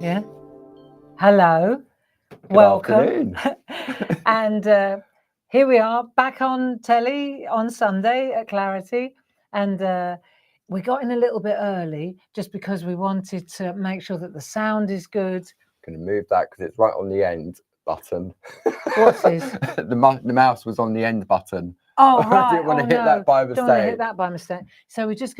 Yeah. Hello. Good Welcome. afternoon. And here we are back on telly on Sunday at Clarity. And we got in a little bit early just because we wanted to make sure that the sound is good. Going to move that because it's right on the end button. What is? The mouse was on the end button. Oh, I right. didn't want to hit no. that by Don't want to hit mistake. that by mistake. So we're just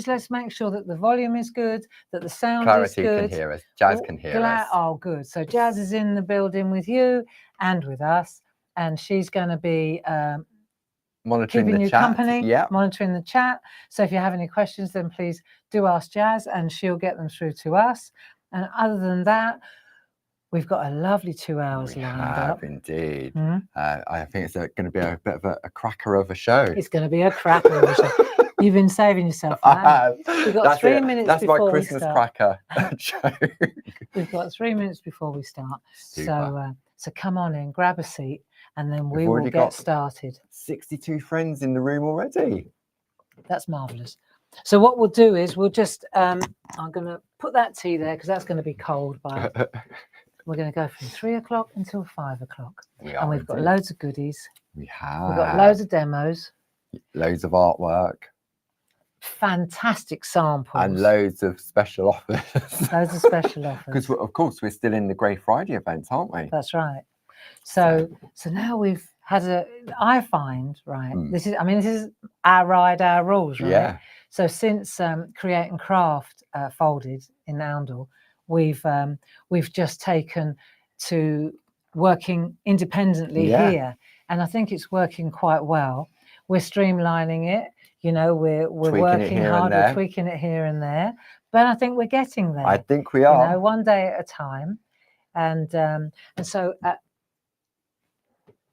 let's make sure that the volume is good, that the sound Clarity is good. can hear us. Jazz can hear us. Oh, good. So Jazz is in the building with you and with us, and she's going to be Monitoring keeping the you chat. company, Yeah. monitoring the chat. So if you have any questions, then please do ask Jazz, and she'll get them through to us. And other than that, we've got a lovely 2 hours lined up. Indeed. Hmm? I think it's going to be a bit of a cracker of a show. It's going to be a cracker of a show. You've been saving yourself for that. We've got 3 minutes That's before my Christmas we start. cracker joke. We've got 3 minutes before we start. Super. So come on in, grab a seat, and then we We've will already get got started. 62 friends in the room already. That's marvellous. So what we'll do is we'll just, I'm going to put that tea there because that's going to be cold by, we're going to go from 3 o'clock until 5 o'clock. And we've got loads of goodies. We have. We've got loads of demos. Loads of artwork. Fantastic samples. And loads of special offers. Loads of special offers. Because, of course, we're still in the Grey Friday events, aren't we? That's right. So now we've had I find, right, this is our ride, our rules, right? Yeah. So since Create and Craft folded in Oundle, we've just taken to working independently here. And I think it's working quite well. We're streamlining it, you know, we're working hard, we're tweaking it here and there. But I think we're getting there. I think we are. You know, one day at a time. And so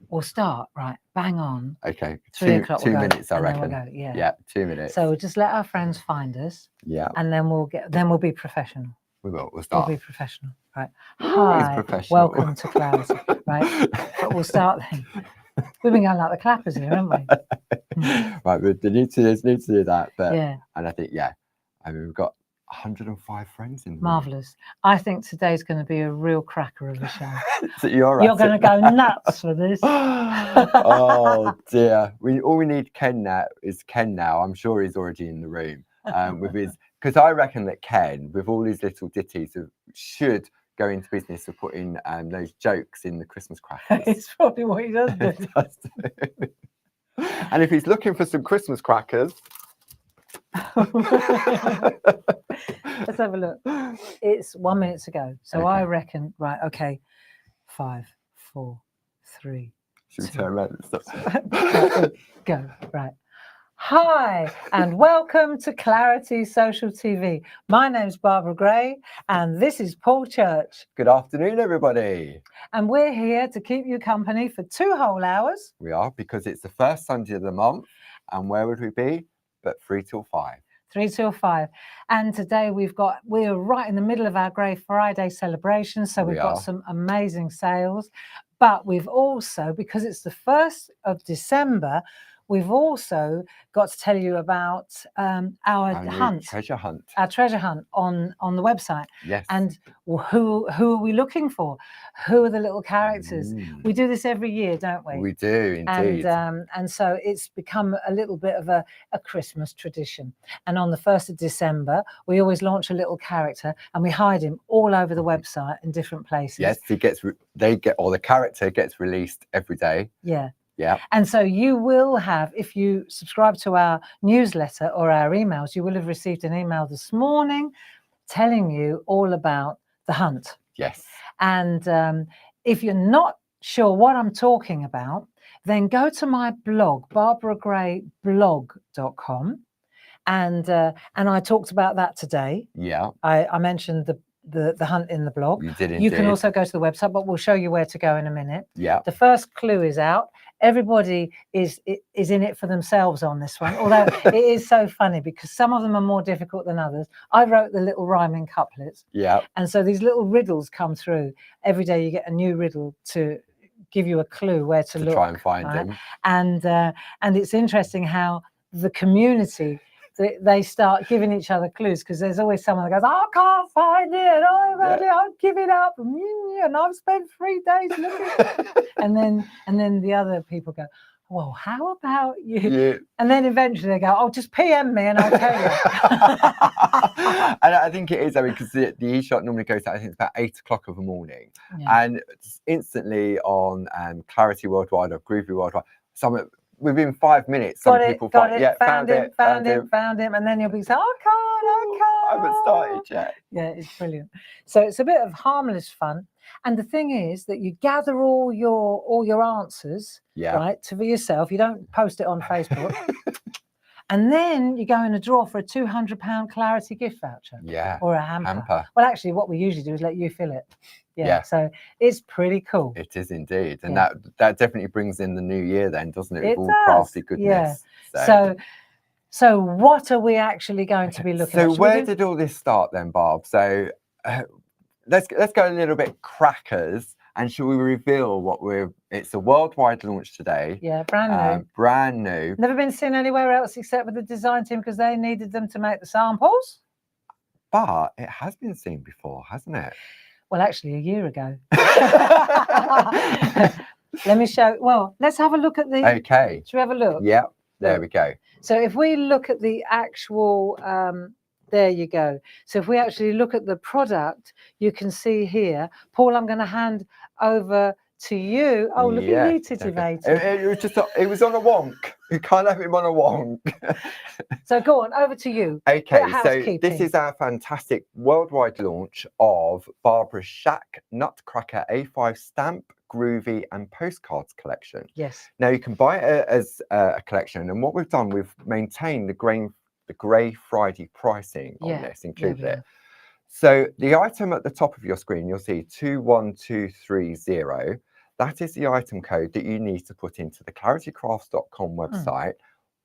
we'll start, right, bang on. Okay, 3 o'clock. 2 minutes, I reckon. Then we'll go, yeah, 2 minutes. So we'll just let our friends find us. Yeah. And then we'll be professional. We will. We'll start. We'll be professional, right? Hi, welcome to Clarity, right? But we'll start then. We've been going like the clappers here, haven't we? Right, we need to do that. But yeah. And I think, I mean, we've got 105 friends in the Marvellous. I think today's going to be a real cracker of a show. So you're going to go nuts for this. Oh dear. All we need Ken now. I'm sure he's already in the room with his, because I reckon that Ken, with all his little ditties, should go into business of putting those jokes in the Christmas crackers. It's probably what he does do. And if he's looking for some Christmas crackers, let's have a look. It's 1 minute to go. So I reckon, right, okay, 5, 4, 3. Should we turn around and stop? Go, right. Hi, and welcome to Clarity Social TV. My name's Barbara Gray, and this is Paul Church. Good afternoon, everybody. And we're here to keep you company for 2 whole hours. We are, because it's the first Sunday of the month, and where would we be? But 3 till 5. 3 till 5. And today we're right in the middle of our Grey Friday celebration. So we've got some amazing sales. But we've also, because it's the 1st of December, we've also got to tell you about our hunt. Treasure hunt. Our treasure hunt on the website. Yes. And who are we looking for? Who are the little characters? We do this every year, don't we? We do, indeed. And so it's become a little bit of a Christmas tradition. And on the 1st of December, we always launch a little character, and we hide him all over the website in different places. Yes, the character gets released every day. Yeah. Yeah. And so you will have, if you subscribe to our newsletter or our emails, you will have received an email this morning telling you all about the hunt. Yes. And if you're not sure what I'm talking about, then go to my blog, barbaragrayblog.com. And I talked about that today. Yeah. I mentioned the hunt in the blog. You did indeed. You can also go to the website, but we'll show you where to go in a minute. Yeah. The first clue is out. Everybody is in it for themselves on this one, although it is so funny because some of them are more difficult than others. I wrote the little rhyming couplets. Yeah. And so these little riddles come through. Every day you get a new riddle to give you a clue where to look. Try and find them. And it's interesting how the community they start giving each other clues, because there's always someone that goes, I can't find it, I'll give it up, and I've spent 3 days looking. and then the other people go, well, how about you? Yeah. And then eventually they go, oh, just PM me and I'll tell you. And I think it is, I mean, because the e-shot normally goes out, I think it's about 8 o'clock of the morning. Yeah. And instantly on Clarity Worldwide or Groovi Worldwide, within 5 minutes, some people found him, and then you'll be saying, I haven't started yet. Yeah, it's brilliant. So it's a bit of harmless fun. And the thing is that you gather all your answers, right, for yourself. You don't post it on Facebook. And then you go in a draw for a £200 Clarity gift voucher. Yeah. Or a hamper. Well, actually, what we usually do is let you fill it. Yeah. So it's pretty cool. It is indeed. And that definitely brings in the new year then, doesn't it? With all crafty goodness. Yeah. So what are we actually going to be looking at? So where did all this start then, Barb? So let's go a little bit crackers, and shall we reveal what it's a worldwide launch today. Yeah, brand new. Brand new. Never been seen anywhere else except with the design team, because they needed them to make the samples. But it has been seen before, hasn't it? Well, actually, a year ago. Let me show. Well, let's have a look at the. Okay. Should we have a look? Yeah. There we go. So if we look at the actual, there you go. So if we actually look at the product, you can see here. Paul, I'm going to hand over to you. Oh, look at you titivating. It was on a wonk. You can't have him on a wonk. So go on, over to you. Okay, so this is our fantastic worldwide launch of Barbara's Shack Nutcracker A5 stamp, Groovi and postcards collection. Yes. Now you can buy it as a collection, and what we've done, we've maintained the Grey Friday pricing on this, included it. So the item at the top of your screen, you'll see 21230. That is the item code that you need to put into the claritycrafts.com website,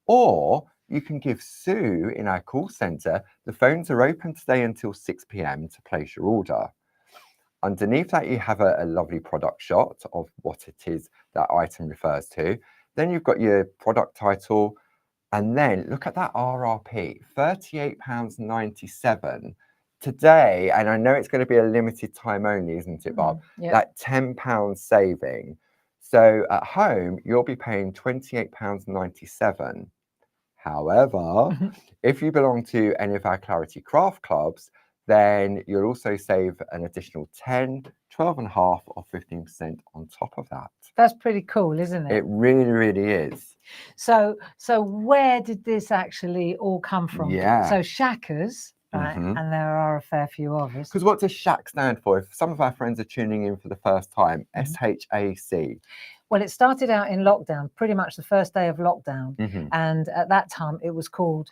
or you can give Sue in our call centre. The phones are open today until 6 p.m. to place your order. Underneath that, you have a lovely product shot of what it is that item refers to. Then you've got your product title, and then look at that RRP, £38.97. Today, and I know it's going to be a limited time only, isn't it, Bob? That £10 saving. So at home, you'll be paying £28.97. However, if you belong to any of our Clarity Craft Clubs, then you'll also save an additional 10, 12.5 or 15% on top of that. That's pretty cool, isn't it? It really, really is. So where did this actually all come from? Yeah. So Shackers, right? And there are a fair few of us. Because what does Shack stand for? If some of our friends are tuning in for the first time, SHAC. Well, it started out in lockdown, pretty much the first day of lockdown. And at that time, it was called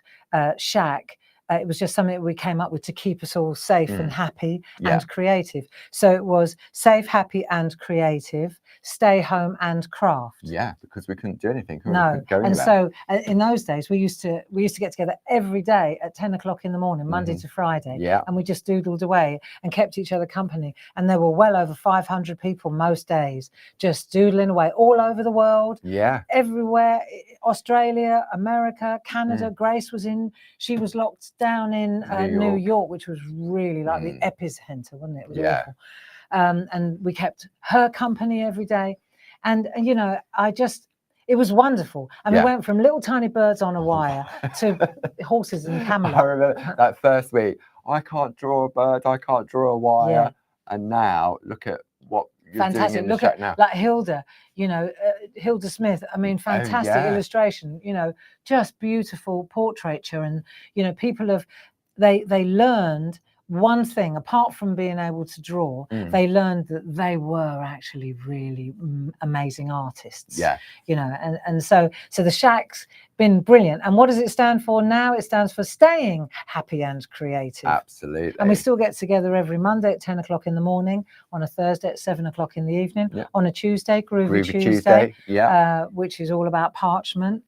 Shack. It was just something that we came up with to keep us all safe and happy and creative. So it was safe, happy and creative, stay home and craft. Yeah, because we couldn't do anything. No, and so in those days we used to get together every day at 10 o'clock in the morning, Monday to Friday. Yeah, and we just doodled away and kept each other company. And there were well over 500 people most days just doodling away all over the world. Yeah, everywhere, Australia, America, Canada. Grace was she was locked down in New York, which was really like the epicenter, wasn't it? It was awful. And we kept her company every day. And you know, it was wonderful. And we went from little tiny birds on a wire to horses and camelots. I remember that first week, I can't draw a bird, I can't draw a wire. And now look at what you're doing in the Shack now. Like Hilda, you know, Hilda Smith. I mean, fantastic illustration, you know, just beautiful portraiture. And, you know, people they learned one thing, apart from being able to draw, they learned that they were actually really amazing artists. Yeah, you know, and so the Shack's been brilliant. And what does it stand for now? It stands for staying happy and creative. Absolutely. And we still get together every Monday at 10 o'clock in the morning, on a Thursday at 7 o'clock in the evening, on a Tuesday, Groovi Tuesday, which is all about parchment.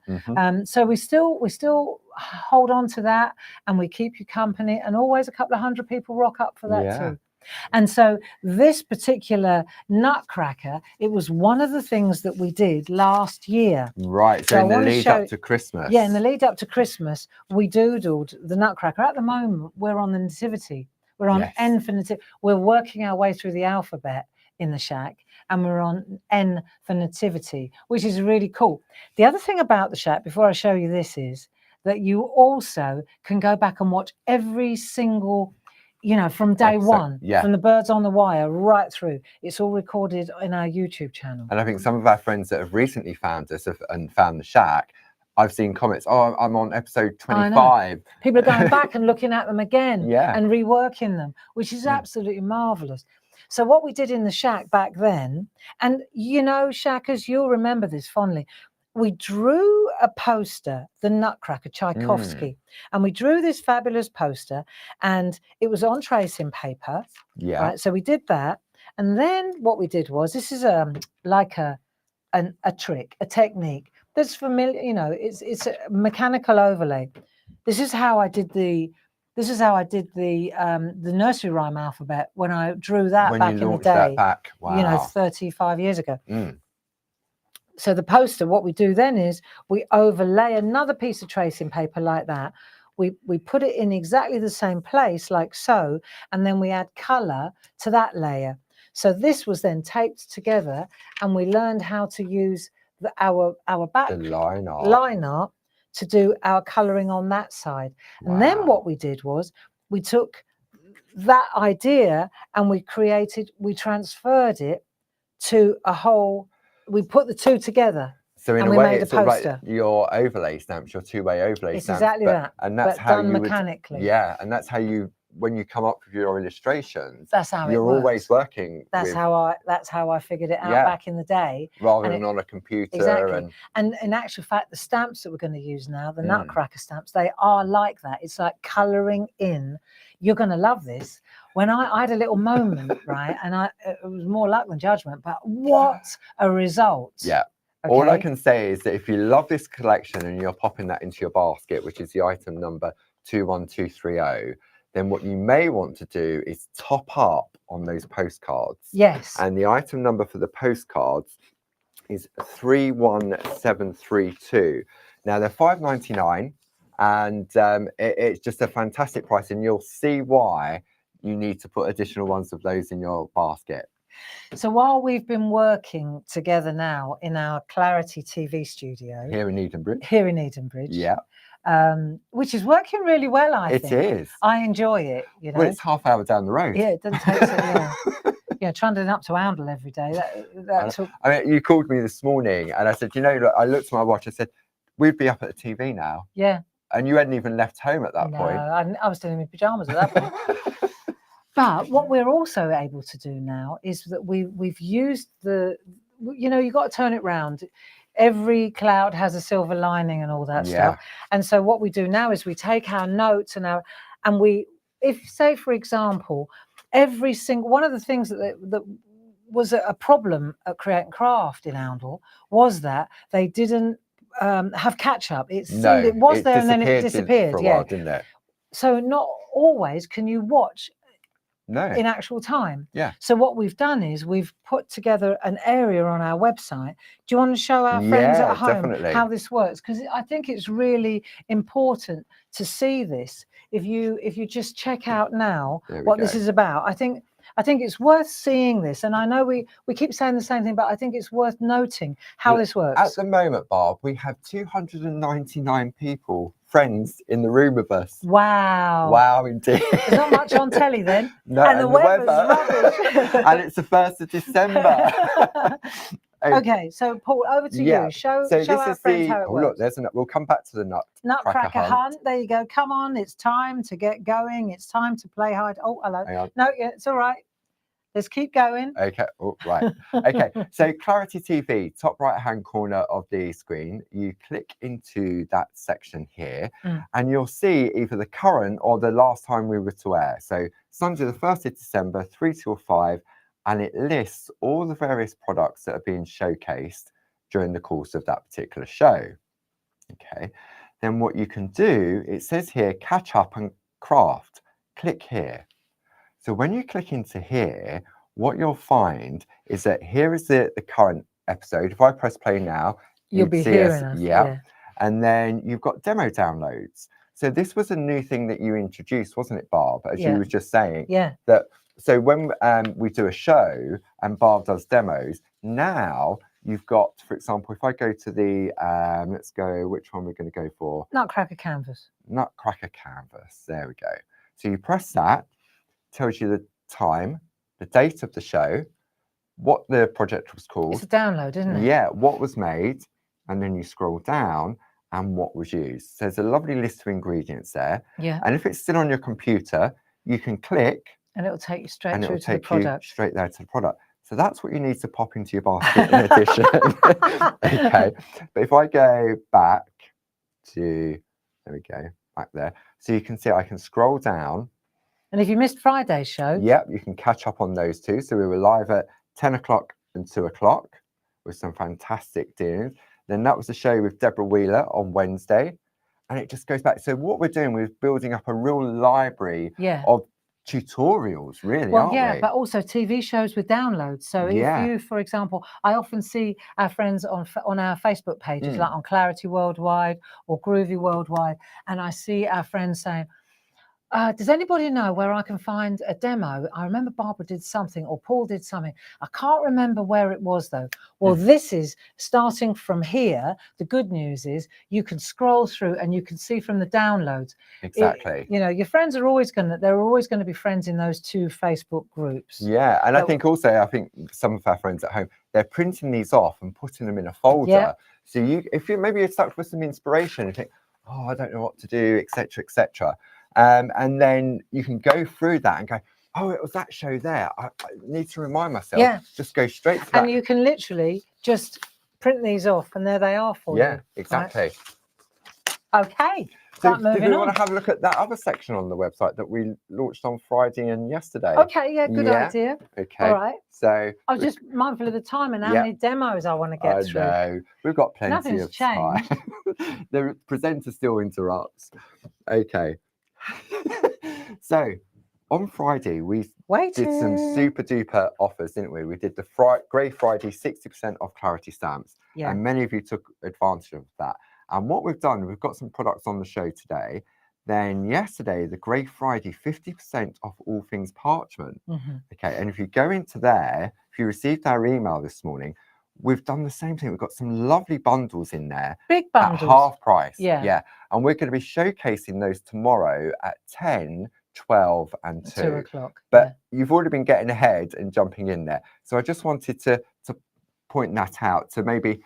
So we still hold on to that, and we keep you company, and always a couple of hundred people rock up for that too. And so this particular nutcracker, it was one of the things that we did last year. Right. So in the lead up to Christmas. Yeah, in the lead up to Christmas, we doodled the nutcracker. At the moment, we're on the nativity. We're on N for nativity. We're working our way through the alphabet in the shack, and we're on N for nativity, which is really cool. The other thing about the shack, before I show you this, is that you also can go back and watch every single, you know, from day one, from the birds on the wire right through. It's all recorded in our YouTube channel. And I think some of our friends that have recently found us and found the shack, I've seen comments, oh, I'm on episode 25. People are going back and looking at them again and reworking them, which is absolutely marvelous. So what we did in the shack back then, and you know, shackers, you'll remember this fondly, we drew a poster, the Nutcracker, Tchaikovsky, and we drew this fabulous poster, and it was on tracing paper. Right, so we did that, and then what we did was, this is like a trick, a technique that's familiar. You know, it's a mechanical overlay. This is how I did the nursery rhyme alphabet when I drew that back in the day. Wow. You know, 35 years ago. So the poster, what we do then is we overlay another piece of tracing paper like that. We put it in exactly the same place, like so, and then we add colour to that layer. So this was then taped together, and we learned how to use our back line art to do our colouring on that side. And then what we did was we took that idea and we transferred it to a whole. We put the two together. So in a way, it's sort of like your overlay stamps, your two-way overlay stamps. It's exactly that. And that's how done mechanically. And that's how you, when you come up with your illustrations, that's how you're always working. That's how I figured it out back in the day. Rather than on a computer. Exactly. And in actual fact, the stamps that we're going to use now, the Nutcracker stamps, they are like that. It's like colouring in. You're going to love this. When I had a little moment, right, and it was more luck than judgment, but what a result. Yeah. Okay. All I can say is that if you love this collection and you're popping that into your basket, which is the item number 21230, then what you may want to do is top up on those postcards. Yes. And the item number for the postcards is 31732. Now they're $5.99, and it's just a fantastic price, and you'll see why you need to put additional ones of those in your basket. So while we've been working together now in our Clarity TV studio here in Edenbridge, which is working really well, I think. It is. I enjoy it. You know, well, it's half hour down the road. Yeah, it doesn't take so long. Yeah, trundling up to Oundle every day. That took... I mean, you called me this morning, and I said, you know, look, I looked at my watch. I said, we'd be up at the TV now. Yeah. And you hadn't even left home at that point. I was still in my pajamas at that point. But what we're also able to do now is that we've used you know, you've got to turn it round. Every cloud has a silver lining and all that stuff. And so what we do now is we take our notes and if say, for example, every single one of the things that was a problem at Create and Craft in Oundle was that they didn't have catch up. It was there and then it disappeared. For a while, didn't it? So not always can you watch in actual time. So what we've done is we've put together an area on our website. Do you want to show our friends at home how this works? Because I think it's really important to see this. If you just check out now what this is about, I think it's worth seeing this. And I know we keep saying the same thing, but I think it's worth noting how this works. At the moment, Barb, we have 299 people, friends, in the room with us. Wow. Wow, indeed. There's not much on telly then. No, and the weather's rubbish. And it's the 1st of December. Okay, so Paul, over to you. Show our friends how it works. Look, we'll come back to the Nutcracker hunt. There you go. Come on, it's time to get going. It's time to play hide. Oh, hello. Hang on. No, yeah, it's all right. Let's keep going. Okay. Oh, right. Okay. So Clarity TV, top right-hand corner of the screen. You click into that section here, and you'll see either the current or the last time we were to air. So Sunday, the 1st of December, 3 till 5. And it lists all the various products that are being showcased during the course of that particular show. Okay, then what you can do, it says here, catch up and craft. Click here. So when you click into here, what you'll find is that here is the current episode. If I press play now, You'll you'd be see hearing us. us. Yeah. Yeah. And then you've got demo downloads. So this was a new thing that you introduced, wasn't it, Barb? As you was just saying. Yeah. That so when we do a show and Barb does demos, now you've got, for example, if I go to the let's go, which one we're going to go for? Nutcracker Canvas. Nutcracker Canvas. There we go. So you press that, tells you the time, the date of the show, what the project was called. It's a download, isn't it? Yeah, what was made, and then you scroll down and what was used. So there's a lovely list of ingredients there. Yeah. And if it's still on your computer, you can click and it'll take you straight and through it'll to the take you product. straight there to the product. So that's what you need to pop into your basket in addition. Okay. But if I go back to, there we go, back there. So you can see I can scroll down. And if you missed Friday's show. Yep, you can catch up on those too. So we were live at 10 o'clock and 2 o'clock with some fantastic dealings. Then that was the show with Deborah Wheeler on Wednesday. And it just goes back. So what we're doing, we're building up a real library of tutorials, really, aren't we? But also TV shows with downloads. So if you, for example, I often see our friends on our Facebook pages, like on Clarity Worldwide or Groovi Worldwide, and I see our friends saying, does anybody know where I can find a demo? I remember Barbara did something or Paul did something. I can't remember where it was though. Well, this is starting from here. The good news is you can scroll through and you can see from the downloads. Exactly. You know, your friends are always going to, they're always going to be friends in those 2 Facebook groups. Yeah. And I think also, I think some of our friends at home, they're printing these off and putting them in a folder. Yeah. So if maybe you're stuck with some inspiration and think, oh, I don't know what to do, etc., etc. And then you can go through that and go, oh, it was that show there. I need to remind myself. Yeah. Just go straight to that. And you can literally just print these off and there they are for you. Yeah, exactly. Right? Okay. So do we want to have a look at that other section on the website that we launched on Friday and yesterday? Okay, yeah, good idea. Okay. All right. So I was just mindful of the time and how many demos I want to get through. No, we've got plenty of changed. time. The presenter still interrupts. Okay. So on Friday we did some super duper offers, didn't we? We did the Grey Friday 60% off Clarity stamps, and many of you took advantage of that. And what we've done, we've got some products on the show today. Then yesterday, the Grey Friday 50% off all things parchment. Okay, and if you go into there, if you received our email this morning, we've done the same thing. We've got some lovely bundles in there. Big bundles. At half price. Yeah. And we're going to be showcasing those tomorrow at 10, 12 and 2. 2 o'clock. But you've already been getting ahead and jumping in there. So I just wanted to point that out to maybe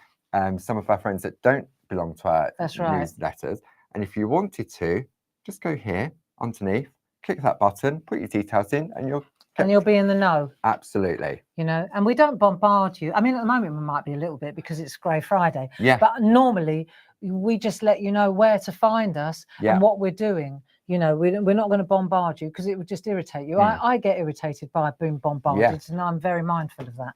some of our friends that don't belong to our newsletters. And if you wanted to, just go here underneath, click that button, put your details in, and you'll be in the know. Absolutely. You know, and we don't bombard you. I mean, at the moment we might be a little bit because it's Grey Friday. Yeah. But normally we just let you know where to find us and what we're doing. You know, we're not going to bombard you because it would just irritate you. I get irritated by being bombarded, and I'm very mindful of that.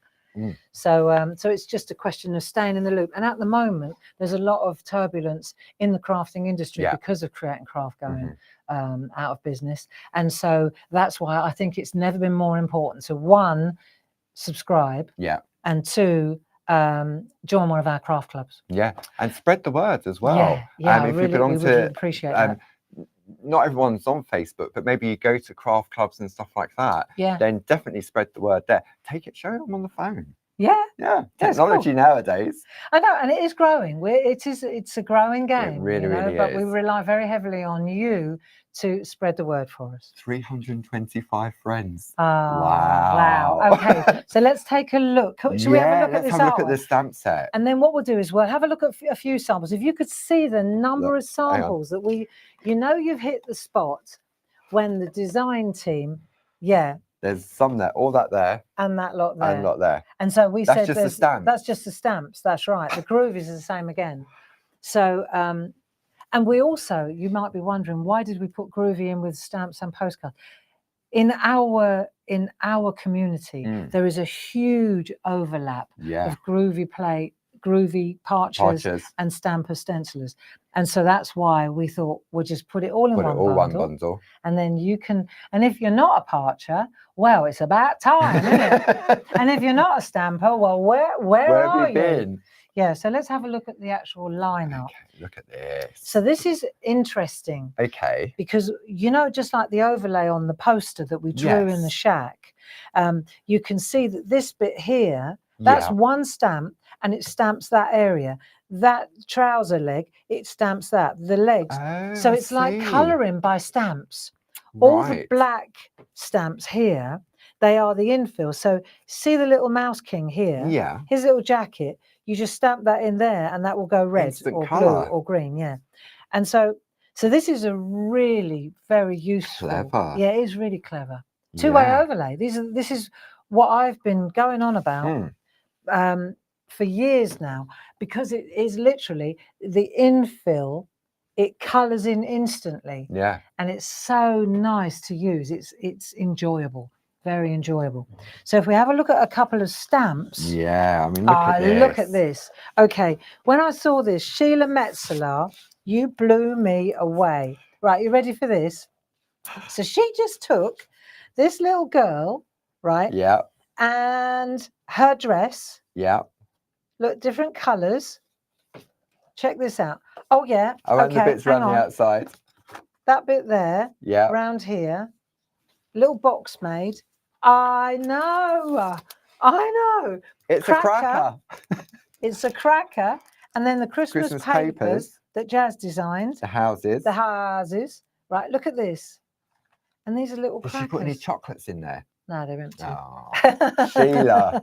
So so it's just a question of staying in the loop. And at the moment, there's a lot of turbulence in the crafting industry because of Create and Craft going out of business. And so that's why I think it's never been more important. So 1, subscribe. And 2, join one of our craft clubs. And spread the word as well. Yeah, if you belong to, really appreciate that. Not everyone's on Facebook, but maybe you go to craft clubs and stuff like that. Then definitely spread the word there. Take it, show them on the phone. Technology nowadays. I know, and it is growing. It's a growing game. It really is. But we rely very heavily on you to spread the word for us. 325 friends. Wow. Okay, so let's take a look. Should we have a look at this? Let's have a look at the stamp set. And then what we'll do is we'll have a look at a few samples. If you could see the number of samples that you've hit the spot when the design team, there's some there, all that there. And that lot there. And lot there. And so we said that's just the stamps. That's right. The Groovies are the same again. So, and we also, you might be wondering, why did we put Groovi in with stamps and postcards? In our community, there is a huge overlap of Groovi plate Groovi parchers and stamper stencilers. And so that's why we thought we'll just put it all in one bundle. And then you can, and if you're not a parcher, well, it's about time, isn't it? And if you're not a stamper, well, where are you? Been? Yeah, so let's have a look at the actual lineup. Okay, look at this. So this is interesting. Okay. Because, you know, just like the overlay on the poster that we drew in the shack, you can see that this bit here, that's one stamp, and it stamps that area. That trouser leg, it stamps that. The legs. Oh, so it's like colouring by stamps. All the black stamps here, they are the infill. So see the little mouse king here? Yeah. His little jacket, you just stamp that in there and that will go red or blue or green, yeah. And so this is a really very useful. Clever. Yeah, it is really clever. Two-way overlay. This is what I've been going on about for years now, because it is literally the infill. It colours in instantly. Yeah. And it's so nice to use. It's enjoyable. Very enjoyable. So if we have a look at a couple of stamps. Yeah, I mean, look at this. Okay, when I saw this, Sheila Metzeler, you blew me away. Right, you ready for this? So she just took this little girl, right? Yeah. And her dress. Yeah. Look, different colours. Check this out. Oh, yeah. Oh, and the bits around the outside. That bit there. Yeah. Round here. Little box made. I know. It's a cracker. It's a cracker. And then the Christmas papers that Jazz designed. The houses. The houses. Right, look at this. And these are little crackers. Did she put any chocolates in there? No, they're empty. Oh, Sheila.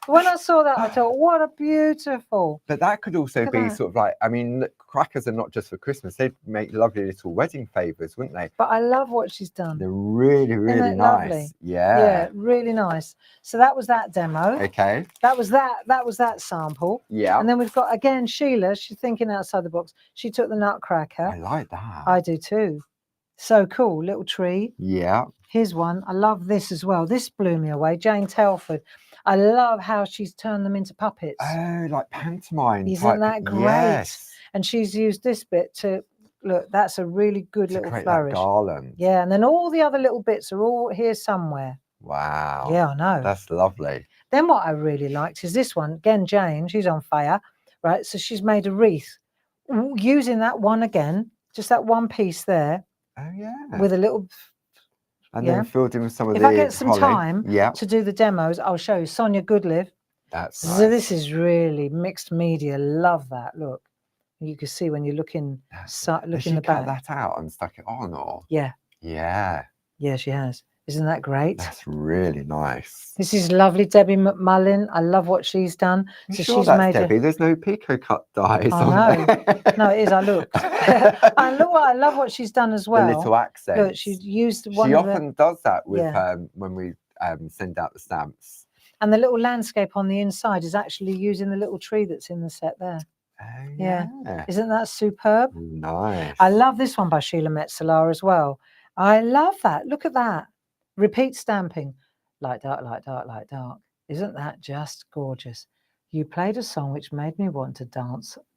When I saw that, I thought, what a beautiful. But that could also be sort of like, I mean, crackers are not just for Christmas. They'd make lovely little wedding favours, wouldn't they? But I love what she's done. They're really, really nice. Lovely? Yeah. Yeah, really nice. So that was that demo. Okay. That was that sample. Yeah. And then we've got, again, Sheila. She's thinking outside the box. She took the nutcracker. I like that. I do too. So cool. Little tree. Yeah. Here's one. I love this as well. This blew me away. Jane Telford. I love how she's turned them into puppets. Oh, like pantomime. Isn't that great? Yes. And she's used this bit to, look, that's a really good little flourish. That garland. Yeah, and then all the other little bits are all here somewhere. Wow. Yeah, I know. That's lovely. Then what I really liked is this one. Again, Jane, she's on fire, right? So she's made a wreath using that one again, just that one piece there. Oh, yeah. With a little... And then filled in with some of if the I get some holly. time to do the demos, I'll show you. Sonia Goodlive. That's nice. So this is really mixed media. Love that. Look, you can see when you look in, look in the back. Cut that out and stuck it on, or? Yeah. Yeah. Yeah, she has. Isn't that great? That's really nice. This is lovely, Debbie McMullin. I love what she's done. So she's made Debbie. There's no pico cut dies on there. No, it is. I looked. I love what she's done as well. The little accents. Look, she's used one. She often does that with when we send out the stamps. And the little landscape on the inside is actually using the little tree that's in the set there. Oh, yeah. Isn't that superb? Nice. I love this one by Sheila Metzeler as well. I love that. Look at that. Repeat stamping. Light, dark, light, dark, light, dark. Isn't that just gorgeous? You played a song which made me want to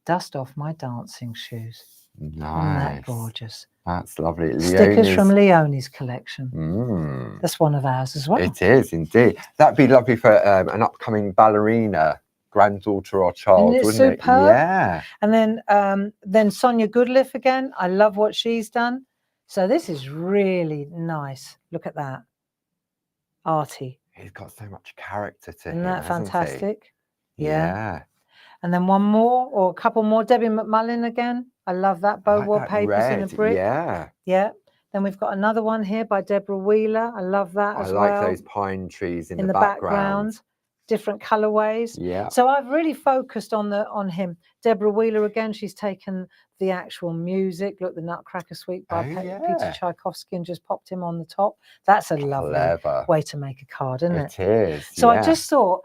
dust off my dancing shoes. Nice. Isn't that gorgeous? That's lovely. Stickers from Leonie's collection. That's one of ours as well. It is indeed. That'd be lovely for an upcoming ballerina granddaughter or child, wouldn't superb? It? Yeah. And then Sonia Goodlive again. I love what she's done. So this is really nice. Look at that. Arty. He's got so much character to him. Isn't that fantastic? Yeah. And then one more or a couple more. Debbie McMullin again. I love that. Bow wallpapers in a brick. Yeah. Yeah. Then we've got another one here by Deborah Wheeler. I love that as well. I like those pine trees in the background. Different colorways. Yeah. So I've really focused on him. Deborah Wheeler again. She's taken the actual music. Look, the Nutcracker Suite by Peter Tchaikovsky and just popped him on the top. That's a lovely way to make a card, isn't it? It is. So I just thought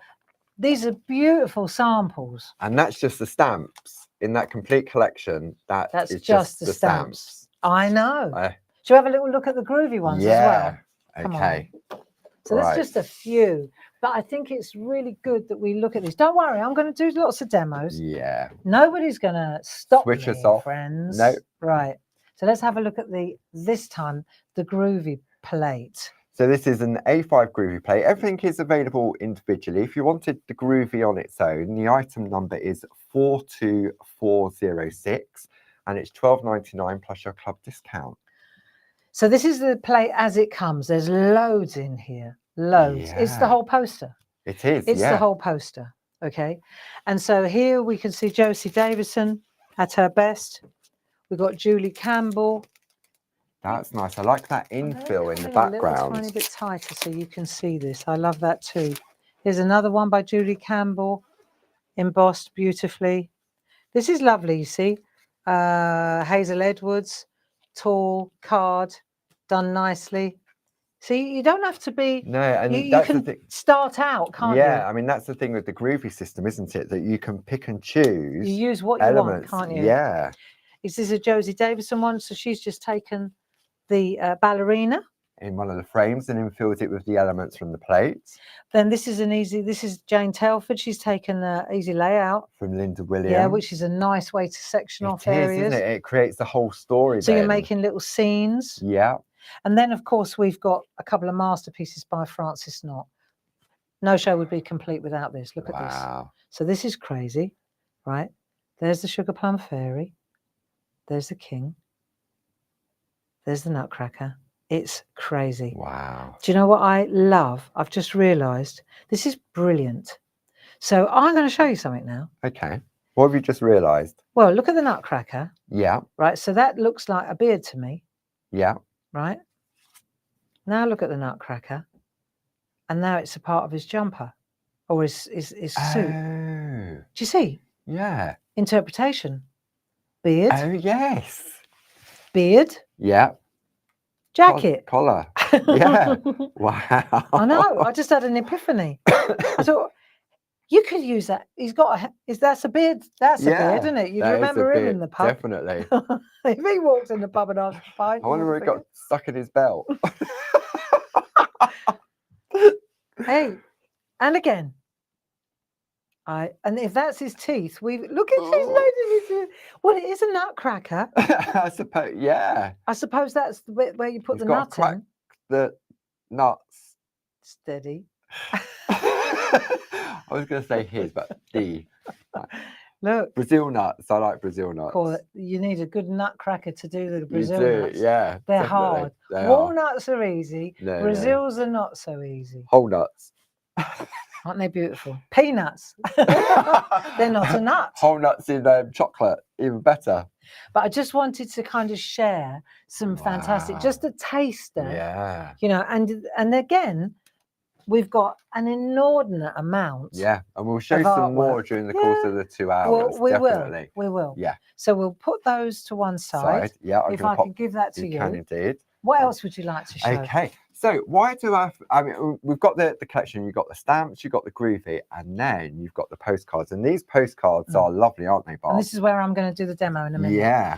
these are beautiful samples. And that's just the stamps in that complete collection. That's just the stamps. I know. Shall we have a little look at the Groovi ones as well? Okay. So that's just a few. But I think it's really good that we look at this. Don't worry, I'm going to do lots of demos. Yeah. Nobody's going to stop Switch me, us off. friends. No. Right. So let's have a look at this time, the Groovi plate. So this is an A5 Groovi plate. Everything is available individually. If you wanted the Groovi on its own, the item number is 42406 and it's £12.99 plus your club discount. So this is the plate as it comes. There's loads in here. Loads. Yeah. It's the whole poster. It is, It's the whole poster. Okay. And so here we can see Josie Davison at her best. We've got Julie Campbell. That's nice. I like that infill in the background. A tiny bit tighter so you can see this. I love that too. Here's another one by Julie Campbell, embossed beautifully. This is lovely, you see. Hazel Edwards, tall card, done nicely. See, you don't have to be. No, and you can start out, can't you? Yeah, I mean that's the thing with the Groovi system, isn't it? That you can pick and choose. You use what elements. you want, can't you? Yeah. This is a Josie Davison one, so she's just taken the ballerina in one of the frames and infilled it with the elements from the plates. Then this is Jane Telford. She's taken the easy layout from Linda Williams. Yeah, which is a nice way to section off areas. Isn't it? It creates the whole story. So you're making little scenes. Yeah. And then of course we've got a couple of masterpieces by Francis Knott. No show would be complete without this. Look at this. So this is crazy, right? There's the Sugar Plum Fairy. There's the King. There's the Nutcracker. It's crazy. Wow. Do you know what I love? I've just realised this is brilliant. So I'm going to show you something now. Okay. What have you just realised? Well, look at the Nutcracker. Yeah. Right. So that looks like a beard to me. Yeah. Right. Now look at the Nutcracker. And now it's a part of his jumper or his suit. Oh. Do you see? Yeah. Interpretation. Beard. Oh, yes. Beard. Yeah. Jacket. Collar. Yeah. Wow. I know. I just had an epiphany. I thought you could use that. He's got that's a beard. That's a beard, isn't it? You'd remember him in the pub. Definitely. If he walked in the pub and asked for $5. I wonder where it got stuck in his belt. Hey, and again. And if that's his teeth, look at his nose. Well, it is a Nutcracker. I suppose, yeah. I suppose that's the bit where you put the nut in. The nuts. Steady. I was going to say his, but the. Look. Brazil nuts. I like Brazil nuts. You need a good Nutcracker to do the Brazil nuts. Yeah. They're hard. Walnuts are easy. No, Brazils are not so easy. Whole nuts. Aren't they beautiful? Peanuts. They're not a nut. Whole nuts in chocolate, even better. But I just wanted to kind of share some fantastic, just a taster. Yeah. You know, and again, we've got an inordinate amount. Yeah, and we'll show some more during the course of the 2 hours. Well, we will. Yeah. So we'll put those to one side. Yeah. If I can give that to you. You can indeed. What else would you like to show? Okay. So we've got the collection, you've got the stamps, you've got the Groovi, and then you've got the postcards. And these postcards are lovely, aren't they, Bob? And this is where I'm going to do the demo in a minute. Yeah.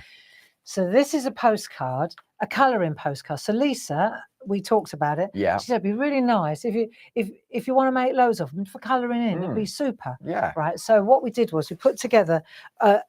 So this is a postcard, a colouring postcard. So Lisa, we talked about it. Yeah. She said it'd be really nice if you want to make loads of them for colouring in, it'd be super. Yeah. Right. So what we did was we put together a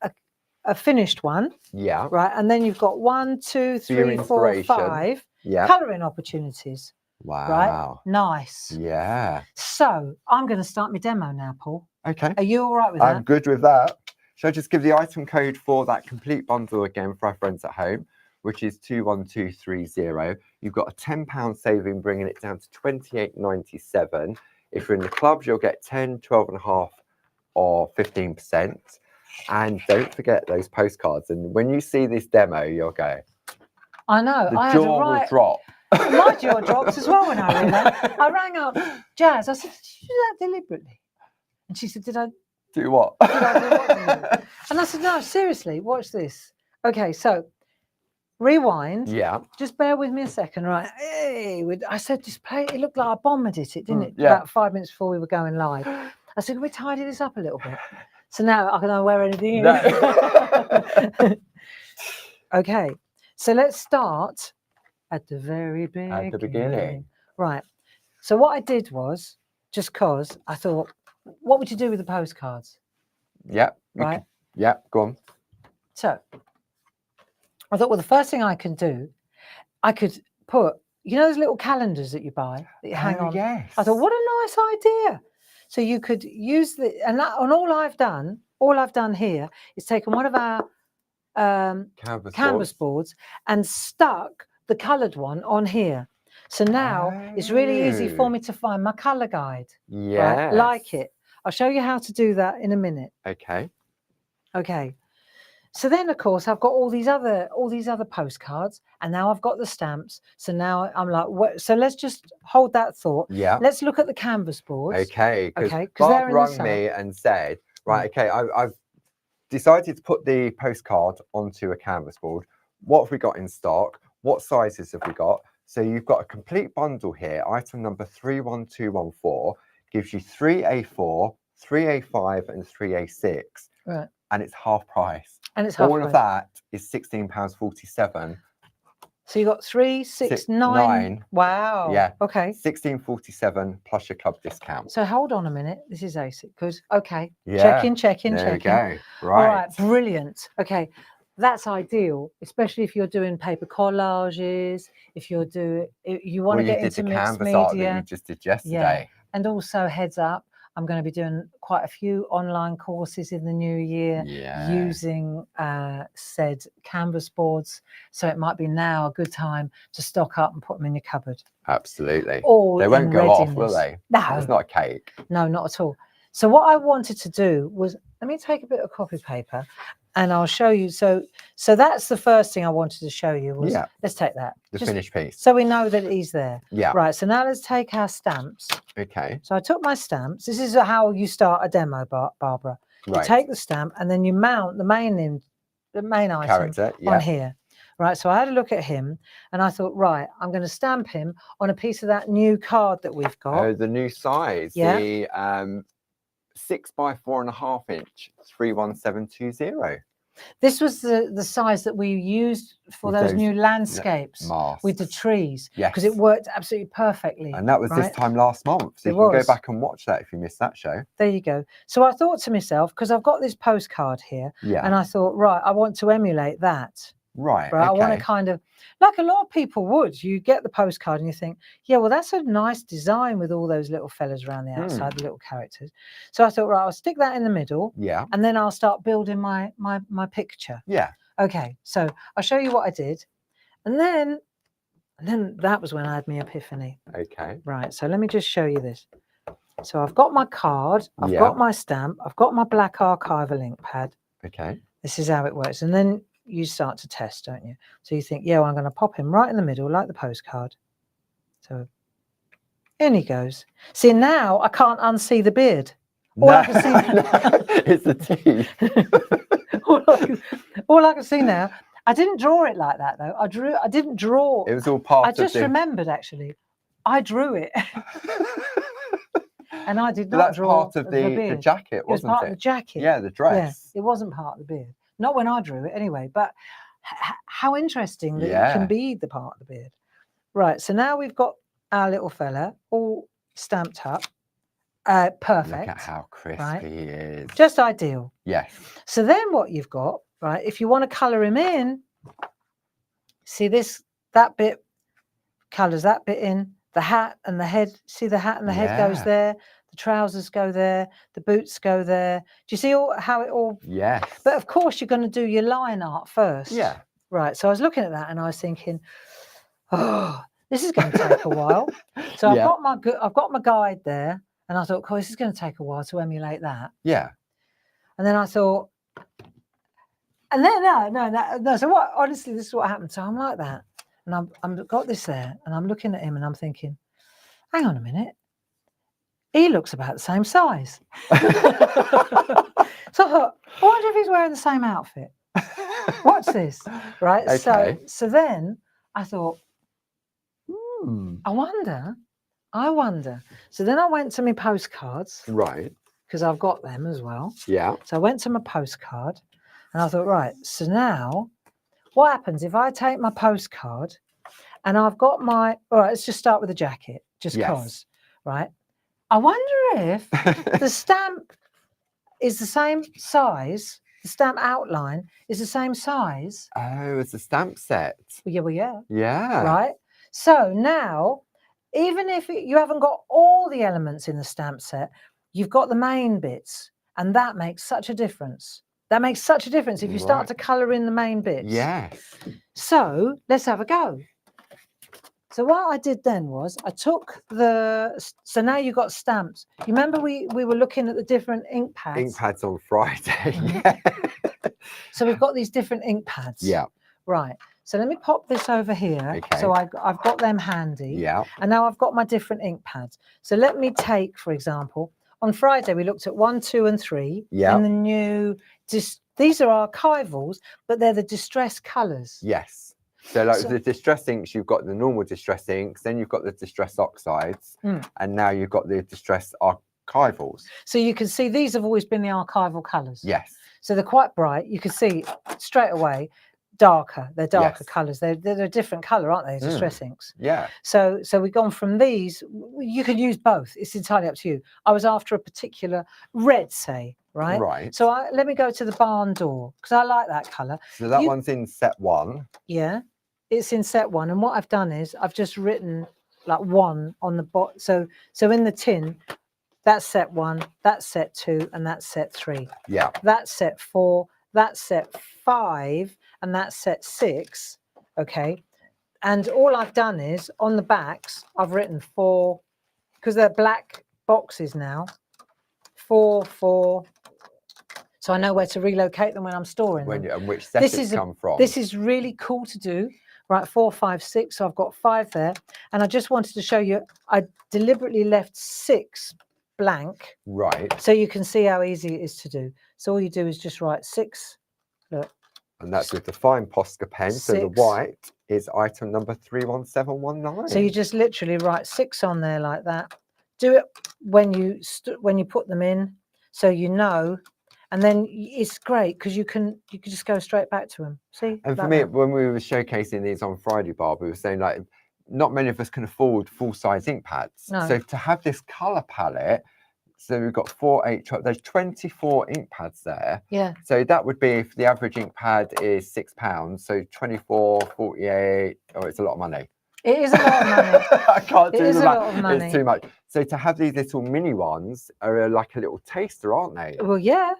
finished one. Yeah. Right. And then you've got 1, 2, 3, 4, 5 colouring opportunities. Wow. Right. Nice. Yeah. So I'm going to start my demo now, Paul. Okay. Are you all right with that? I'm good with that. Shall I just give the item code for that complete bundle again for our friends at home, which is 21230. You've got a £10 saving, bringing it down to £28.97. If you're in the clubs, you'll get 10, 12.5 or 15%. And don't forget those postcards. And when you see this demo, you'll go, I know. The jaw will drop. My jaw dropped as well when I read that. I rang up Jazz. I said, did you do that deliberately? And she said, did I do what? Did I do what? And I said, no, seriously, watch this. Okay, so rewind. Yeah. Just bear with me a second, right? Hey, I said this play, it looked like I bombed it, didn't it? Yeah. About 5 minutes before we were going live. I said, can we tidy this up a little bit? So now I can wear anything in. No. Okay, so let's start at the very beginning. At the beginning. Right. So what I did was, just cause I thought, what would you do with the postcards? Yep. Right. Yep. Go on. So I thought, well, the first thing I can do, I could put, you know, those little calendars that you buy that you hang on. Yes. I thought, what a nice idea. So you could use and all I've done here is taken one of our canvas boards and stuck the coloured one on here. So now it's really easy for me to find my colour guide. Yeah. Right? Like it. I'll show you how to do that in a minute. Okay. Okay. So then, of course, I've got all these other postcards, and now I've got the stamps. So now I'm like, what? So let's just hold that thought. Yeah. Let's look at the canvas boards. Okay. Okay. Because Bob rang me and said, right, okay, I've decided to put the postcard onto a canvas board. What have we got in stock? What sizes have we got? So you've got a complete bundle here. Item number 31214 gives you 3A4, 3A5, and 3A6. Right. And it's half price. And it's half All price. of that is £16.47. So you got 3, 6, 9. Wow. Yeah. Okay. £16.47 plus your club discount. So hold on a minute. This is ASIC because okay. Yeah. Checking. There we go. Right. All right. Brilliant. Okay. That's ideal, especially if you're doing paper collages. If you're you want to get into mixed media. Art that you just did yesterday. Yeah. And also, heads up, I'm going to be doing quite a few online courses in the new year using said canvas boards. So it might be now a good time to stock up and put them in your cupboard. Absolutely. All they won't go off, will they? No. It's not a cake. No, not at all. So what I wanted to do was, let me take a bit of copy paper and I'll show you. So that's the first thing I wanted to show you was, let's take that. The finished piece. So we know that he's there. Yeah. Right, so now let's take our stamps. Okay. So I took my stamps. This is how you start a demo, Barbara. You take the stamp and then you mount the main item character, on here. Right, so I had a look at him and I thought, right, I'm going to stamp him on a piece of that new card that we've got. Oh, the new size. Yeah. The 6 by 4.5 inch 31720. This was the size that we used for those new landscapes with the trees. Yes. Because it worked absolutely perfectly. And that was this time last month. So you can go back and watch that if you missed that show. There you go. So I thought to myself, because I've got this postcard here, and I thought, right, I want to emulate that. Right. I want to kind of, like a lot of people would, you get the postcard and you think, yeah, well, that's a nice design with all those little fellas around the outside, the little characters. So I thought, right, I'll stick that in the middle. Yeah. And then I'll start building my picture. Yeah. Okay. So I'll show you what I did. And then that was when I had my epiphany. Okay. Right. So let me just show you this. So I've got my card, I've got my stamp, I've got my black archival ink pad. Okay. This is how it works. And then you start to test, don't you? So you think, yeah, well, I'm going to pop him right in the middle like the postcard. So in he goes. See, now I can't unsee the beard. All I can see it's the teeth. all I can see now. I didn't draw it like that though. I didn't draw. It was all part of I just remembered actually. I drew it. And I did not draw part of the jacket, wasn't it? It was part of the jacket. Yeah, the dress. Yeah, it wasn't part of the beard. Not when I drew it anyway, but how interesting that it can be the part of the beard. Right, so now we've got our little fella all stamped up. Perfect. Look at how crisp he is. Just ideal. Yes. So then what you've got, right, if you want to colour him in, see that bit colours that bit in, the hat and the head, see the hat and the head goes there. The trousers go there, the boots go there. Do you see how it all? Yes. But of course, you're going to do your line art first. Yeah. Right. So I was looking at that and I was thinking, oh, this is going to take a while. So I've got my guide there, and I thought, oh, this is going to take a while to emulate that. Yeah. And then I thought, and then no. So what? Honestly, this is what happened. So I'm like that, and I've got this there, and I'm looking at him, and I'm thinking, hang on a minute. He looks about the same size. So I thought, I wonder if he's wearing the same outfit. Watch this, right? Okay. So then I thought, I wonder. So then I went to my postcards. Right. Because I've got them as well. Yeah. So I went to my postcard and I thought, right, so now what happens if I take my postcard and I've got all right, let's just start with the jacket. just Yes. cause, right? I wonder if the stamp is the same size, the stamp outline is the same size. Oh, it's a stamp set. Well, yeah. Yeah. Right? So now, even if you haven't got all the elements in the stamp set, you've got the main bits, and that makes such a difference. That makes such a difference if you start to colour in the main bits. Yes. So let's have a go. So what I did then was I took so now you've got stamps. You remember we were looking at the different ink pads? Ink pads on Friday. So we've got these different ink pads. Yeah. Right. So let me pop this over here. Okay. So I've got them handy. Yeah. And now I've got my different ink pads. So let me take, for example, on Friday we looked at 1, 2, and 3. Yeah. In the new, these are archivals, but they're the distress colours. Yes. So like the distress inks, you've got the normal distress inks, then you've got the distress oxides, and now you've got the distress archivals. So you can see these have always been the archival colours. Yes. So they're quite bright. You can see straight away darker. They're darker colours. They're a different colour, aren't they? Distress inks. Yeah. So we've gone from these. You can use both. It's entirely up to you. I was after a particular red, say, right? Right. So let me go to the barn door because I like that colour. So that one's in set 1. Yeah, it's in set 1. And what I've done is I've just written like 1 on the bottom. So in the tin, that's set 1, that's set 2, and that's set 3. Yeah. That's set 4, that's set 5, and that's set 6. Okay. And all I've done is on the backs, I've written 4, because they're black boxes now. 4, 4. So I know where to relocate them when I'm storing them. And which set it's come from. This is really cool to do. Right, 4, 5, 6. So I've got 5 there. And I just wanted to show you, I deliberately left 6 blank. Right. So you can see how easy it is to do. So all you do is just write 6. Look. And that's with the fine Posca pen. 6. So the white is item number 31719. So you just literally write 6 on there like that. Do it when you put them in, so you know. And then it's great because you can just go straight back to them. See? And for like me, that. when we were showcasing these on Friday, Barb, we were saying like, not many of us can afford full-size ink pads. No. So to have this colour palette, so we've got 4, 8, 12, there's 24 ink pads there. Yeah. So that would be, if the average ink pad is £6, so 24, 48, oh, it's a lot of money. It is a lot of money. I can't do it is the a math. lot of money. It's too much. So to have these little mini ones are like a little taster, aren't they? Well, yeah.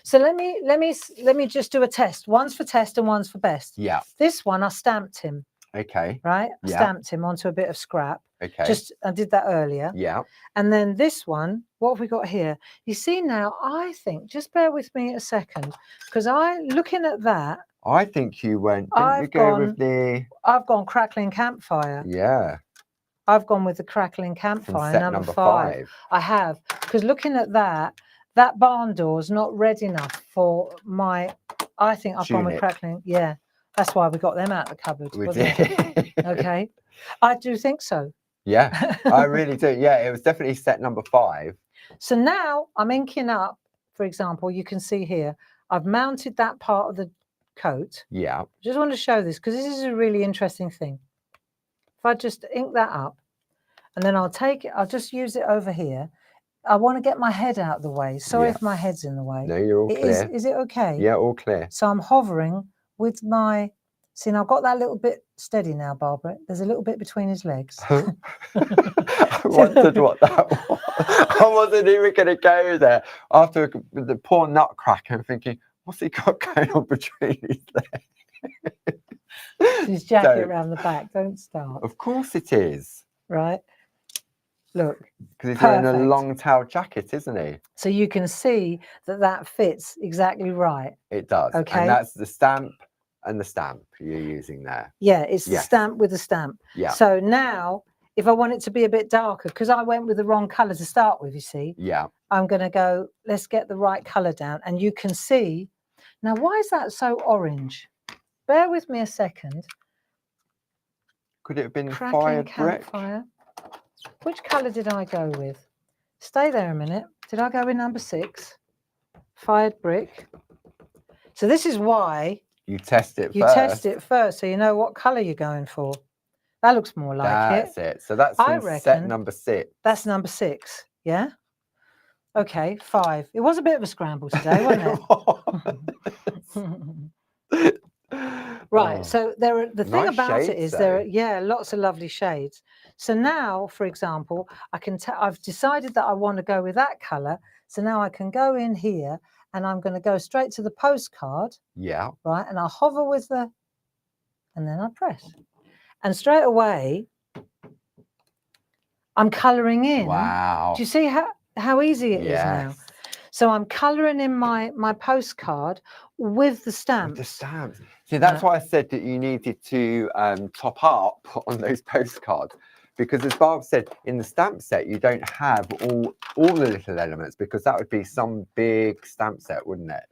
So let me just do a test. One's for test and one's for best. Yeah. This one I stamped him. Okay. Right? I stamped him onto a bit of scrap. Okay. I did that earlier. Yeah. And then this one, what have we got here? You see now, I think, just bear with me a second, because looking at that. I think you went, I've gone crackling campfire. Yeah. I've gone with the crackling campfire, set number 5. I have, because looking at that barn door's not red enough for my, I think I've gone with crackling. Yeah. That's why we got them out of the cupboard. We did. Okay. I do think so. Yeah, I really do. Yeah, it was definitely set number 5. So now I'm inking up, for example, you can see here, I've mounted that part of the coat. Yeah. Just want to show this because this is a really interesting thing. If I just ink that up and then I'll just use it over here. I want to get my head out of the way. Sorry if my head's in the way. No, you're all clear. Is it okay? Yeah, all clear. So I'm hovering with my, see now I've got that little bit steady now, Barbara. There's a little bit between his legs. I wondered what that was. I wasn't even going to go there. After the poor nutcracker, I'm thinking, what's he got going on between his legs? His jacket around the back, don't start. Of course it is. Right. Look. Because he's wearing a long tail jacket, isn't he? So you can see that fits exactly right. It does. Okay. And that's the stamp and the stamp you're using there. Yeah, it's the stamp with the stamp. Yeah. So now, if I want it to be a bit darker, because I went with the wrong colour to start with, you see. Yeah. I'm going to go, let's get the right colour down. And you can see, now why is that so orange? Bear with me a second. Could it have been Crackling fired brick? campfire. Which colour did I go with? Stay there a minute. Did I go with number 6? Fired brick. So this is why you test it first. You test it first so you know what colour you're going for. That looks more like That's it. So that's I from set reckon number 6. That's number 6. Yeah. Okay, 5. It was a bit of a scramble today, wasn't it? Right. Oh, So the thing nice about it shades, is there are though. lots of lovely shades. So now, for example, I've decided that I want to go with that color. So now I can go in here and I'm going to go straight to the postcard. Yeah. Right. And I'll hover with and then I press. And straight away, I'm colouring in. Wow. Do you see how easy it is now? So I'm colouring in my postcard with the stamps. With the stamps. See, that's why I said that you needed to top up on those postcards. Because as Barb said, in the stamp set, you don't have all the little elements, because that would be some big stamp set, wouldn't it?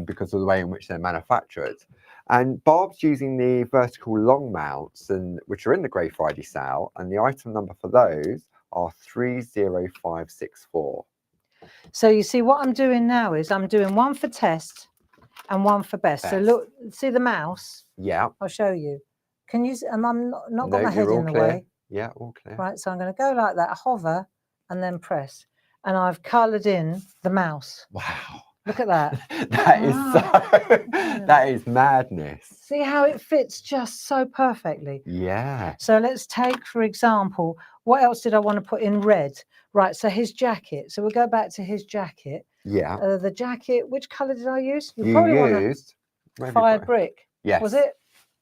Because of the way in which they're manufactured. And Barb's using the vertical long mounts, which are in the Grey Friday sale, and the item number for those are 30564. So you see what I'm doing now is I'm doing one for test and one for best. So look, see the mouse? Yeah. I'll show you. Can you? I'm not got my head you're in the clear. way. Yeah, all clear. Right, so I'm going to go like that, hover, and then press. And I've coloured in the mouse. Wow. Look at that. That is madness. See how it fits just so perfectly? Yeah. So let's take, for example, what else did I want to put in red? Right, so his jacket. So we'll go back to his jacket. Yeah. The jacket, which colour did I use? You probably used fired brick. Yes. Was it?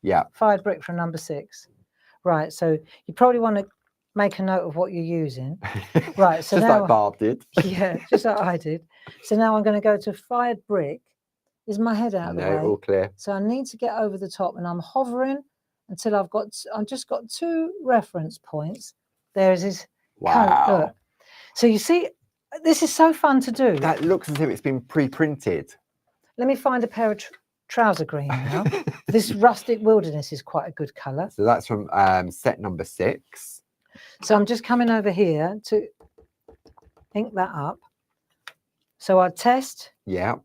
Yeah. Fired brick from number 6. Right, so you probably want to make a note of what you're using. Right, so just now, like Barb did. Yeah, just like I did. So now I'm going to go to fired brick. Is my head out of the way? All clear. So I need to get over the top, and I'm hovering until I've just got 2 reference points. There's his coat. Look. So you see, this is so fun to do. That looks as if it's been pre-printed. Let me find a pair of trouser green now. This rustic wilderness is quite a good colour. So that's from set number 6. So I'm just coming over here to ink that up. So I test. Yeah.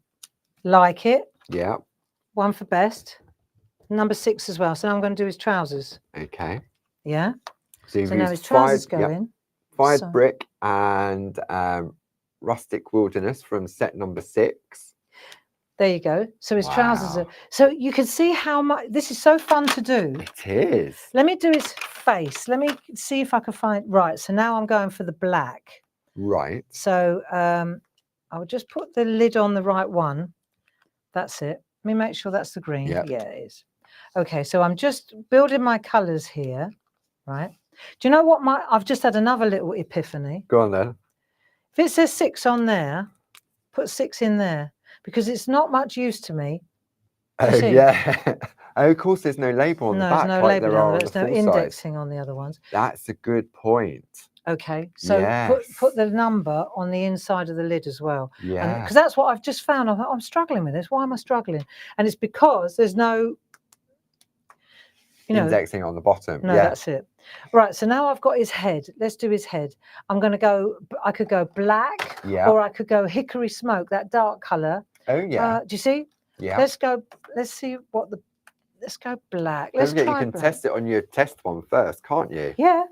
Like it. Yeah. One for best. Number 6 as well. So now I'm going to do his trousers. Okay. Yeah. So now his trousers go in. Fired brick and rustic wilderness from set number 6. There you go. So his trousers are. So you can see how much this is so fun to do. It is. Let me do his face. Let me see if I can find. Right. So now I'm going for the black. Right. So I'll just put the lid on the right one. That's it. Let me make sure that's the green. Yep. Yeah, it is. Okay. So I'm just building my colours here. Right. Do you know what I've just had another little epiphany. Go on then. If it says 6 on there, put 6 in there. Because it's not much use to me. Oh, yeah. Oh, of course, there's no label on the back. No, like label there on are there's no indexing on the other ones. That's a good point. Okay, so put the number on the inside of the lid as well. Yeah. Because that's what I've just found. I'm struggling with this. Why am I struggling? And it's because there's no, indexing on the bottom. No, that's it. Right, so now I've got his head. Let's do his head. I could go black, or I could go hickory smoke, that dark colour. Oh, yeah. Do you see? Yeah. Let's go black. Don't forget, you can test it on your test one first, can't you? Yeah.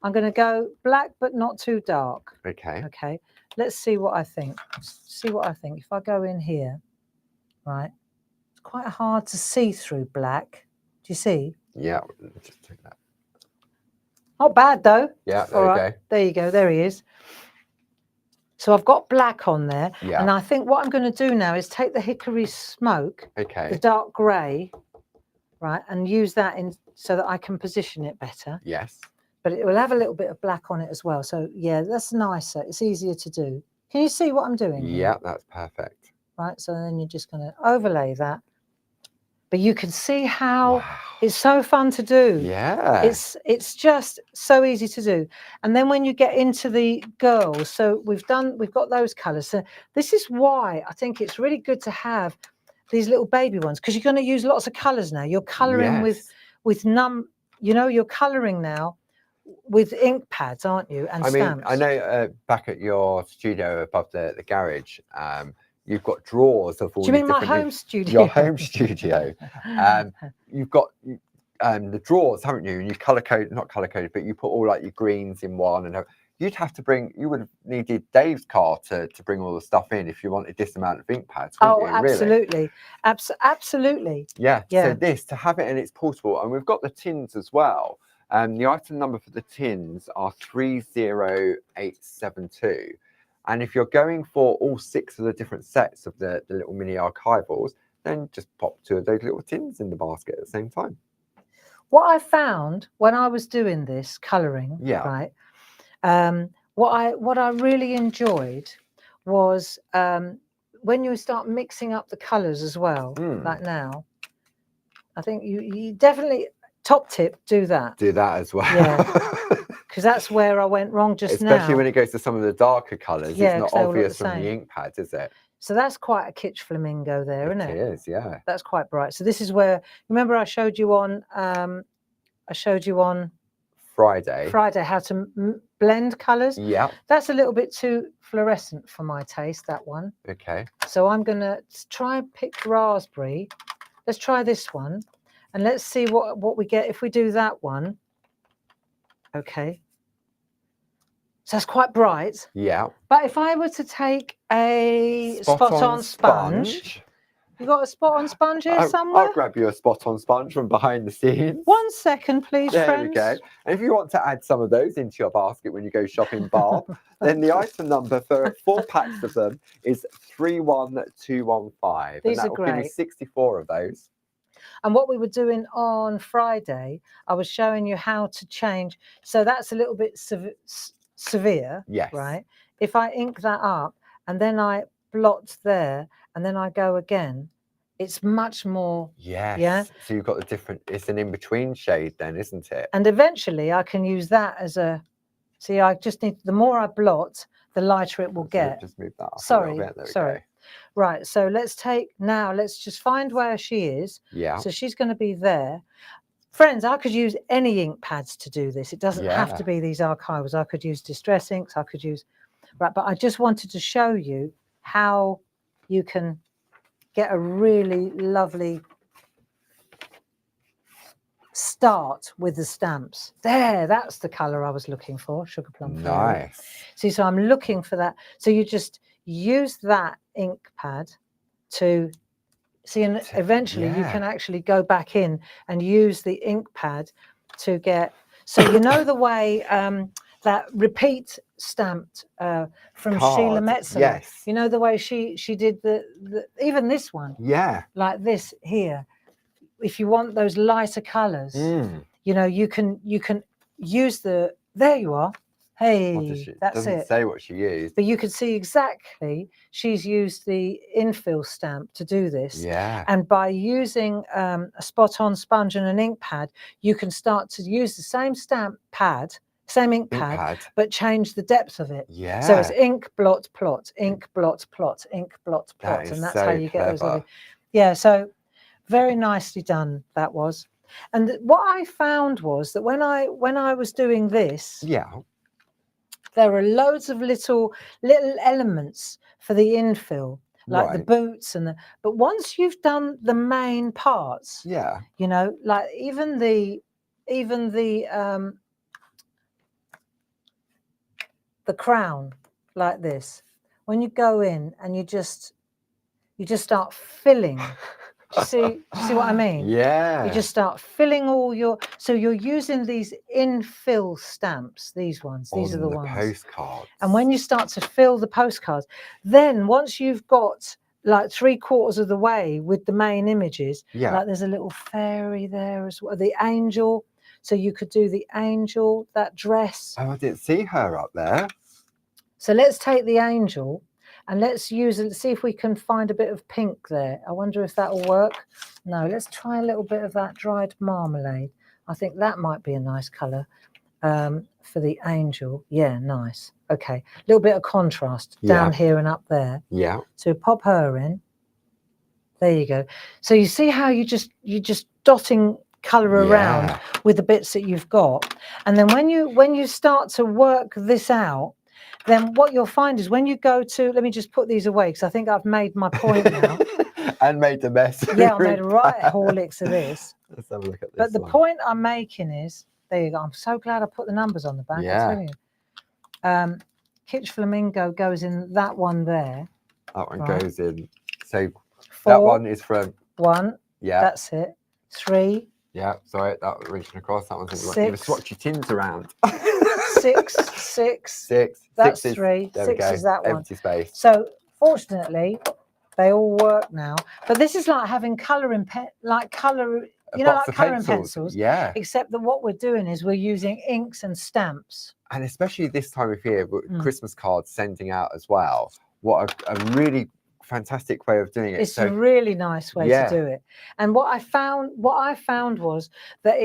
I'm going to go black, but not too dark. Okay. Okay. Let's see what I think. If I go in here, right, it's quite hard to see through black. Do you see? Yeah. Just take that. Not bad, though. Yeah, there you go. There you go. There he is. So I've got black on there. Yeah. And I think what I'm going to do now is take the hickory smoke, the dark grey, right, and use that so that I can position it better. Yes. But it will have a little bit of black on it as well. So, yeah, that's nicer. It's easier to do. Can you see what I'm doing? Yeah, that's perfect. Right, so then you're just going to overlay that. But you can see how it's so fun to do. Yeah. It's just so easy to do. And then when you get into the girls, so we've got those colours. So this is why I think it's really good to have these little baby ones, because you're going to use lots of colours now. You're colouring you're colouring now with ink pads, aren't you? And stamps. I know back at your studio above the garage, you've got drawers of all. Do you mean my home studio? Your home studio. You've got the drawers, haven't you? And you not color coded, but you put all like your greens in one, and you'd have to bring. You would have needed Dave's car to bring all the stuff in if you wanted this amount of ink pads. Oh, You, absolutely, really? Absolutely. Yeah. Yeah. So this to have it, and it's portable, and we've got the tins as well. The item number for the tins are 30872. And if you're going for all 6 of the different sets of the little mini archivals, then just pop 2 of those little tins in the basket at the same time. What I found when I was doing this colouring, right, what I really enjoyed was when you start mixing up the colours as well, like now. I think you definitely, top tip, do that. Do that as well. Yeah. Because that's where I went wrong just now. Especially when it goes to some of the darker colours. Yeah, it's not obvious from the ink pads, is it? So that's quite a kitsch flamingo there, isn't it? It is, yeah. That's quite bright. So this is where, remember I showed you on Friday how to blend colours. Yeah. That's a little bit too fluorescent for my taste, that one. Okay. So I'm going to try and pick raspberry. Let's try this one. And let's see what we get if we do that one. Okay. So that's quite bright. Yeah. But if I were to take a spot-on sponge. You got a spot-on sponge here somewhere? I'll grab you a spot-on sponge from behind the scenes. 1 second, please, there friends. There we go. And if you want to add some of those into your basket when you go shopping, Barb, then the item number for 4 packs of them is 31215. These and are will great. Give you 64 of those. And what we were doing on Friday, I was showing you how to change. So that's a little bit severe, yes. Right? If I ink that up and then I blot there and then I go again, it's much more. Yes. Yeah. So you've got the different, it's an in-between shade then, isn't it? And eventually I can use that as a, see, I just need, the more I blot, the lighter it will get. Just move that up sorry, a little bit. There we sorry. go. Right, so let's just find where she is. Yeah. So she's going to be there. Friends, I could use any ink pads to do this. It doesn't have to be these archivals. I could use distress inks. I could use, right, but I just wanted to show you how you can get a really lovely start with the stamps. There, that's the colour I was looking for, Sugar Plum Fairy. Nice. See, so I'm looking for that. So you just use that ink pad to see, and eventually you can actually go back in and use the ink pad to get, so you know the way that repeat stamped from Sheila Metzeler. Yes. You know the way she did the even this one. Yeah. Like this here. If you want those lighter colours, you know, you can use the, there you are. Hey, that's doesn't it. Say what she used. But you can see exactly she's used the infill stamp to do this. Yeah. And by using a spot-on sponge and an ink pad, you can start to use the same stamp pad, same ink pad, but change the depth of it. Yeah. So it's ink, blot, plot, ink, blot, plot, ink, blot, plot. And that's how you get those lovely. Yeah, so very nicely done that was. And what I found was that when I was doing this, there are loads of little elements for the infill, like the boots and the, but once you've done the main parts, you know, like even the crown, like this, when you go in and you just start filling. Do you see what I mean? Yeah. You just start filling all your, so you're using these infill stamps, these ones, these are the ones. Postcards. And when you start to fill the postcards, then once you've got like 3/4 of the way with the main images, like there's a little fairy there as well, the angel. So you could do the angel, that dress. Oh, I didn't see her up there. So let's take the angel. And let's use it, see if we can find a bit of pink there. I wonder if that'll work. No, let's try a little bit of that dried marmalade. I think that might be a nice colour for the angel. Yeah, nice. Okay, a little bit of contrast down here and up there. Yeah. So pop her in. There you go. So you see how you're just dotting colour around with the bits that you've got. And then when you start to work this out, then what you'll find is when you go to, let me just put these away because I think I've made my point now. And made a mess. Yeah, I made a right Horlicks of this. Let's have a look at this. But the one. point I'm making is, there you go. I'm so glad I put the numbers on the back. Yeah. I tell you. Kitsch Flamingo goes in that one there. That one right. goes in. So 4, that one is from 1. Yeah. That's it. 3. Yeah. Sorry, that was reaching across. That one's in. 6. You swatch your tins around. 6. 6. 6. That's 6 is, 3. There 6 we go. is that one. Empty space. So fortunately, they all work now. But this is like having colouring like colouring pencils. Yeah. Except that what we're doing is we're using inks and stamps. And especially this time of year, with Christmas cards sending out as well. What a really fantastic way of doing it. It's a really nice way to do it. And what I found was that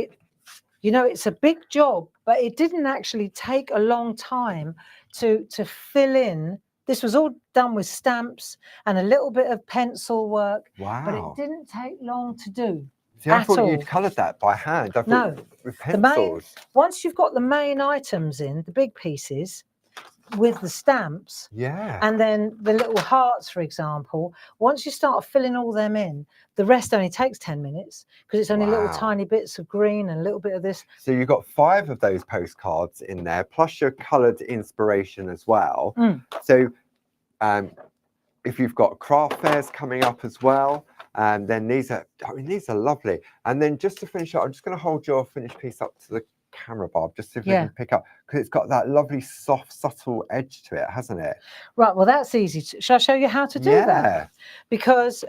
it's a big job, but it didn't actually take a long time to fill in. This was all done with stamps and a little bit of pencil work. Wow. But it didn't take long to do. See, I thought you'd coloured that by hand. I thought with pencils. Once you've got the main items in, the big pieces, with the stamps, and then the little hearts, for example, once you start filling all them in, the rest only takes 10 minutes because it's only little tiny bits of green and a little bit of this. So you've got 5 of those postcards in there, plus your coloured inspiration as well. So if you've got craft fairs coming up as well, then these are lovely. And then just to finish up, I'm just going to hold your finished piece up to the camera, Bob, just so we can pick up, because it's got that lovely soft subtle edge to it, hasn't it? Right, well that's easy. Shall I show you how to do that? Because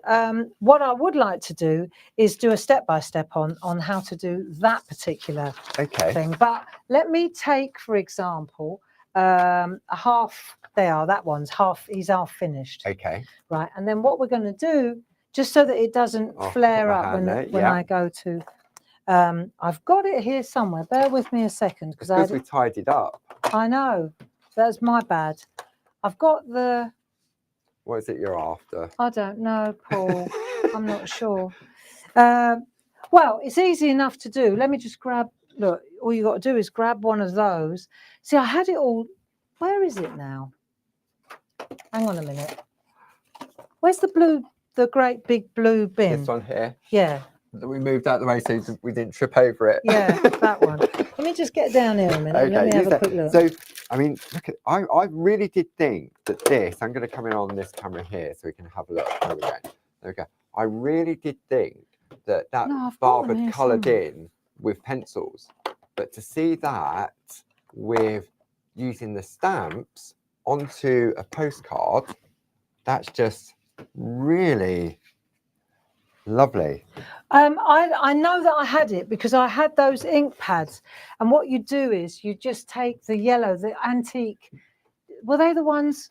what I would like to do is do a step-by-step on how to do that particular thing. But let me take, for example, a half. That one's half, he's half finished. Right, and then what we're going to do, just so that it doesn't flare up when I go to I've got it here somewhere. Bear with me a second, because we tidied up. I know, that's my bad. I've got the. What is it you're after? I don't know, Paul. I'm not sure. Well, it's easy enough to do. Let me just grab. Look, all you got to do is grab one of those. See, I had it all. Where is it now? Hang on a minute. Where's the blue? The great big blue bin. This one here. Yeah. We moved out the way so we didn't trip over it. Yeah, that one. Let me just get down here a minute. Let me have a quick look. So, I mean, look at, I really did think that this, I'm going to come in on this camera here so we can have a look. There we go. There we go. I really did think that Barb had coloured in with pencils. But to see that with using the stamps onto a postcard, that's just really lovely. I know that I had it because I had those ink pads, and what you do is you just take the yellow, the antique. Were they the ones?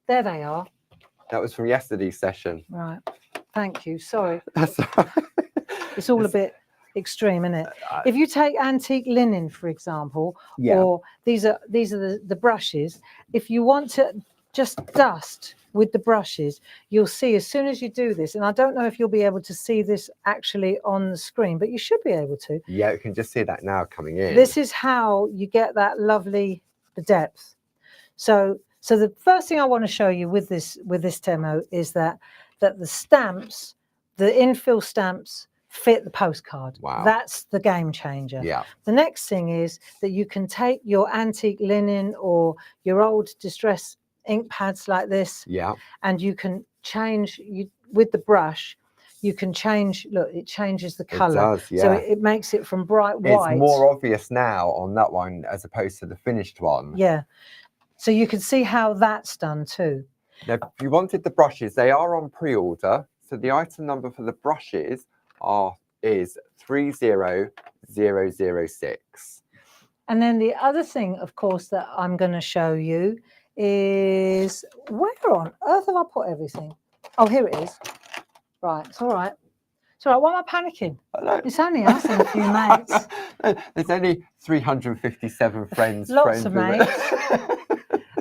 There they are. That was from yesterday's session. Right. Thank you. Sorry. That's all right. It's all a bit extreme, isn't it? If you take antique linen, for example, or these are the brushes. If you want to just dust with the brushes, you'll see as soon as you do this, and I don't know if you'll be able to see this actually on the screen, but you should be able to. Yeah, you can just see that now coming in. This is how you get that lovely depth. So the first thing I want to show you with this demo is that the stamps, the infill stamps, fit the postcard. Wow. That's the game changer. Yeah. The next thing is that you can take your antique linen or your old distress ink pads like this, and you can change with the brush. You can change. Look, it changes the color. It does, yeah. So it makes it from bright white. It's more obvious now on that one as opposed to the finished one. Yeah. So you can see how that's done too. Now, if you wanted the brushes, they are on pre-order. So the item number for the brushes is 30006. And then the other thing, of course, that I'm going to show you is, where on earth have I put everything? Oh, here it is. Right, it's all right. It's all right. Why am I panicking? It's only us and a few mates. There's only 357 friends. Lots of mates.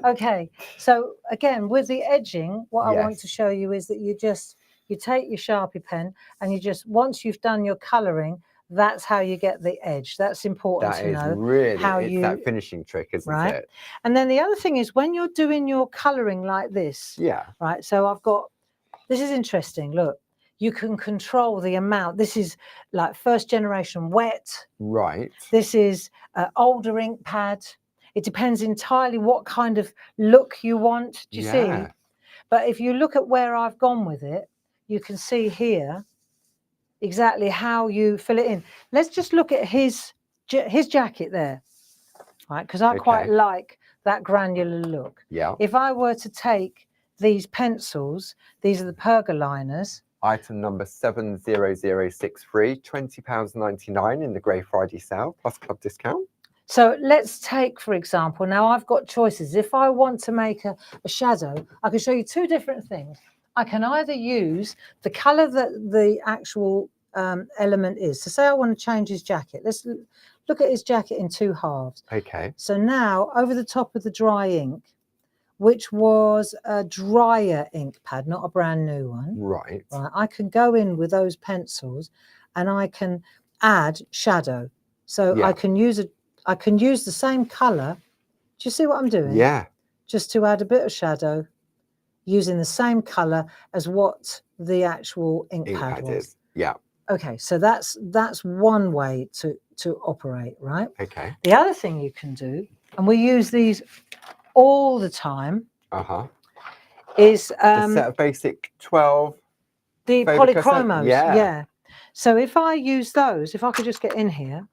Okay, so again, with the edging, what I want to show you is that you take your Sharpie pen and you just, once you've done your colouring, that's how you get the edge. That's important to know. That is really that finishing trick, isn't it? And then the other thing is when you're doing your colouring like this. Yeah. Right. So I've got, this is interesting. Look, you can control the amount. This is like first generation wet. Right. This is older ink pad. It depends entirely what kind of look you want. Do you see? But if you look at where I've gone with it, you can see here exactly how you fill it in. Let's just look at his jacket there, right? Because I quite like that granular look. Yeah. If I were to take these pencils, these are the pergoliners. Item number 70063, £20.99 in the Grey Friday sale plus club discount. So let's take, for example, now I've got choices. If I want to make a shadow, I can show you two different things. I can either use the colour that the actual element is. So say I want to change his jacket. Let's look at his jacket in two halves. Okay. So now over the top of the dry ink, which was a drier ink pad, not a brand new one. Right. Right. I can go in with those pencils and I can add shadow. So I can use the same colour. Do you see what I'm doing? Yeah. Just to add a bit of shadow using the same colour as what the actual ink pad was. Is. Yeah. Okay, so that's one way to operate, right? Okay. The other thing you can do, and we use these all the time, is the set of basic 12. The polychromos. Yeah. So if I use those, if I could just get in here,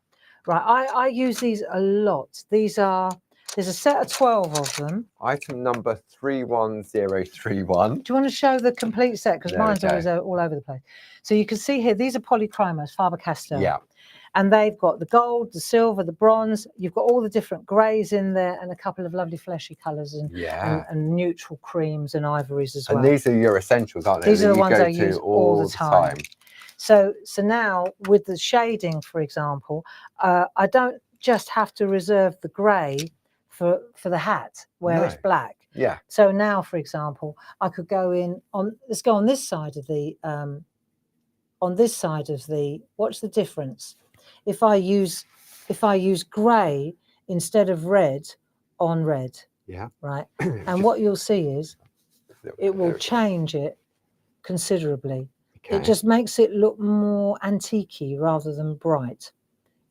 right? I use these a lot. There's a set of 12 of them. Item number 31031. Do you want to show the complete set? Because mine's always all over the place. So you can see here, these are polychromos, Faber-Castell. Yeah. And they've got the gold, the silver, the bronze. You've got all the different greys in there and a couple of lovely fleshy colours and neutral creams and ivories as well. And these are your essentials, aren't they? These are the ones I use all the time. So now with the shading, for example, I don't just have to reserve the grey for the hat where it's black. Yeah. So now, for example, I could go in on, let's go on this side of the, watch the difference. If I use grey instead of red on red. Yeah. Right. And what you'll see is it will change it considerably. Okay. It just makes it look more antique-y rather than bright.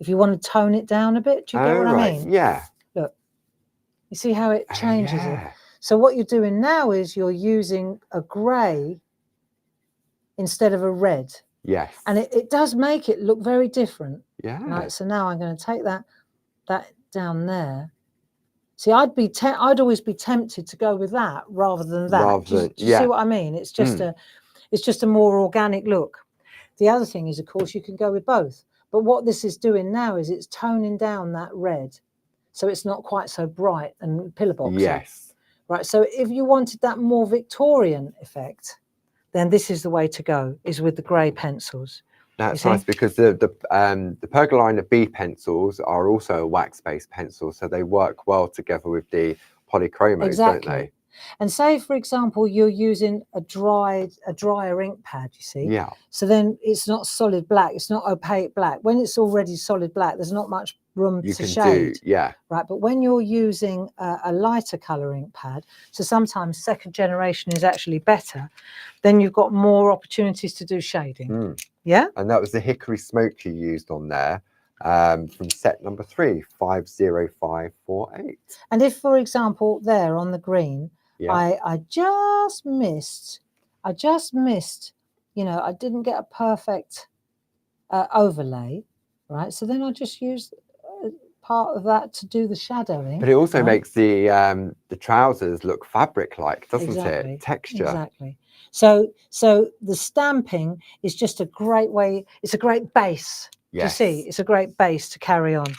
If you want to tone it down a bit, do you get what I mean? Yeah. Look, you see how it changes it? So what you're doing now is you're using a grey instead of a red. Yes. And it does make it look very different. Yeah. Right, so now I'm going to take that down there. See, I'd always be tempted to go with that rather than that. Do you see what I mean? It's just a more organic look. The other thing is, of course, you can go with both. But what this is doing now is it's toning down that red, so it's not quite so bright and pillar boxy. Yes. Right. So if you wanted that more Victorian effect, then this is the way to go, is with the grey pencils. That's nice because the Pergolina B pencils are also a wax-based pencil, so they work well together with the polychromos, don't they? And say, for example, you're using a drier ink pad, you see? Yeah. So then it's not solid black, it's not opaque black. When it's already solid black, there's not much room to shade. Right, but when you're using a lighter colour ink pad, so sometimes second generation is actually better, then you've got more opportunities to do shading. Yeah? And that was the hickory smoke you used on there. From set number 3, 50548. And if, for example, there on the green, I just missed, you know, I didn't get a perfect overlay, right? So then I just use part of that to do the shadowing. But it also makes the trousers look fabric-like, doesn't it? Texture. Exactly. So the stamping is just a great way. It's a great base. You see, it's a great base to carry on.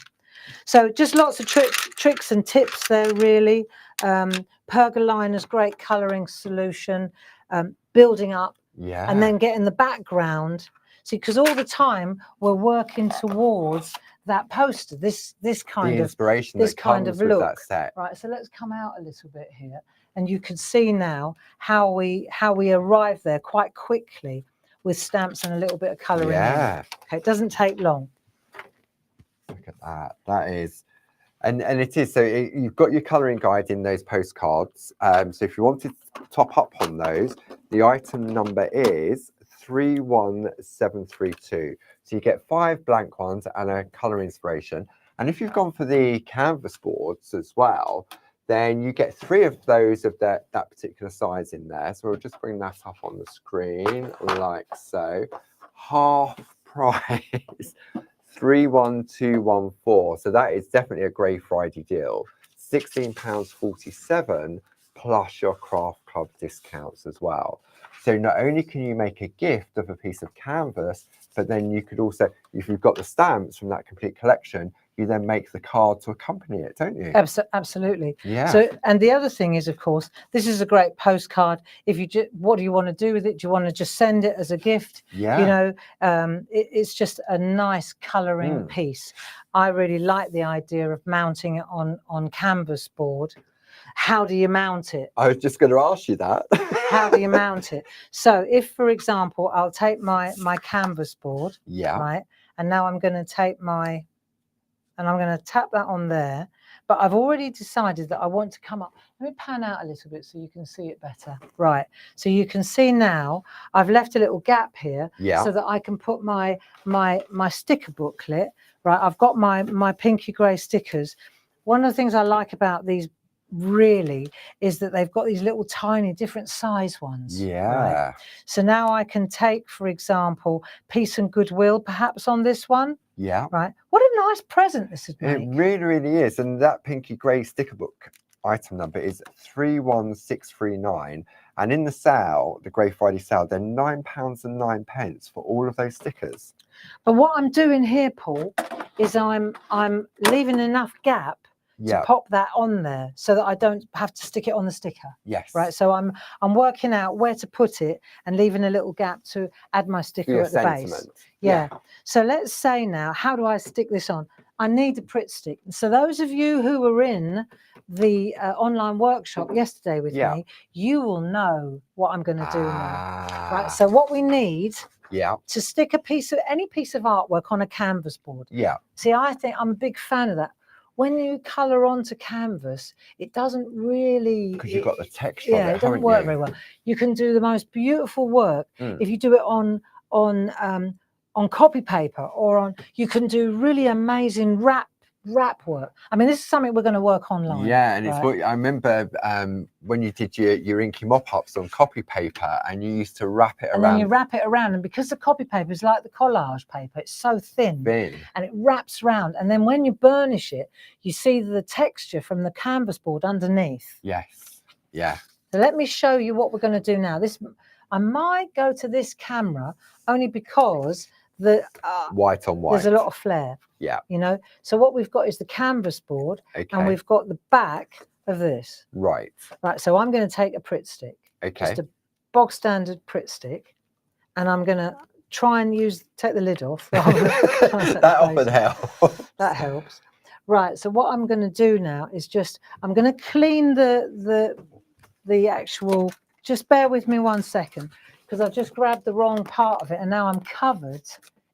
So just lots of tricks and tips there, really. Pergolina's great colouring solution, building up, and then getting the background. See, because all the time we're working towards that poster, this kind of inspiration, this kind of look. That set. Right. So let's come out a little bit here, and you can see now how we arrive there quite quickly with stamps and a little bit of colouring. Okay, it doesn't take long. Look at that. That is, and it is. So you've got your colouring guide in those postcards. So if you want to top up on those, the item number is 31732. So you get 5 blank ones and a colour inspiration. And if you've gone for the canvas boards as well, then you get 3 of those of that particular size in there. So we'll just bring that up on the screen like so. Half price, 31214. So that is definitely a Grey Friday deal. £16.47 plus your craft club discounts as well. So not only can you make a gift of a piece of canvas, but then you could also, if you've got the stamps from that complete collection, you then make the card to accompany it, don't you? Absolutely. Yeah. So, and the other thing is, of course, this is a great postcard. If you just, what do you want to do with it? Do you want to just send it as a gift? Yeah. You know, it's just a nice colouring piece. I really like the idea of mounting it on canvas board. How do you mount it? I was just going to ask you that. How do you mount it? So if, for example, I'll take my canvas board, right, and now I'm going to take and I'm going to tap that on there, but I've already decided that I want to come up. Let me pan out a little bit so you can see it better. Right, so you can see now I've left a little gap here so that I can put my sticker booklet. Right, I've got my pinky grey stickers. One of the things I like about these really is that they've got these little tiny different size ones. Right? So now I can take, for example, Peace and Goodwill perhaps on this one. Right, what a nice present this would make. It really, really is. And that pinky grey sticker book item number is 31639, and in the sale, the Grey Friday sale, they're £9.09 for all of those stickers. But what I'm doing here, Paul, is I'm leaving enough gap to pop that on there so that I don't have to stick it on the sticker. Right. So I'm working out where to put it and leaving a little gap to add my sticker at the base. So let's say now, how do I stick this on? I need a Pritt stick. So those of you who were in the online workshop yesterday with me, you will know what I'm going to do now. Right. So what we need to stick any piece of artwork on a canvas board. See, I think I'm a big fan of that. When you colour onto canvas, it doesn't really... Because you've got the texture on it, it doesn't work very well. You can do the most beautiful work if you do it on copy paper or on... You can do really amazing wrap work. I mean, this is something we're going to work online. And it's what I remember when you did your inky mop-ups on copy paper, and you used to wrap it around. And then you wrap it around, and because the copy paper is like the collage paper, it's so thin, and it wraps round. And then when you burnish it, you see the texture from the canvas board underneath. So let me show you what we're going to do now. I might go to this camera only because the white on white, there's a lot of flare. You know, so what we've got is the canvas board, and we've got the back of this. Right. So I'm going to take a Pritt stick, just a bog standard Pritt stick, and I'm going to try and take the lid off. That often helps. That helps. Right. So what I'm going to do now is I'm going to clean the actual. Just bear with me 1 second, because I've just grabbed the wrong part of it, and now I'm covered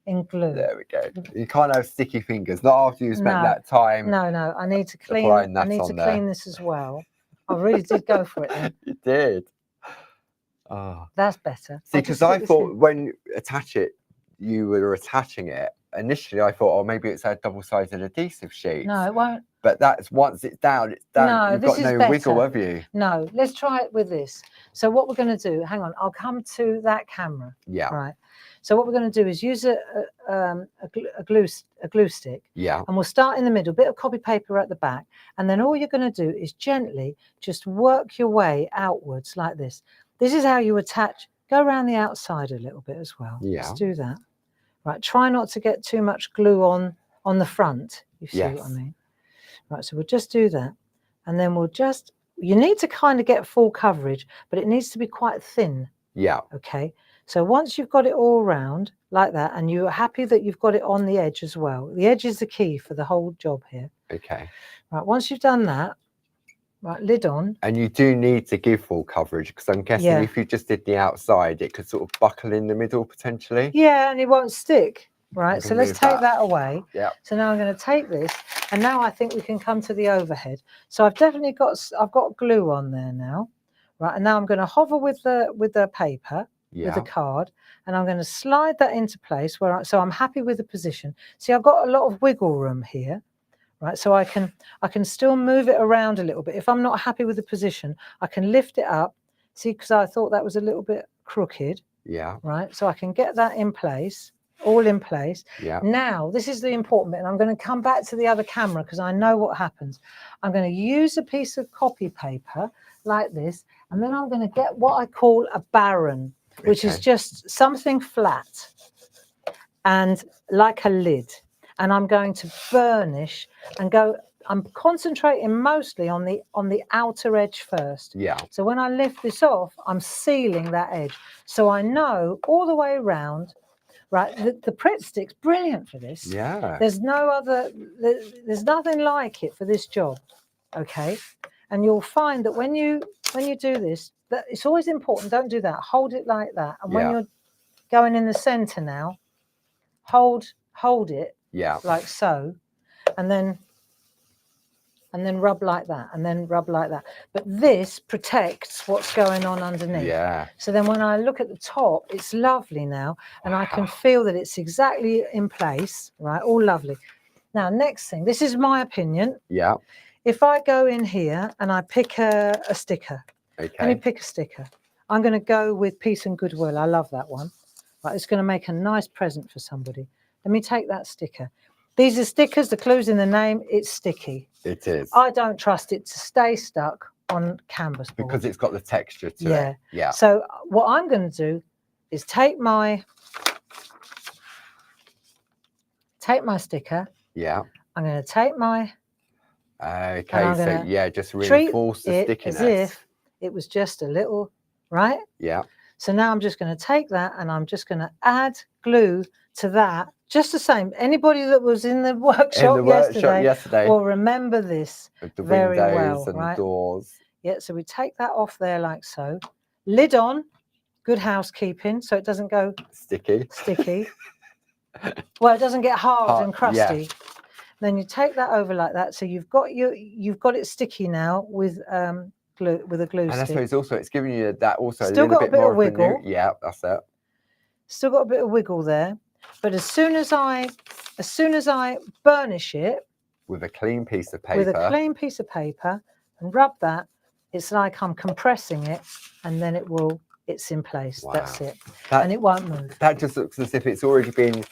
in glue. There we go. You can't have sticky fingers, not after you spent that time. No, I need to clean. I need to clean this as well. I really did go for it then. You did. Oh, that's better. See, because I thought when you attach it, you were attaching it. Initially, I thought, oh, maybe it's a double-sided adhesive sheet. No, it won't. But that's once it's down, it's down. No, You've got no wiggle, have you? No, let's try it with this. So what we're going to do, hang on, I'll come to that camera. Right. So what we're going to do is use a glue stick. And we'll start in the middle, bit of copy paper at the back, and then all you're going to do is gently just work your way outwards like this. This is how you attach. Go around the outside a little bit as well. Let's do that. Right. Try not to get too much glue on the front. You see what I mean? Right. So we'll just do that, and then you need to kind of get full coverage, but it needs to be quite thin. Okay. So once you've got it all round like that, and you're happy that you've got it on the edge as well, the edge is the key for the whole job here. Right, once you've done that, right, lid on. And you do need to give full coverage, because I'm guessing if you just did the outside, it could sort of buckle in the middle potentially. Yeah, and it won't stick. Right, so let's take that away. So now I'm going to take this, and now I think we can come to the overhead. So I've got glue on there now. Right, and now I'm going to hover with the paper. with the card, and I'm going to slide that into place so I'm happy with the position. See, I've got a lot of wiggle room here, right? So I can still move it around a little bit. If I'm not happy with the position, I can lift it up. See, because I thought that was a little bit crooked. Yeah. Right. So I can get that in place, all in place. Yeah. Now, this is the important bit, and I'm going to come back to the other camera because I know what happens. I'm going to use a piece of copy paper like this, and then I'm going to get what I call a baron, which is just something flat and like a lid. And I'm going to burnish and I'm concentrating mostly on the outer edge first. Yeah. So when I lift this off, I'm sealing that edge. So I know all the way around, right? The Pritt Stick's brilliant for this. Yeah. There's nothing like it for this job. Okay. And you'll find that when you do this, that it's always important. Don't do that. Hold it like that. And when you're going in the center now, hold it like so, and then rub like that, and then rub like that. But this protects what's going on underneath. Yeah. So then when I look at the top, it's lovely now, and I can feel that it's exactly in place, right? All lovely. Now, next thing, this is my opinion. Yeah. If I go in here and I pick a sticker, let me pick a sticker. I'm going to go with Peace and Goodwill. I love that one. Right, it's going to make a nice present for somebody. Let me take that sticker. These are stickers. The clue's in the name. It's sticky. It is. I don't trust it to stay stuck on canvas board. Because it's got the texture to it. Yeah. So what I'm going to do is take my sticker. Yeah. I'm going to take my... Okay, so yeah, just reinforce the stickiness. As if it was just a little, right? Yeah. So now I'm just going to take that and I'm just going to add glue to that. Just the same. Anybody that was in the workshop, yesterday will remember this very well, and right? Doors. Yeah, so we take that off there like so. Lid on, good housekeeping, so it doesn't go sticky. Well, it doesn't get hard and crusty. Yeah. Then you take that over like that. So you've got it sticky now with glue, with a glue stick. And I suppose also it's giving you that also still a little got bit more of wiggle. Yeah, that's it. Still got a bit of wiggle there. But as soon as I burnish it with a clean piece of paper, and rub that, it's like I'm compressing it, and then it's in place. Wow. That's it. And it won't move. That just looks as if it's already been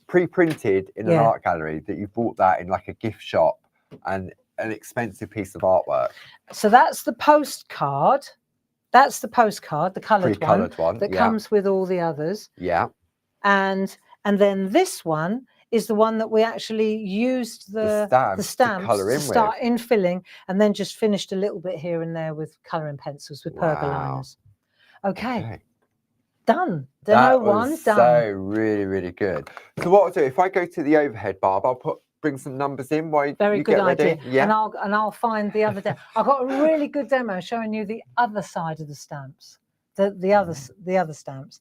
pre-printed in an art gallery, that you bought that in like a gift shop, and an expensive piece of artwork. So that's the postcard. That's the postcard, the coloured one that comes with all the others. Yeah. And then this one is the one that we actually used the stamps to start infilling, and then just finished a little bit here and there with colouring pencils with pergoliners. Okay. Done. Demo one done. So really good. So what I'll do, if I go to the overhead, Barb, I'll bring some numbers in while you get ready. Yeah. And I'll find the other demo. I've got a really good demo showing you the other side of the stamps. The other stamps.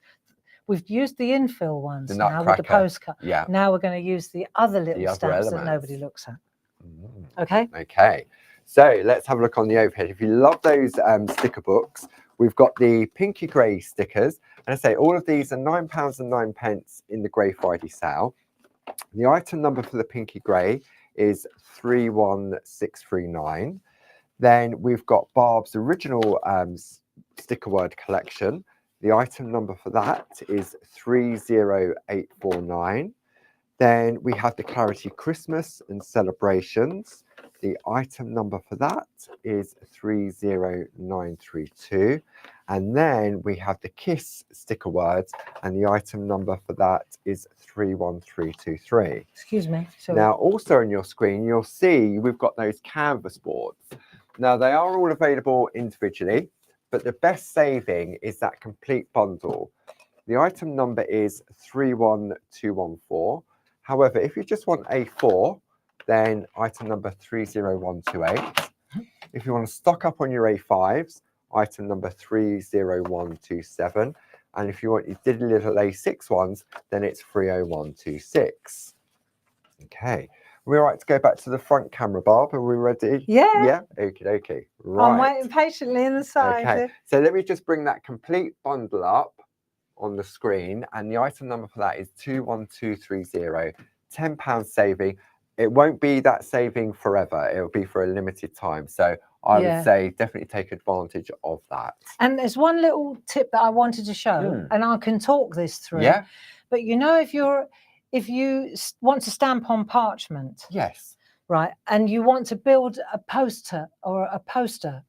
We've used the infill ones now with the postcard. Yeah. Now we're going to use the other little stamps that nobody looks at. Okay. Okay. So let's have a look on the overhead. If you love those sticker books, we've got the pinky grey stickers. And I say all of these are £9.09 in the Grey Friday sale. The item number for the pinky grey is 31639. Then we've got Barb's original sticker word collection. The item number for that is 30849. Then we have the Clarity Christmas and Celebrations. The item number for that is 30932. And then we have the Kiss sticker words, and the item number for that is 31323. Excuse me. Sorry. Now, also on your screen, you'll see we've got those canvas boards. Now, they are all available individually, but the best saving is that complete bundle. The item number is 31214. However, if you just want A4, then item number 30128. If you want to stock up on your A5s, item number 30127. And if you want your diddly little A6 ones, then it's 30126. Okay. We're right to go back to the front camera, Barb. Are we ready? Yeah. Yeah? Okay. Right. I'm waiting patiently in the side. Okay. So let me just bring that complete bundle up. on the screen, and the item number for that is 21230. £10 saving. It won't be that saving forever. It'll be for a limited time. So I would say definitely take advantage of that. And there's one little tip that I wanted to show, and I can talk this through. Yeah. But you know, if you want to stamp on parchment, yes, right, and you want to build a poster or a poster.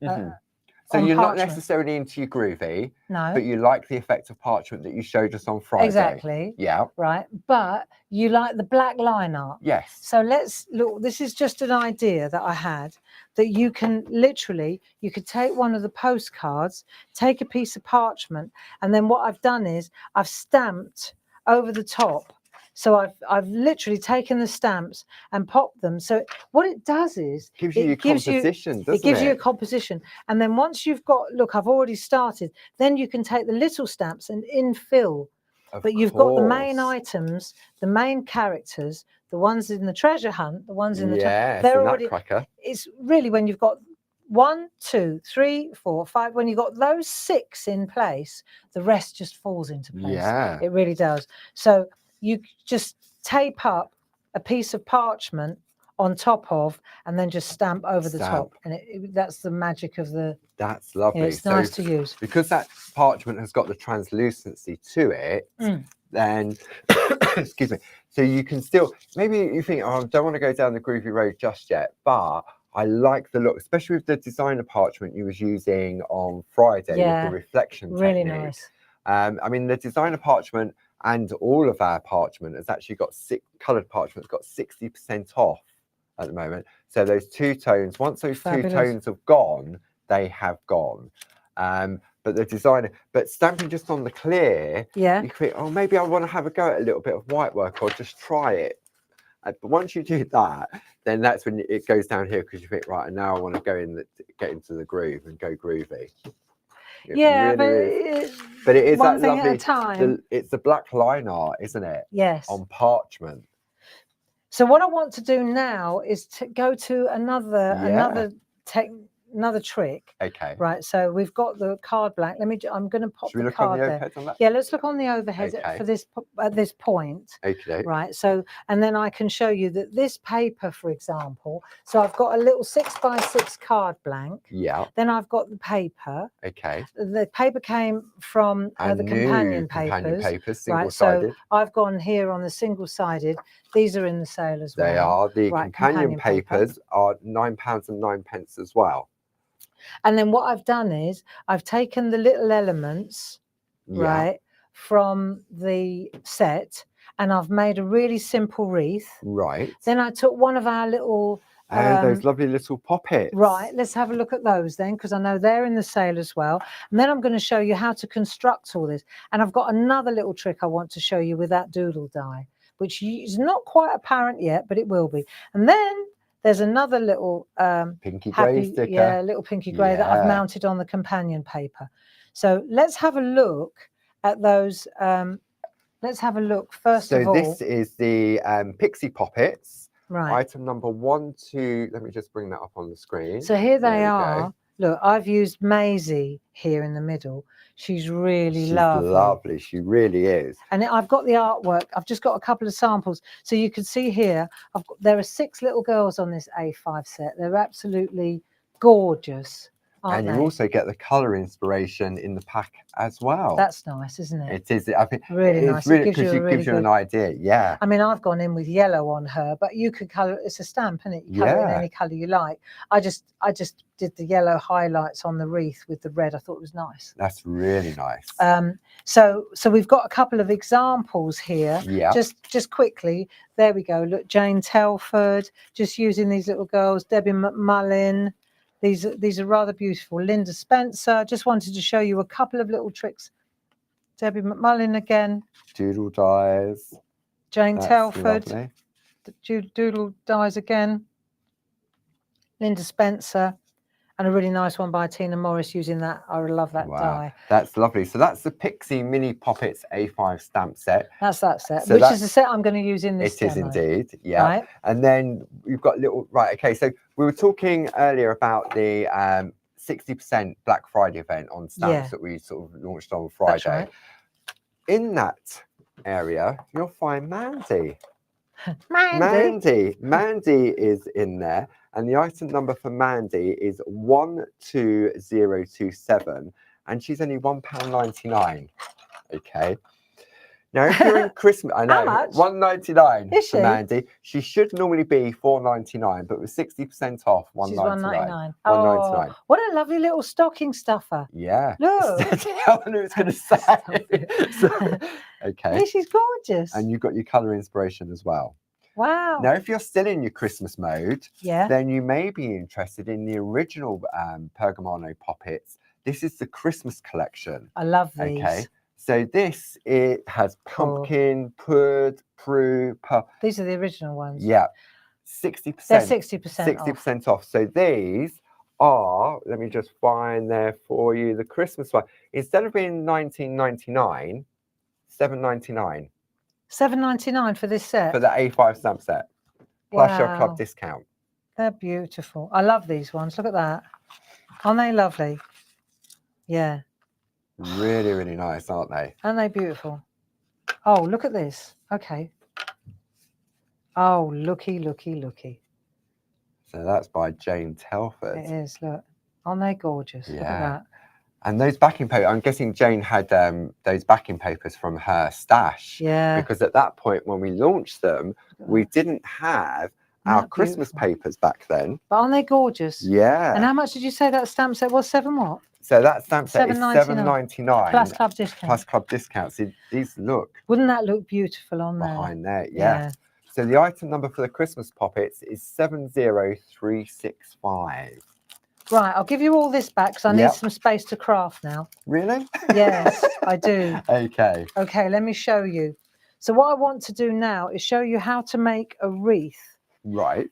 So you're parchment. not necessarily into your Groovi, no, but you like the effect of parchment that you showed us on Friday. Exactly. Yeah. Right. But you like the black line art. Yes. So let's look. This is just an idea that I had, that you can literally, you could take one of the postcards, take a piece of parchment, and then what I've done is I've stamped over the top. So I've literally taken the stamps and popped them. So what it does is gives you your composition, doesn't it? It gives you a composition. And then once you've got, look, I've already started, then you can take the little stamps and infill. But you've got the main items, the main characters, the ones in the treasure hunt, the ones in the they're already. Nutcracker. It's really when you've got 1, 2, 3, 4, 5. When you've got those 6 in place, the rest just falls into place. Yeah, it really does. So you just tape up a piece of parchment on top of, and then just stamp over the top, and that's the magic of the. That's lovely. It's nice to use because that parchment has got the translucency to it. Then, excuse me. So you can still, maybe you think, oh, I don't want to go down the Groovi road just yet, but I like the look, especially with the designer parchment you was using on Friday with the reflection really technique. Nice. I mean, the designer parchment and all of our parchment has actually got coloured parchment's got 60% off at the moment. So those 2 tones, once those 2 tones have gone, they have gone. But the designer, but stamping just on the clear, you think, oh, maybe I want to have a go at a little bit of white work, or just try it. But once you do that, then that's when it goes down here, because you think, right, and now I want to get into the groove and go groovy. But it is one that thing lovely. at a time. It's the black line art, isn't it? Yes. On parchment. So what I want to do now is to go to another trick. Okay. Right. So we've got the card blank. I'm going to pop the card there. On that? Yeah. Let's look on the overhead for this at this point. Okay. Right. So, and then I can show you that this paper, for example. So I've got a little 6x6 card blank. Yeah. Then I've got the paper. Okay. The paper came from the companion papers. Single-sided. So I've gone here on the single-sided. These are in the sale as well. They are. The companion papers are £9.09 as well. And then what I've done is I've taken the little elements, right, from the set, and I've made a really simple wreath. Right. Then I took one of our little... those lovely little poppets. Right, let's have a look at those then, because I know they're in the sale as well. And then I'm going to show you how to construct all this. And I've got another little trick I want to show you with that doodle die, which is not quite apparent yet, but it will be. And then there's another little pinky grey sticker. little pinky grey that I've mounted on the companion paper. So let's have a look at those. Let's have a look first of all. So this is the Pixie Poppets. Right. Item number 1, 2. Let me just bring that up on the screen. So here they are. Look, I've used Maisie here in the middle. She's really lovely. She's lovely. She really is. And I've got the artwork. I've just got a couple of samples. So you can see here, there are 6 little girls on this A5 set. They're absolutely gorgeous. And you also get the colour inspiration in the pack as well. That's nice, isn't it? It is. I think really nice. Really, because it gives you an idea. Yeah. I mean, I've gone in with yellow on her, but you could colour. It's a stamp, isn't it? You colour in any colour you like. I just did the yellow highlights on the wreath with the red. I thought it was nice. That's really nice. So we've got a couple of examples here. Yeah. Just quickly. There we go. Look, Jane Telford, just using these little girls. Debbie McMullin. These are rather beautiful. Linda Spencer. Just wanted to show you a couple of little tricks. Debbie McMullin again. Doodle dies. Jane Telford. Doodle dies again. Linda Spencer. And a really nice one by Tina Morris using that. I love that die. That's lovely. So that's the Pixie Mini Poppets A5 stamp set. That's that set, so which is the set I'm going to use in this demo. It is indeed, yeah. Right. And then you've got little, okay, so we were talking earlier about the 60% Black Friday event on stamps that we sort of launched on Friday. That's right. in that area, you'll find Mandy. Mandy. Mandy is in there, and the item number for Mandy is 12027, and she's only £1.99. Okay. Now, if you're in Christmas, I know, How much? £1.99 Is for she? Mandy. She should normally be £4.99, but with 60% off, She's £1.99. £1.99. Oh, what a lovely little stocking stuffer. Yeah. Look. I knew it was going to say. Okay. Yeah, she's gorgeous. And you've got your colour inspiration as well. Wow. Now, if you're still in your Christmas mode, yeah, then you may be interested in the original Pergamano poppets. This is the Christmas collection. I love these. Okay. So this, it has pumpkin, pud, prue, These are the original ones. Yeah. 60%. They're 60% off. 60% off. So these are, let me just find there for you, the Christmas one. Instead of being $19.99, $7.99. $7.99 for this set? For the A5 stamp set. Plus your club discount. They're beautiful. I love these ones. Look at that. Aren't they lovely? Yeah. Really, really nice, aren't they? Aren't they beautiful? Oh, look at this. Okay. Oh, looky, looky, looky. So that's by Jane Telford. It is, look. Aren't they gorgeous? Yeah. Look at that. And those backing papers, I'm guessing Jane had those backing papers from her stash. Yeah. Because at that point, when we launched them, we didn't have our Christmas papers back then. But aren't they gorgeous? Yeah. And how much did you say that stamp set was? $7 what? So that stamp set is $7.99. Plus club discount. Plus club discount. So these look. Wouldn't that look beautiful on there? Behind there, yeah. So the item number for the Christmas poppets is 70365. Right, I'll give you all this back because I need some space to craft now. Really? Yes, I do. Okay. Okay, let me show you. So what I want to do now is show you how to make a wreath. Right.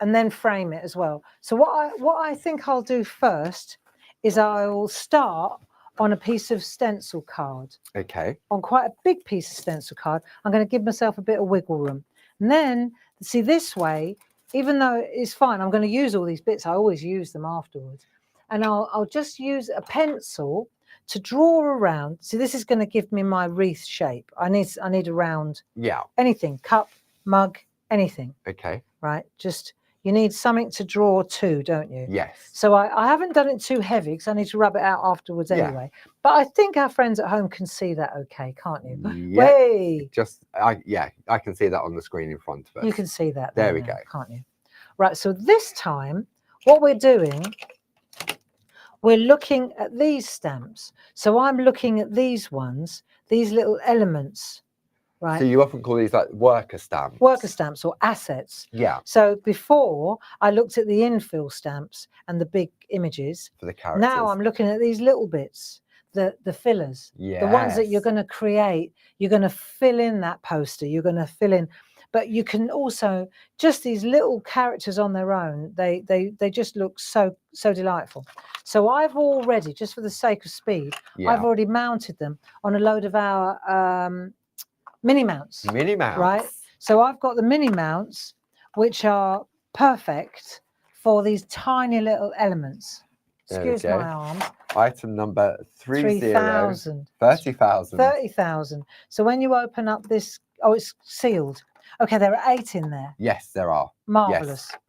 And then frame it as well. So what I think I'll do first is I'll start on a piece of stencil card. Okay. On quite a big piece of stencil card. I'm going to give myself a bit of wiggle room. And then, see, this way, even though it's fine, I'm going to use all these bits. I always use them afterwards. And I'll just use a pencil to draw around. See, this is going to give me my wreath shape. I need a round. Yeah. Anything, cup, mug, anything. Okay. Right, just... You need something to draw to, don't you? Yes. So I haven't done it too heavy because I need to rub it out afterwards anyway. But I think our friends at home can see that okay, can't you? Yeah. Way. I can see that on the screen in front of us. You can see that. There we go. Can't you? Right, so this time, what we're doing, we're looking at these stamps. So I'm looking at these ones, these little elements. Right. So you often call these like worker stamps. Worker stamps or assets. Yeah. So before I looked at the infill stamps and the big images. For the characters. Now I'm looking at these little bits, the fillers. Yeah. The ones that you're going to create. You're going to fill in that poster. You're going to fill in. But you can also, just these little characters on their own, they just look so delightful. So I've already, just for the sake of speed, I've already mounted them on a load of our mini mounts. Mini mounts. Right. So I've got the mini mounts, which are perfect for these tiny little elements. Excuse my arms. Item number 30,000. 30,000. 30,000. So when you open up this, oh, it's sealed. Okay, there are 8 in there. Yes, there are. Marvelous. Yes.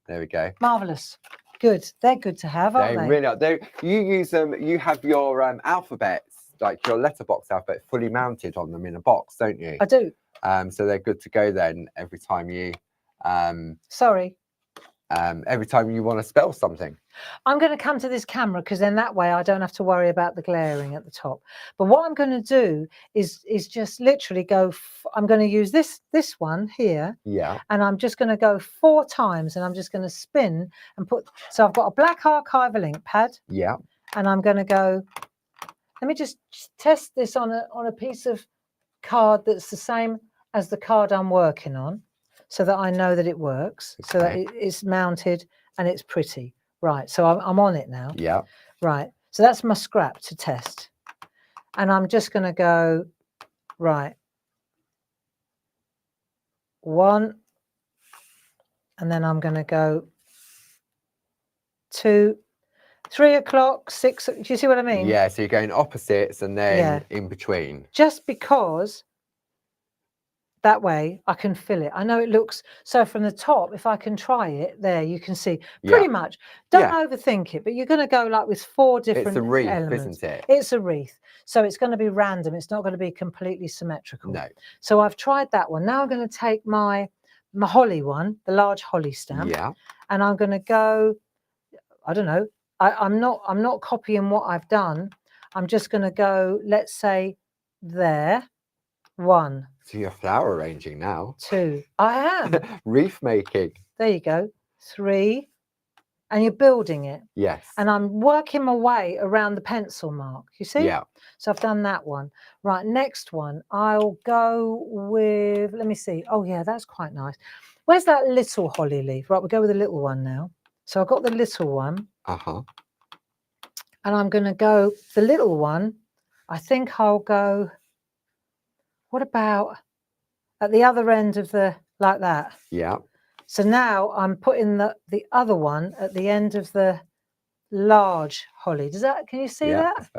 There we go. Marvelous. Good. They're good to have, aren't they? They really are. You use them. You have your alphabets, like your letterbox alphabet, fully mounted on them in a box, don't you? I do. So they're good to go then every time you. Every time you want to spell something. I'm going to come to this camera because then that way I don't have to worry about the glaring at the top. But what I'm going to do is just literally go. I'm going to use this one here. Yeah. And I'm just going to go 4 times, and I'm just going to spin and put. So I've got a black archival ink pad. Yeah. And I'm going to go. Let me just test this on a piece of card that's the same as the card I'm working on, so that I know that it works, so that it's mounted and it's pretty. Right, so I'm on it now. Yeah. Right, so that's my scrap to test. And I'm just going to go, right, 1, and then I'm going to go 2, 3 o'clock, 6. Do you see what I mean? Yeah, so you're going opposites and then Yeah. in between. Just because that way I can fill it. I know it looks, so from the top, if I can try it, there you can see pretty much. Don't overthink it, but you're going to go like with 4 different It's a wreath, elements. isn't it? It's a wreath. So it's going to be random. It's not going to be completely symmetrical. No. So I've tried that one. Now I'm going to take my holly one, the large holly stamp. Yeah. And I'm going to go, I don't know, I'm not copying what I've done. I'm just going to go, let's say there. 1. So you're flower arranging now. 2. I am. Wreath making. There you go. 3. And you're building it. Yes. And I'm working my way around the pencil mark. You see? Yeah. So I've done that one. Right, next one. I'll go with, let me see. Oh, yeah, that's quite nice. Where's that little holly leaf? Right, we'll go with the little one now. So I've got the little one. Uh-huh. And I'm going to go, the little one, I think I'll go, what about at the other end of the, like that? Yeah. So now I'm putting the other one at the end of the large holly. Does that, can you see that?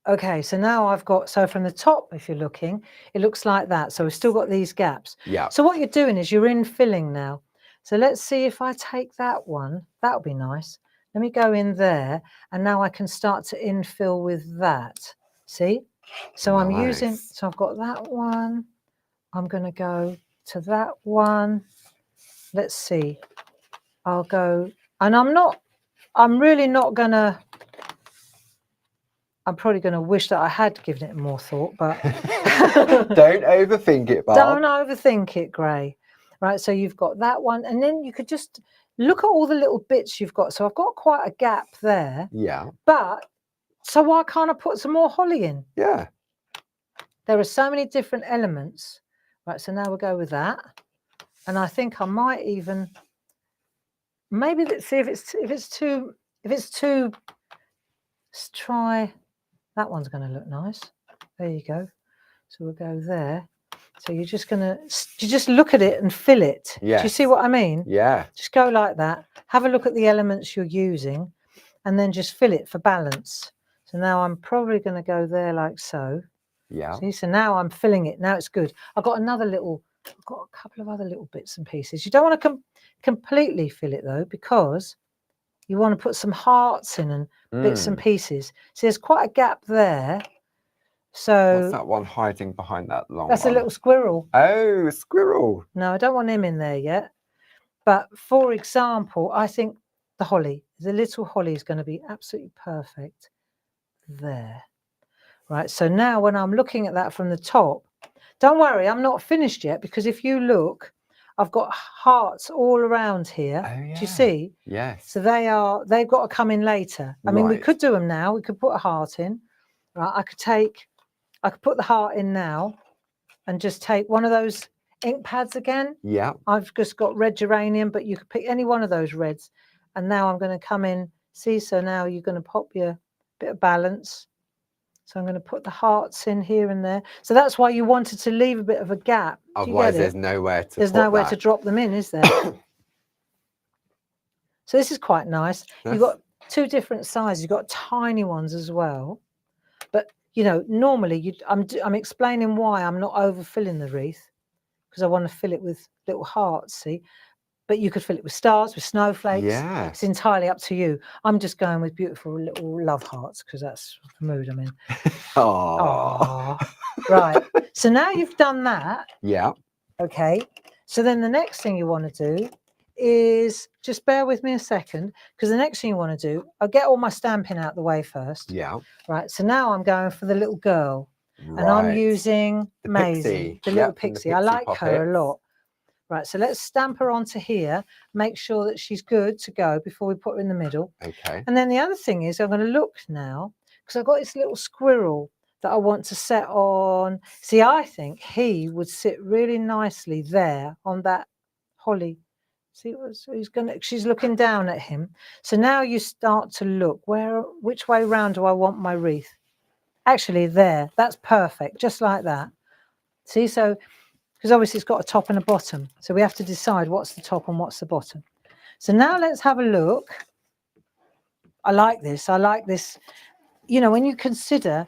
Okay, so now I've got, so from the top, if you're looking, it looks like that. So we've still got these gaps. Yeah. So what you're doing is you're infilling now. So let's see if I take that one, that'll be nice. Let me go in there and now I can start to infill with that. See? So I'm using, so I've got that one. I'm going to go to that one. Let's see. I'll go, and I'm really not going to, I'm probably going to wish that I had given it more thought, but. Don't overthink it, Bob. Don't overthink it, Gray. Right, so you've got that one, and then you could just look at all the little bits you've got. So I've got quite a gap there. Yeah. But, so why can't I put some more holly in? Yeah. There are so many different elements. Right, so now we'll go with that. And I think I might even, maybe let's see if it's too, let's try, that one's going to look nice. There you go. So we'll go there. So you're just going to, you just look at it and fill it. Yes. Do you see what I mean? Yeah. Just go like that. Have a look at the elements you're using and then just fill it for balance. So now I'm probably going to go there like so. Yeah. See, so now I'm filling it. Now it's good. I've got another little, I've got a couple of other little bits and pieces. You don't want to completely fill it though, because you want to put some hearts in and bits and pieces. So there's quite a gap there. So what's that one hiding behind that long that's one? a little squirrel. Oh, a squirrel. No, I don't want him in there yet. But for example, I think the holly, the little holly is going to be absolutely perfect there. Right, so now when I'm looking at that from the top, don't worry, I'm not finished yet, because if you look, I've got hearts all around here. Oh, yeah. Do you see? Yes. So they've got to come in later. I mean, we could do them now. We could put a heart in. Right, I could put the heart in now and just take one of those ink pads again. Yeah. I've just got red geranium, but you could pick any one of those reds. And now I'm going to come in. See, so now you're going to pop your bit of balance. So I'm going to put the hearts in here and there. So that's why you wanted to leave a bit of a gap. Otherwise, there's nowhere to There's nowhere to drop them in, is there? So this is quite nice. You've got 2 different sizes. You've got tiny ones as well. But, you know, normally I'm explaining why I'm not overfilling the wreath, because I want to fill it with little hearts, see? But you could fill it with stars, with snowflakes. Yeah. It's entirely up to you. I'm just going with beautiful little love hearts because that's the mood I'm in. Oh. Right. So now you've done that. Yeah. Okay. So then the next thing you want to do is, just bear with me a second, because the next thing you want to do, I'll get all my stamping out the way first. Yeah. Right. So now I'm going for the little girl. Right. And I'm using the Maisie, pixie. the little pixie. I like her a lot. Right, so let's stamp her onto here, make sure that she's good to go before we put her in the middle. Okay. And then the other thing is I'm going to look now, because I've got this little squirrel that I want to set on. See, I think he would sit really nicely there on that holly. See, so she's looking down at him. So now you start to look, which way round do I want my wreath? Actually, there, that's perfect, just like that. See, so, because obviously it's got a top and a bottom. So we have to decide what's the top and what's the bottom. So now let's have a look. I like this. I like this. You know, when you consider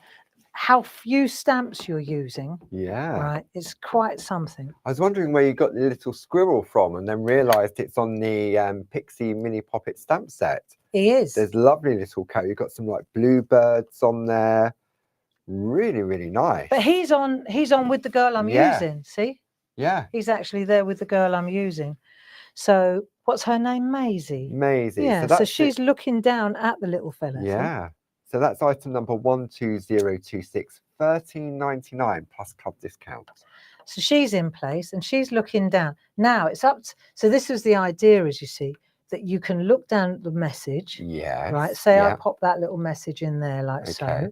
how few stamps you're using, right, it's quite something. I was wondering where you got the little squirrel from, and then realised it's on the Pixie Mini Poppet stamp set. He is. There's lovely little coat. You've got some like bluebirds on there. Really, really nice. But he's on with the girl I'm using. See? Yeah. He's actually there with the girl I'm using. So what's her name? Maisie. Maisie. Yeah. So she's looking down at the little fella. Yeah. So that's item number 12026, £13.99 plus club discount. So she's in place and she's looking down. Now it's up to, so this is the idea, as you see, that you can look down at the message. Yeah. Right. Say I pop that little message in there like so.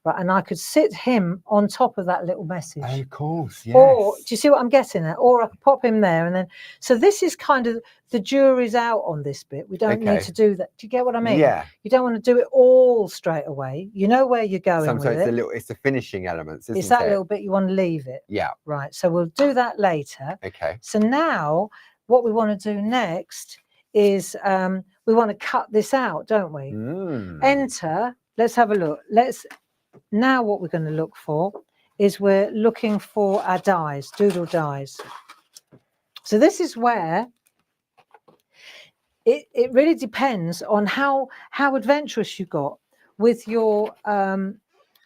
Right, and I could sit him on top of that little message. Oh, of course, yes. Or, do you see what I'm getting at? Or I could pop him there and then, so this is kind of, the jury's out on this bit. We don't need to do that. Do you get what I mean? Yeah. You don't want to do it all straight away. You know where you're going Sometimes with it. It's the finishing elements, isn't it? It's that little bit you want to leave it. Yeah. Right, so we'll do that later. Okay. So now, what we want to do next is, we want to cut this out, don't we? Enter, let's have a look. Now what we're going to look for is we're looking for our dies, doodle dies. So this is where it really depends on how adventurous you got with your,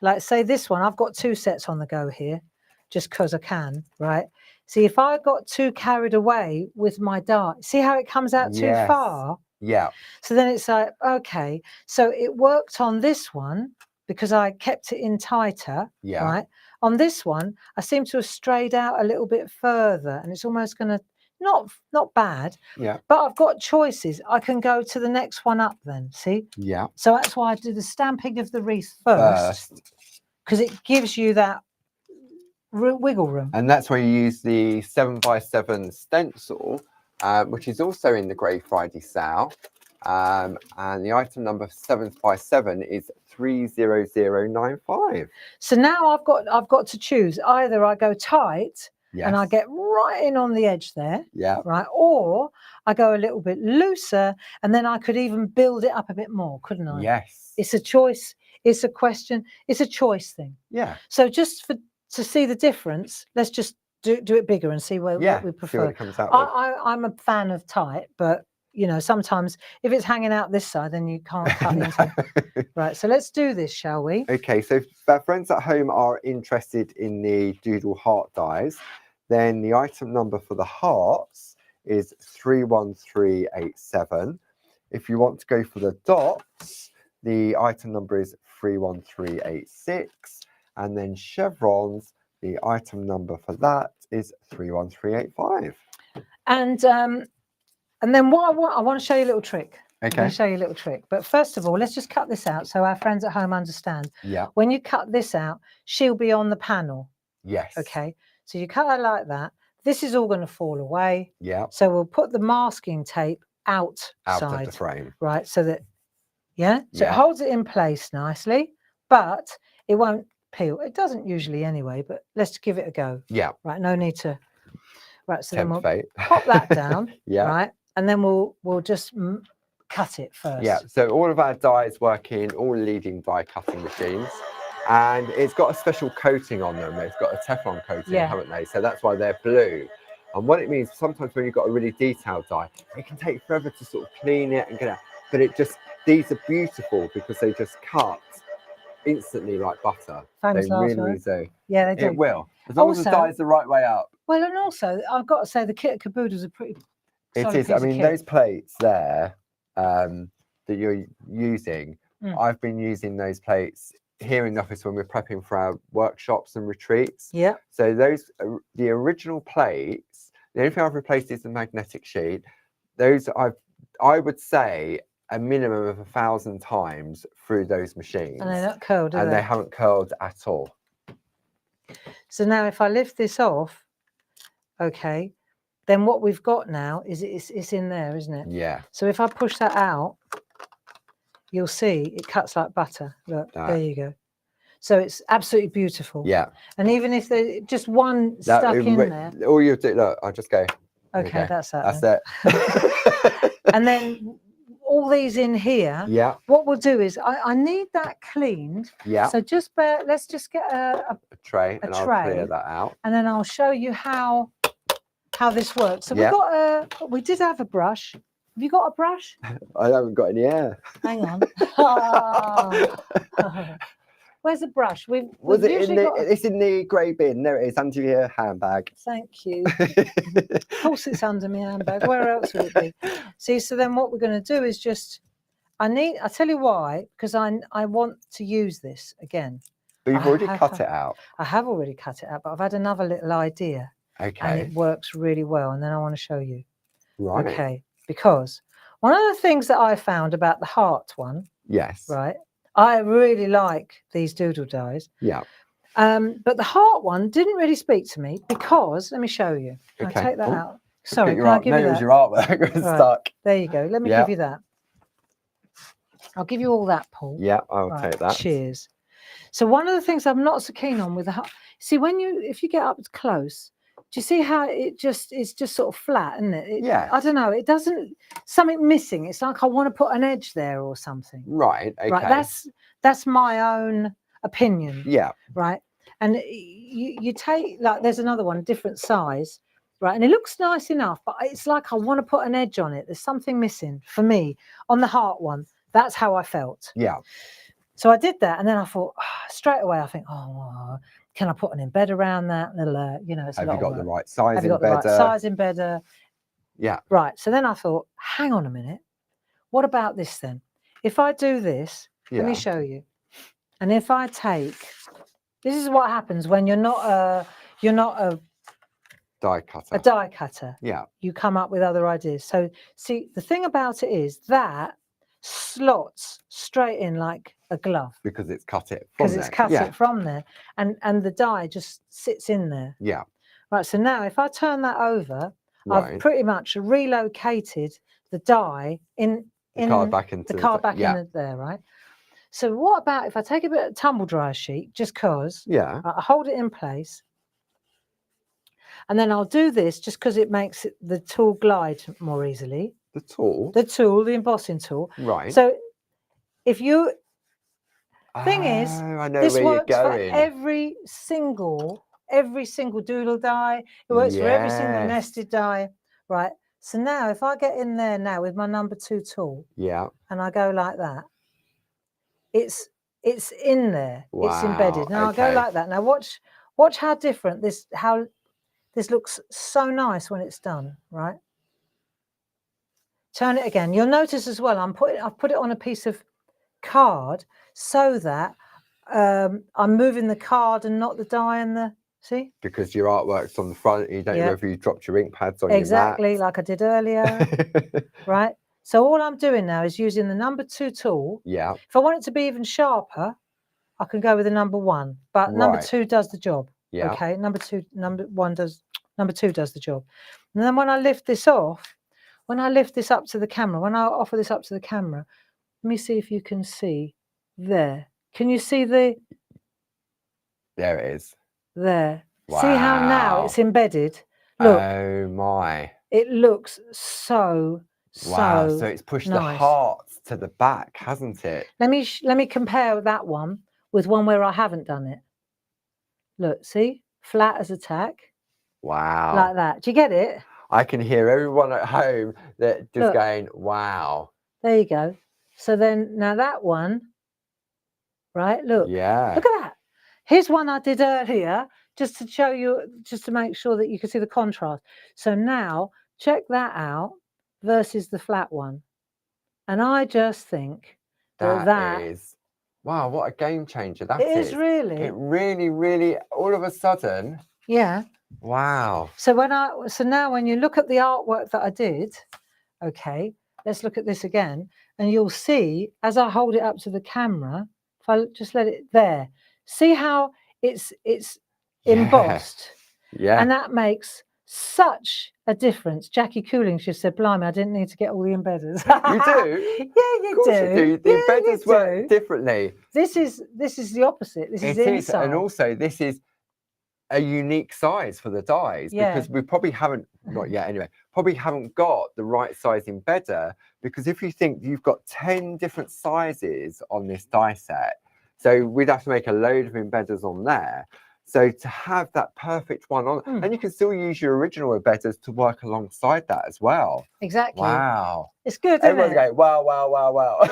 like say this one, I've got 2 sets on the go here, just because I can, right? See, if I got too carried away with my die, see how it comes out too far? Yeah. So then it's like, okay, so it worked on this one, because I kept it in tighter, right? On this one, I seem to have strayed out a little bit further, and it's almost going to, not bad, but I've got choices. I can go to the next one up then, see? Yeah. So that's why I do the stamping of the wreath first, because it gives you that wiggle room. And that's where you use the 7x7 stencil, which is also in the Grey Friday sale. And the item number 7x7 is 30095. So now I've got to choose. Either I go tight and I get right in on the edge there, right, or I go a little bit looser and then I could even build it up a bit more, couldn't I? Yes. It's a choice. It's a question. It's a choice thing. Yeah. So just to see the difference, let's just do it bigger and see what we prefer. See what it comes out with. I'm a fan of tight, but you know, sometimes if it's hanging out this side, then you can't cut into it. Right, so let's do this, shall we? Okay, so if our friends at home are interested in the doodle heart dies, then the item number for the hearts is 31387. If you want to go for the dots, the item number is 31386. And then chevrons, the item number for that is 31385. And then what I want to show you a little trick. Okay. I'm going to show you a little trick. But first of all, let's just cut this out so our friends at home understand. Yeah. When you cut this out, she'll be on the panel. Yes. Okay. So you cut her like that. This is all going to fall away. Yeah. So we'll put the masking tape outside. Out of the frame. Right. So that, so it holds it in place nicely, but it won't peel. It doesn't usually anyway, but let's give it a go. Yeah. Right. No need to. Right. So then we'll fate. pop that down. Yeah. Right. And then we'll just cut it first. Yeah, so all of our dies work in all leading die cutting machines, and it's got a special coating on them. It's got a Teflon coating, haven't they? So that's why they're blue. And what it means, sometimes when you've got a really detailed die, it can take forever to sort of clean it and get out. But these are beautiful because they just cut instantly like butter. Famous they really do. Yeah, they do. It will, as long as the die is the right way up. Well, and also I've got to say the kit of caboodles are pretty. It is. I mean, those plates there that you're using, I've been using those plates here in the office when we're prepping for our workshops and retreats. Yeah. So the original plates, the only thing I've replaced is the magnetic sheet. Those I would say a minimum of 1,000 times through those machines. And they're not curled, are they? And they haven't curled at all. So now if I lift this off, okay, then what we've got now is it's in there, isn't it? Yeah. So if I push that out, you'll see it cuts like butter. Look, there you go. So it's absolutely beautiful. Yeah. And even if there's just one stuck in there. All you do, look, I'll just go. Okay, that's that. That's it. And then all these in here. Yeah. What we'll do is I need that cleaned. Yeah. So let's just get a tray, and I'll clear that out. and then I'll show you how this works. So we did have a brush. Have you got a brush? I haven't got any hair. Hang on. Oh. Where's the brush? Was it in the? It's in the grey bin. There it is, under your handbag. Thank you. Of course, it's under my handbag. Where else would it be? See, so then what we're going to do is just. I'll tell you why, because I want to use this again. But you've already cut it out. I have already cut it out, but I've had another little idea. Okay. And it works really well, and then I want to show you. Right. Okay. Because one of the things that I found about the heart one. Yes. Right. I really like these doodle dies. Yeah. But the heart one didn't really speak to me because, let me show you. Can I take that out? Sorry, can I give you that? No, it was your artwork. It was stuck. There you go. Let me give you that. I'll give you all that, Paul. Yeah, I'll take that. Cheers. So one of the things I'm not so keen on with the heart, see, if you get up close, do you see how it's just sort of flat, isn't it? Yeah. I don't know. It doesn't, something missing. It's like I want to put an edge there or something. Right. Okay. Right. That's my own opinion. Yeah. Right. And you take, like, there's another one, different size. Right. And it looks nice enough, but it's like I want to put an edge on it. There's something missing for me on the heart one. That's how I felt. Yeah. So I did that, and then I thought straight away. I think, can I put an embed around that? It's Have you got the right size? Have you got the right size embedder? Yeah. Right. So then I thought, hang on a minute. What about this then? If I do this, let me show you. And if I take, this is what happens when you're not a die cutter. A die cutter. Yeah. You come up with other ideas. So see, the thing about it is that slots straight in like a glove because it's cut it from there. Because it's cut it from there, and the die just sits in there. Yeah. Right. So now if I turn that over, I've pretty much relocated the die in the card back into in there, right? So what about if I take a bit of tumble dryer sheet, just cause I hold it in place, and then I'll do this just because it makes the tool glide more easily. The tool? The embossing tool. Right. So if you, thing is, I know this where works you're for going. every single doodle die. It works for every single nested die. Right. So now if I get in there now with my number 2 tool. Yeah. And I go like that. It's in there. Wow, it's embedded. Now I'll go like that. Now watch how different this looks so nice when it's done, right? Turn it again. You'll notice as well, I've put it on a piece of card so that I'm moving the card and not the die and the, see? Because your artwork's on the front, you don't know if you dropped your ink pads on exactly your mat. Like I did earlier. Right? So all I'm doing now is using the number 2 tool. Yeah. If I want it to be even sharper, I can go with the number 1. But number 2 does the job. Yeah. Okay. Number 2 does the job. And then when I lift this off, when I lift this up to the camera, when I offer this up to the camera, let me see if you can see there. Can you see the? There it is. There. Wow. See how now it's embedded? Look. Oh my. It looks so so it's pushed the hearts to the back, hasn't it? Let me compare that one with one where I haven't done it. Look, see? Flat as a tack. Wow. Like that. Do you get it? I can hear everyone at home that just going, wow. There you go. So then now that one, right? Look. Yeah. Look at that. Here's one I did earlier just to show you, just to make sure that you can see the contrast. So now check that out versus the flat one. And I just think that is, wow, what a game changer that is. It is really. It really, really, all of a sudden. Yeah. Wow. So now when you look at the artwork that I did, okay, let's look at this again, and you'll see as I hold it up to the camera, if I just let it there, see how it's embossed. Yeah. And that makes such a difference. Jackie Cooling just said, blimey, I didn't need to get all the embedders. You do? Yeah, you do. The embedders work differently. This is the opposite. This is inside. And also this is a unique size for the dies, because we probably haven't, not yet anyway, probably haven't got the right size embedder, because if you think you've got 10 different sizes on this die set, so we'd have to make a load of embedders on there. So to have that perfect one on, and you can still use your original embedders to work alongside that as well. Exactly. Wow. It's good, isn't Everyone's it? going, wow, wow, wow, wow.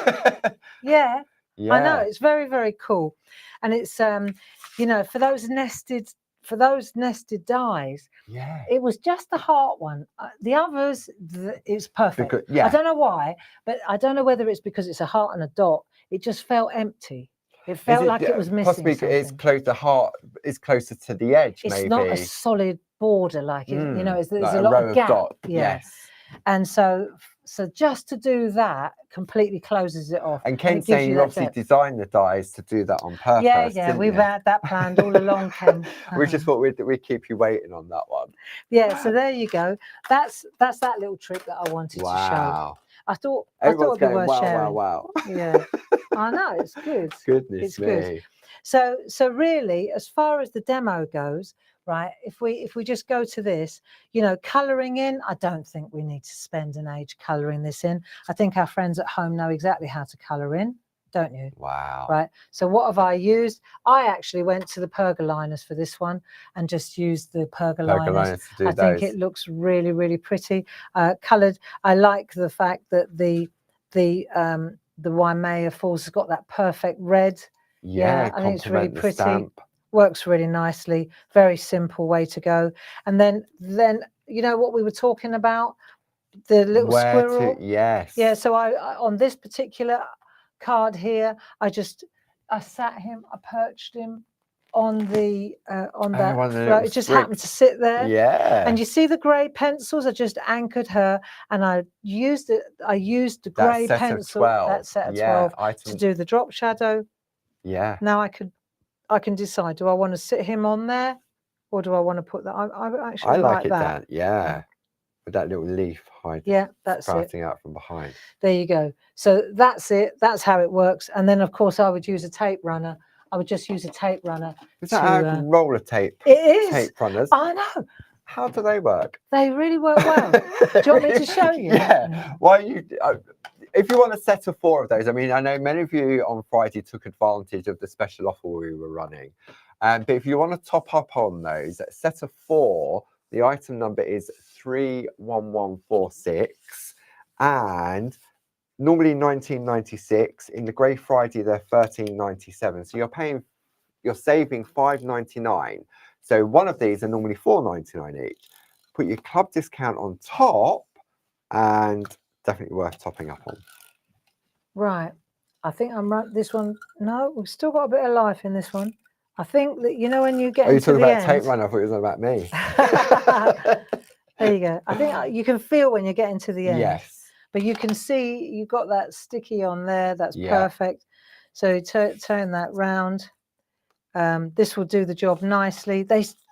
Yeah. Yeah. I know, it's very, very cool. And it's you know, for those nested dies, Yeah. it was just the heart one. The others, it's perfect. Because, yeah. I don't know why, but I don't know whether it's because it's a heart and a dot. It just felt empty. It felt like it was missing possibly something. it's close. The heart is closer to the edge. It's maybe not a solid border like it, you know. There's like a lot row of gap. Dot. Yeah. Yes. And so just to do that completely closes it off. And Ken's saying you obviously designed the dies to do that on purpose. Yeah, we've had that planned all along, Ken. We just thought we'd keep you waiting on that one. Yeah, so there you go. That's that little trick that I wanted to show. I thought it'd be worth sharing. Wow. Yeah, I know, it's good. Goodness me. Good. So really, as far as the demo goes, right, if we just go to this, you know, colouring in, I don't think we need to spend an age colouring this in. I think our friends at home know exactly how to colour in, don't you? Wow. Right. So what have I used? I actually went to the pergoliners for this one and just used the pergoliners. I think it looks really, really pretty. Coloured. I like the fact that the Waimea Falls has got that perfect red. Yeah, I think it's really pretty. Stamp. Works really nicely. Very simple way to go. And then you know what we were talking about, the little squirrel. Yes. Yeah. So I on this particular card here, I sat him. I perched him on the on that. It just happened to sit there. Yeah. And you see the grey pencils. I just anchored her, and I used the grey pencil, that set of 12, to do the drop shadow. Yeah. Now I can decide, do I want to sit him on there, or do I want to put that? I actually like that. Down. Yeah. With that little leaf hiding. Yeah, that's sprouting out from behind. There you go. So that's it. That's how it works. And then of course I would use a tape runner. I would just use a tape runner. Is that roller tape? It is. Tape runners. I know. How do they work? They really work well. Do you want me to show you? Yeah. Why you? If you want a set of 4 of those, I mean, I know many of you on Friday took advantage of the special offer we were running. But if you want to top up on those, a set of 4, the item number is 31146, and normally 1996. In the Grey Friday, they're 1397. So you're saving $5.99. So one of these are normally $4.99 each. Put your club discount on top, and definitely worth topping up on. Right. I think I'm right. This one, no, we've still got a bit of life in this one. I think that, you know, when you get into the end. Are you talking about tape runner? I thought it was about me. There you go. I think you can feel when you're getting to the end. Yes. But you can see you've got that sticky on there. That's perfect. So turn that round. This will do the job nicely.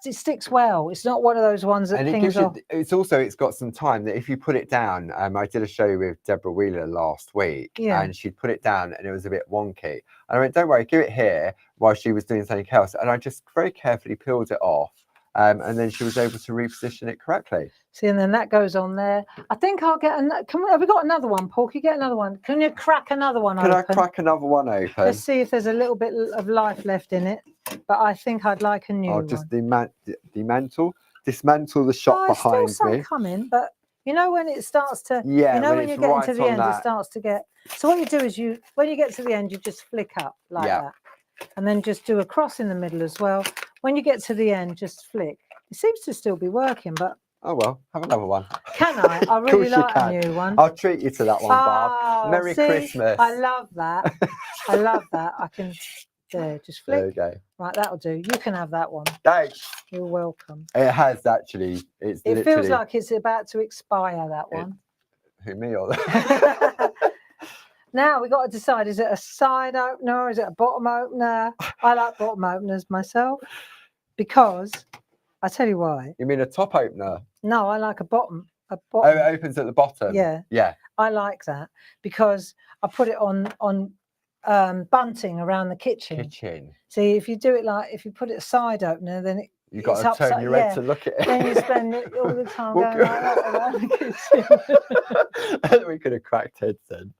It sticks well. It's not one of those ones that pings off. It's got some time that if you put it down, I did a show with Deborah Wheeler last week, and she'd put it down and it was a bit wonky. And I went, don't worry, give it here, while she was doing something else. And I just very carefully peeled it off. And then she was able to reposition it correctly. See, and then that goes on there. I think I'll get have we got another one, Paul? Can you get another one? Can you crack another one open? Can I crack another one open? Let's see if there's a little bit of life left in it. But I think I'd like a new one. I'll just dismantle the shot behind still some me. Coming, but you know when it starts to, you know when you're getting to the end, it starts to get. So what you do is when you get to the end, you just flick up like that, and then just do a cross in the middle as well. When you get to the end, just flick. It seems to still be working, but oh well, have another one. Can I? I really like a new one. I'll treat you to that one, Barb. Merry Christmas. I love that. I love that. I can just flick. There you go. Right, that'll do. You can have that one. Thanks. You're welcome. It has actually. It feels like it's about to expire, that one. Who, me or Now we got to decide, is it a side opener or is it a bottom opener? I like bottom openers myself because I tell you why. You mean a top opener? No, I like a bottom. Oh, it opens at the bottom. Yeah. Yeah. I like that because I put it on bunting around the kitchen. See, if you do it if you put it a side opener, then You've got it's to turn upside- your head yeah. to look at it. Then you spend all the time Well, going like that around the kitchen. We could have cracked heads then.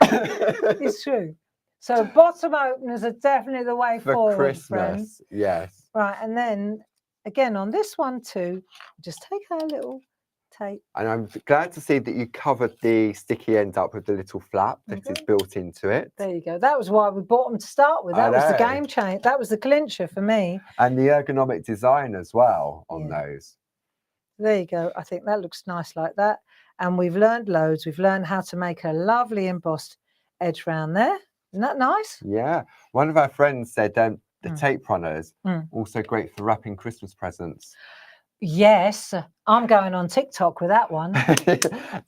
It's true. So bottom openers are definitely the way For forward, Christmas, friends. yes. Right, and then again on this one too, just take our little tape. And I'm glad to see that you covered the sticky end up with the little flap that is built into it. There you go. That was why we bought them to start with. That was the game change. That was the clincher for me. And the ergonomic design as well on those. There you go. I think that looks nice like that. And we've learned loads. We've learned how to make a lovely embossed edge round there. Isn't that nice? Yeah. One of our friends said the tape runners also great for wrapping Christmas presents. Yes, I'm going on TikTok with that one.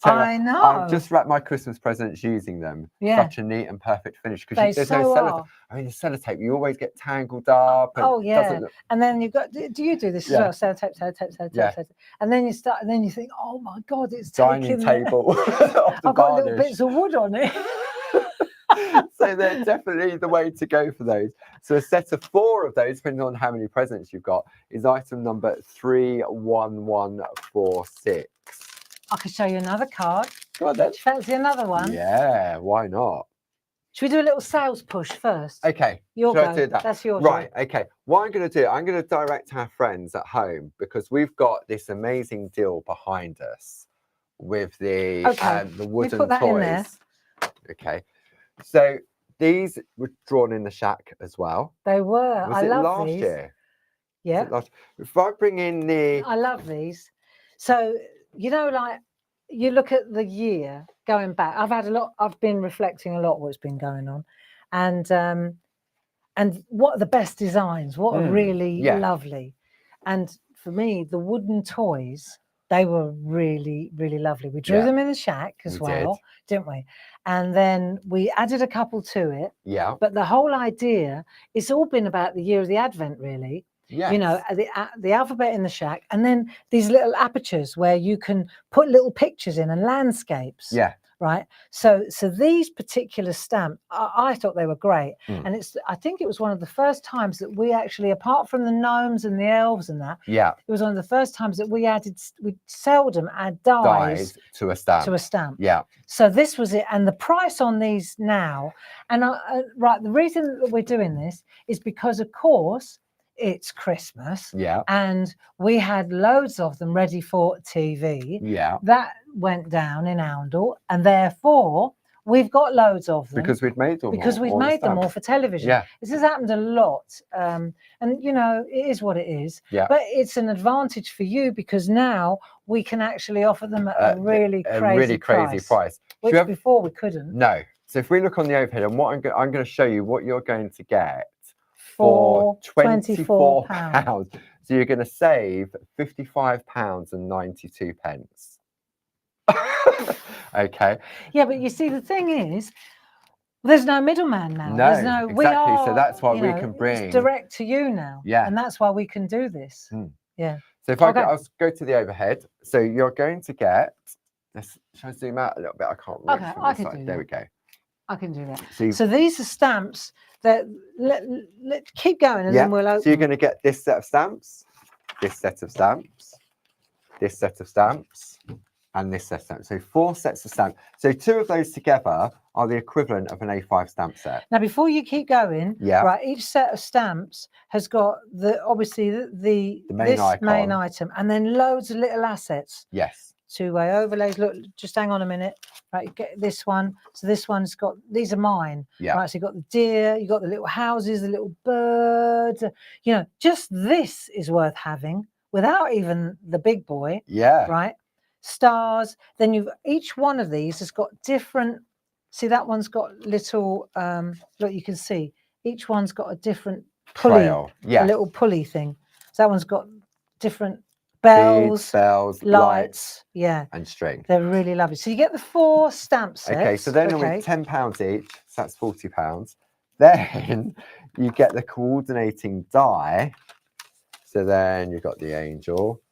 I know. I've just wrapped my Christmas presents using them. Yeah. Such a neat and perfect finish. They There's so no sellotape. are. I mean, the sellotape, you always get tangled up. And oh, yeah. doesn't look... And then you've got, do you do this as well? Sellotape, sellotape, sellotape, sellotape. And then you start, and then you think, oh my God, it's dining table. I've got little bits of wood on it. So they're definitely the way to go for those. So a set of 4 of those, depending on how many presents you've got, is item number 31146. I can show you another card. Go on then. Do you fancy another one? Yeah, why not? Should we do a little sales push first? Okay. Your go. go. Do that? That's your right. job. Okay. What I'm going to do, I'm going to direct our friends at home because we've got this amazing deal behind us with the wooden toys. Okay. So these were drawn in the shack as well. They were. Was it love last these. year? Yeah. If I bring in the... I love these. So, you know, like you look at the year going back. I've been reflecting a lot what's been going on. And what are the best designs? What are really lovely? And for me, the wooden toys, they were really, really lovely. We drew them in the shack as well, didn't we? And then we added a couple to it. Yeah. But the whole idea, it's all been about the year of the Advent, really. Yes. You know, the alphabet in the shack, and then these little apertures where you can put little pictures in and landscapes. Yeah. Right. So these particular stamps, I thought they were great. And I think it was one of the first times that we actually, apart from the gnomes and the elves and that, it was one of the first times that we seldom add dies to a stamp. To a stamp. Yeah. So this was it. And the price on these now, and right, the reason that we're doing this is because, of course, it's Christmas. Yeah. And we had loads of them ready for TV. Yeah. That went down in Oundle, and therefore we've got loads of them. Because we've made them all for television. Yeah. This has happened a lot. And you know, it is what it is. Yeah. But it's an advantage for you because now we can actually offer them at a really crazy price. Which before we couldn't. No. So if we look on the overhead, and what I'm going to show you what you're going to get for £24. So you're going to save £55.92. Okay. Yeah, but you see, the thing is, there's no middleman now. No, there's no, exactly. So that's why we can bring it's direct to you now. Yeah. And that's why we can do this. Yeah. So if I'll go to the overhead. So you're going to get this. Shall I zoom out a little bit? I can't reach from this side. There we go. I can do that. So these are stamps that let keep going, and then we'll open. So you're going to get this set of stamps, this set of stamps, this set of stamps, and this set of stamps. So 4 sets of stamps. So 2 of those together are the equivalent of an A5 stamp set. Now, before you keep going, right, each set of stamps has got obviously the main item, and then loads of little assets. Yes. 2-way overlays. Look, just hang on a minute. Right, you get this one. So this one's got, these are mine. Yeah. Right, so you got the deer, you got the little houses, the little birds. You know, just this is worth having without even the big boy. Yeah. Right. Stars. Then each one of these has got different. See, that one's got little. Look, you can see each one's got a different pulley. Trail. Yeah. A little pulley thing. So that one's got different. Bells, lights, and string. They're really lovely. So you get the 4 stamp sets. Okay, so then with £10 each, so that's £40. Then you get the coordinating die. So then you've got the angel,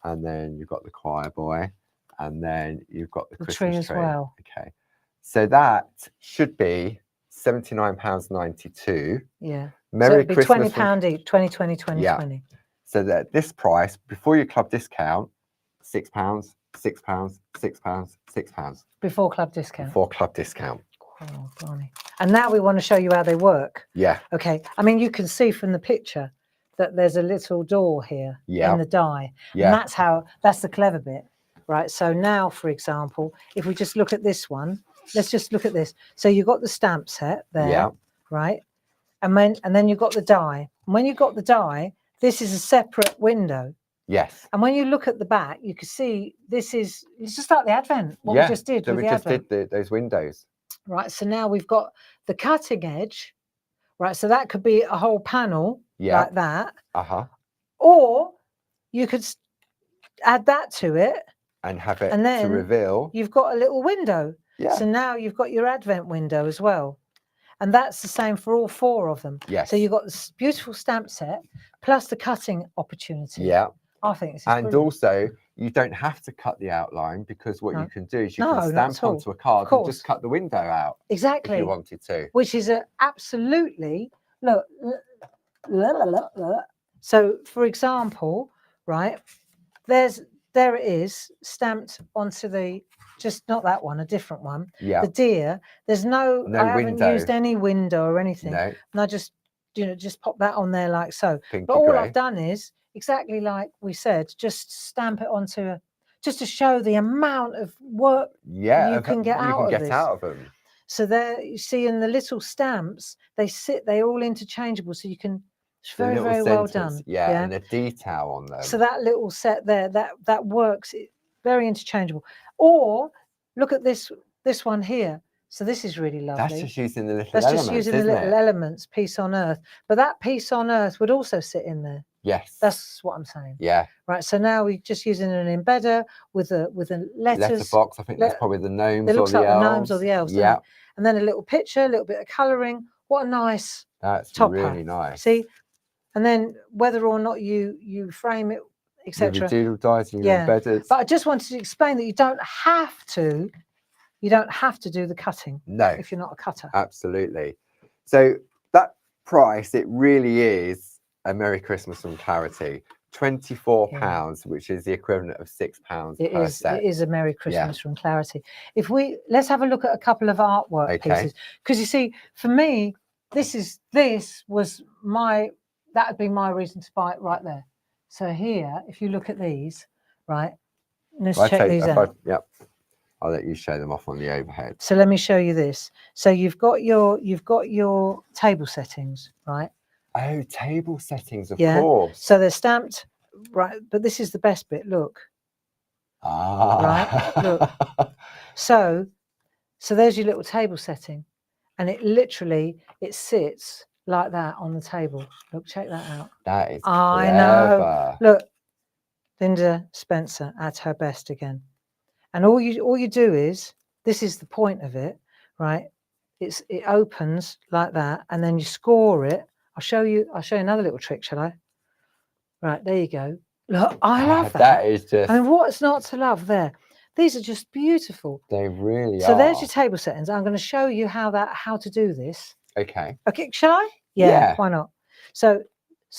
and then you've got the choir boy, and then you've got the Christmas tree as well. Okay, so that should be £79.92. Yeah. Merry so Christmas. £20 each. 20, 20, 20, 20. So that at this price, before your club discount, £6, £6, £6, £6. Before club discount. Before club discount. Oh, blimey. And now we want to show you how they work. Yeah. Okay. I mean, you can see from the picture that there's a little door here in the die. Yeah. And that's the clever bit, right? So now, for example, if we just look at this one, let's just look at this. So you've got the stamp set there, right? And then you've got the die. And when you've got the die, this is a separate window. Yes. And when you look at the back, you can see it's just like the Advent, what we just did so with we the just Advent. did those windows. Right, so now we've got the cutting edge, right? So that could be a whole panel like that. Or you could add that to it. And have it and then to reveal. You've got a little window. Yeah. So now you've got your Advent window as well. And that's the same for all 4 of them. Yes. So you've got this beautiful stamp set plus the cutting opportunity. Yeah. I think this is And brilliant. also, you don't have to cut the outline, because what you can do is you can not stamp onto a card and just cut the window out. Exactly. If you wanted to. Which is absolutely, look. So, for example, right, there it is, stamped onto the, just not that one, a different one. Yeah. The deer. There's no I haven't window. used any window or anything. No. And I just, just pop that on there like so. Pinky but all grey. I've done is, exactly like we said, just stamp it onto just to show the amount of work you can get out of this. So there, you see in the little stamps, they're all interchangeable. So you can, it's very, very well done. Yeah, and the detail on them. So that little set there, that works, very interchangeable. Or look at this one here. So this is really lovely. That's just using the little elements, just using the little elements, piece on earth. But that piece on earth would also sit in there. Yes. That's what I'm saying. Yeah. Right. So now we're just using an embedder with a letters. Letterbox. I think that's probably the gnomes it looks or the like elves. The gnomes or the elves. Yeah. And then a little picture, a little bit of colouring. What a nice topper. Really nice. See? And then whether or not you frame it, etc. With your doodle dies and your embedded. But I just wanted to explain that you don't have to do the cutting. No. If you're not a cutter. Absolutely. So that price, it really is a Merry Christmas from Clarity. £24, which is the equivalent of £6 per set. It is a Merry Christmas from Clarity. Let's have a look at a couple of artwork pieces, because you see, for me, that would be my reason to buy it right there. So here, if you look at these, right, let's check these out. I'll let you show them off on the overhead. So let me show you this. So you've got your table settings, right? Oh, table settings, of course. So they're stamped, right? But this is the best bit. Look. Right. Look. So there's your little table setting, and it sits like that on the table. Look, check that out. That is I clever. know. Look, Linda Spencer at her best again. And all you do is, this is the point of it, right? It opens like that, and then you score it. I'll show you another little trick, shall I? Right, there you go. Look, I love that. That is just, I mean, what's not to love there? These are just beautiful. They really are. So there's your table settings. I'm going to show you how to do this. Okay. Okay, shall I? Yeah. Why not? So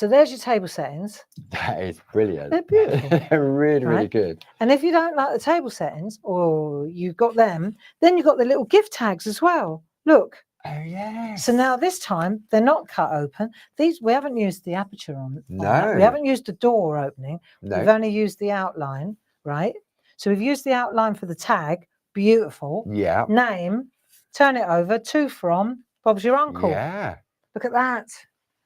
there's your table settings. That is brilliant. They're beautiful. They're really, really good. And if you don't like the table settings, or you've got them, then you've got the little gift tags as well. Look. Oh, yes. So now this time, they're not cut open. These, we haven't used the aperture on. No. We haven't used the door opening. No. We've only used the outline, right? So we've used the outline for the tag. Beautiful. Yeah. Name, turn it over, to from Bob's your uncle. Yeah. Look at that.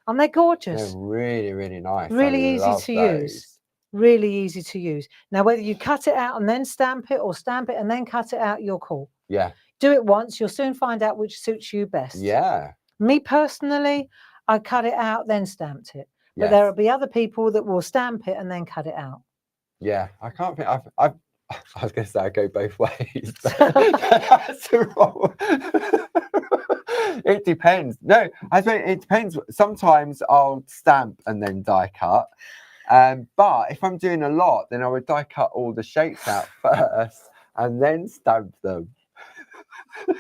Aren't they gorgeous? They're really, really nice. Really easy to use. Really easy to use. Now, whether you cut it out and then stamp it, or stamp it and then cut it out, your call. Yeah. Do it once. You'll soon find out which suits you best. Yeah. Me personally, I cut it out, then stamped it. But there will be other people that will stamp it and then cut it out. Yeah. I can't think. I was going to say I go both ways. That's wrong. It depends. No, I think it depends. Sometimes I'll stamp and then die cut. But if I'm doing a lot, then I would die cut all the shapes out first and then stamp them. I'll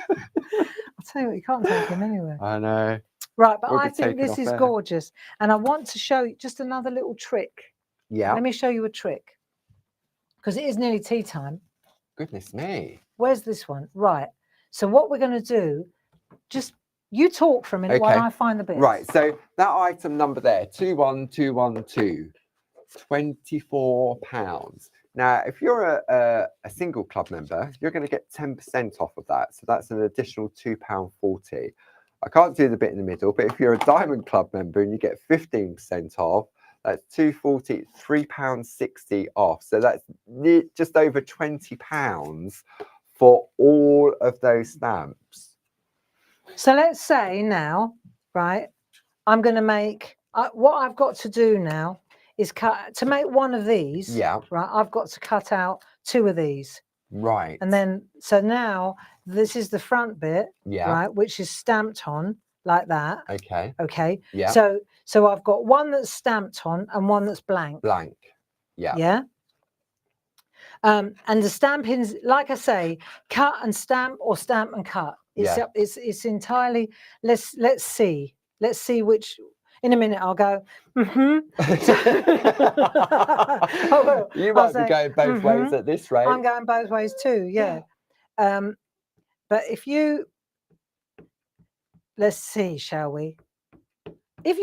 tell you what, you can't take him anywhere. I know. Right, but I think this is gorgeous. And I want to show you just another little trick Yeah. Let me show you a trick, because it is nearly tea time. Goodness me. Where's this one? Right. So what we're going to do, just you talk for a minute while I find the bits. Right. So that item number there, 21212, £24. Now, if you're a single club member, you're going to get 10% off of that. So that's an additional £2.40. I can't do the bit in the middle, but if you're a Diamond Club member and you get 15% off, that's £2.40, £3.60 off. So that's just over £20 for all of those stamps. So let's say now, right, I'm going to make, what I've got to do now is cut, to make one of these, Yeah. right, I've got to cut out 2 of these. Right. And then, so now this is the front bit, yeah. right, which is stamped on like that. Okay. Okay. Yeah. So I've got one that's stamped on and one that's blank. Blank. Yeah. Yeah. And the stampings, like I say, cut and stamp or stamp and cut. It's entirely. Let's see which. In a minute, I'll go. You might be going both ways at this rate. I'm going both ways too. Yeah. But if you, let's see, shall we? If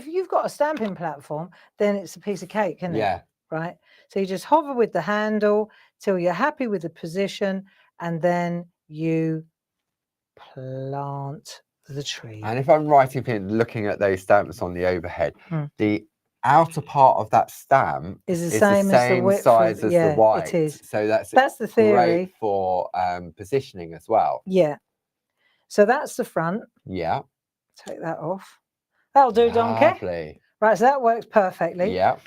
you've got a stamping platform, then it's a piece of cake, isn't it? Yeah. Right. So you just hover with the handle till you're happy with the position, and then you plant the tree. And if I'm right in looking at those stamps on the overhead, the outer part of that stamp is the same size as the white. It is. So that's the theory. Great for positioning as well. Yeah. So that's the front. Yeah. Take that off. That'll do, donkey. Lovely. Right, so that works perfectly. Yeah.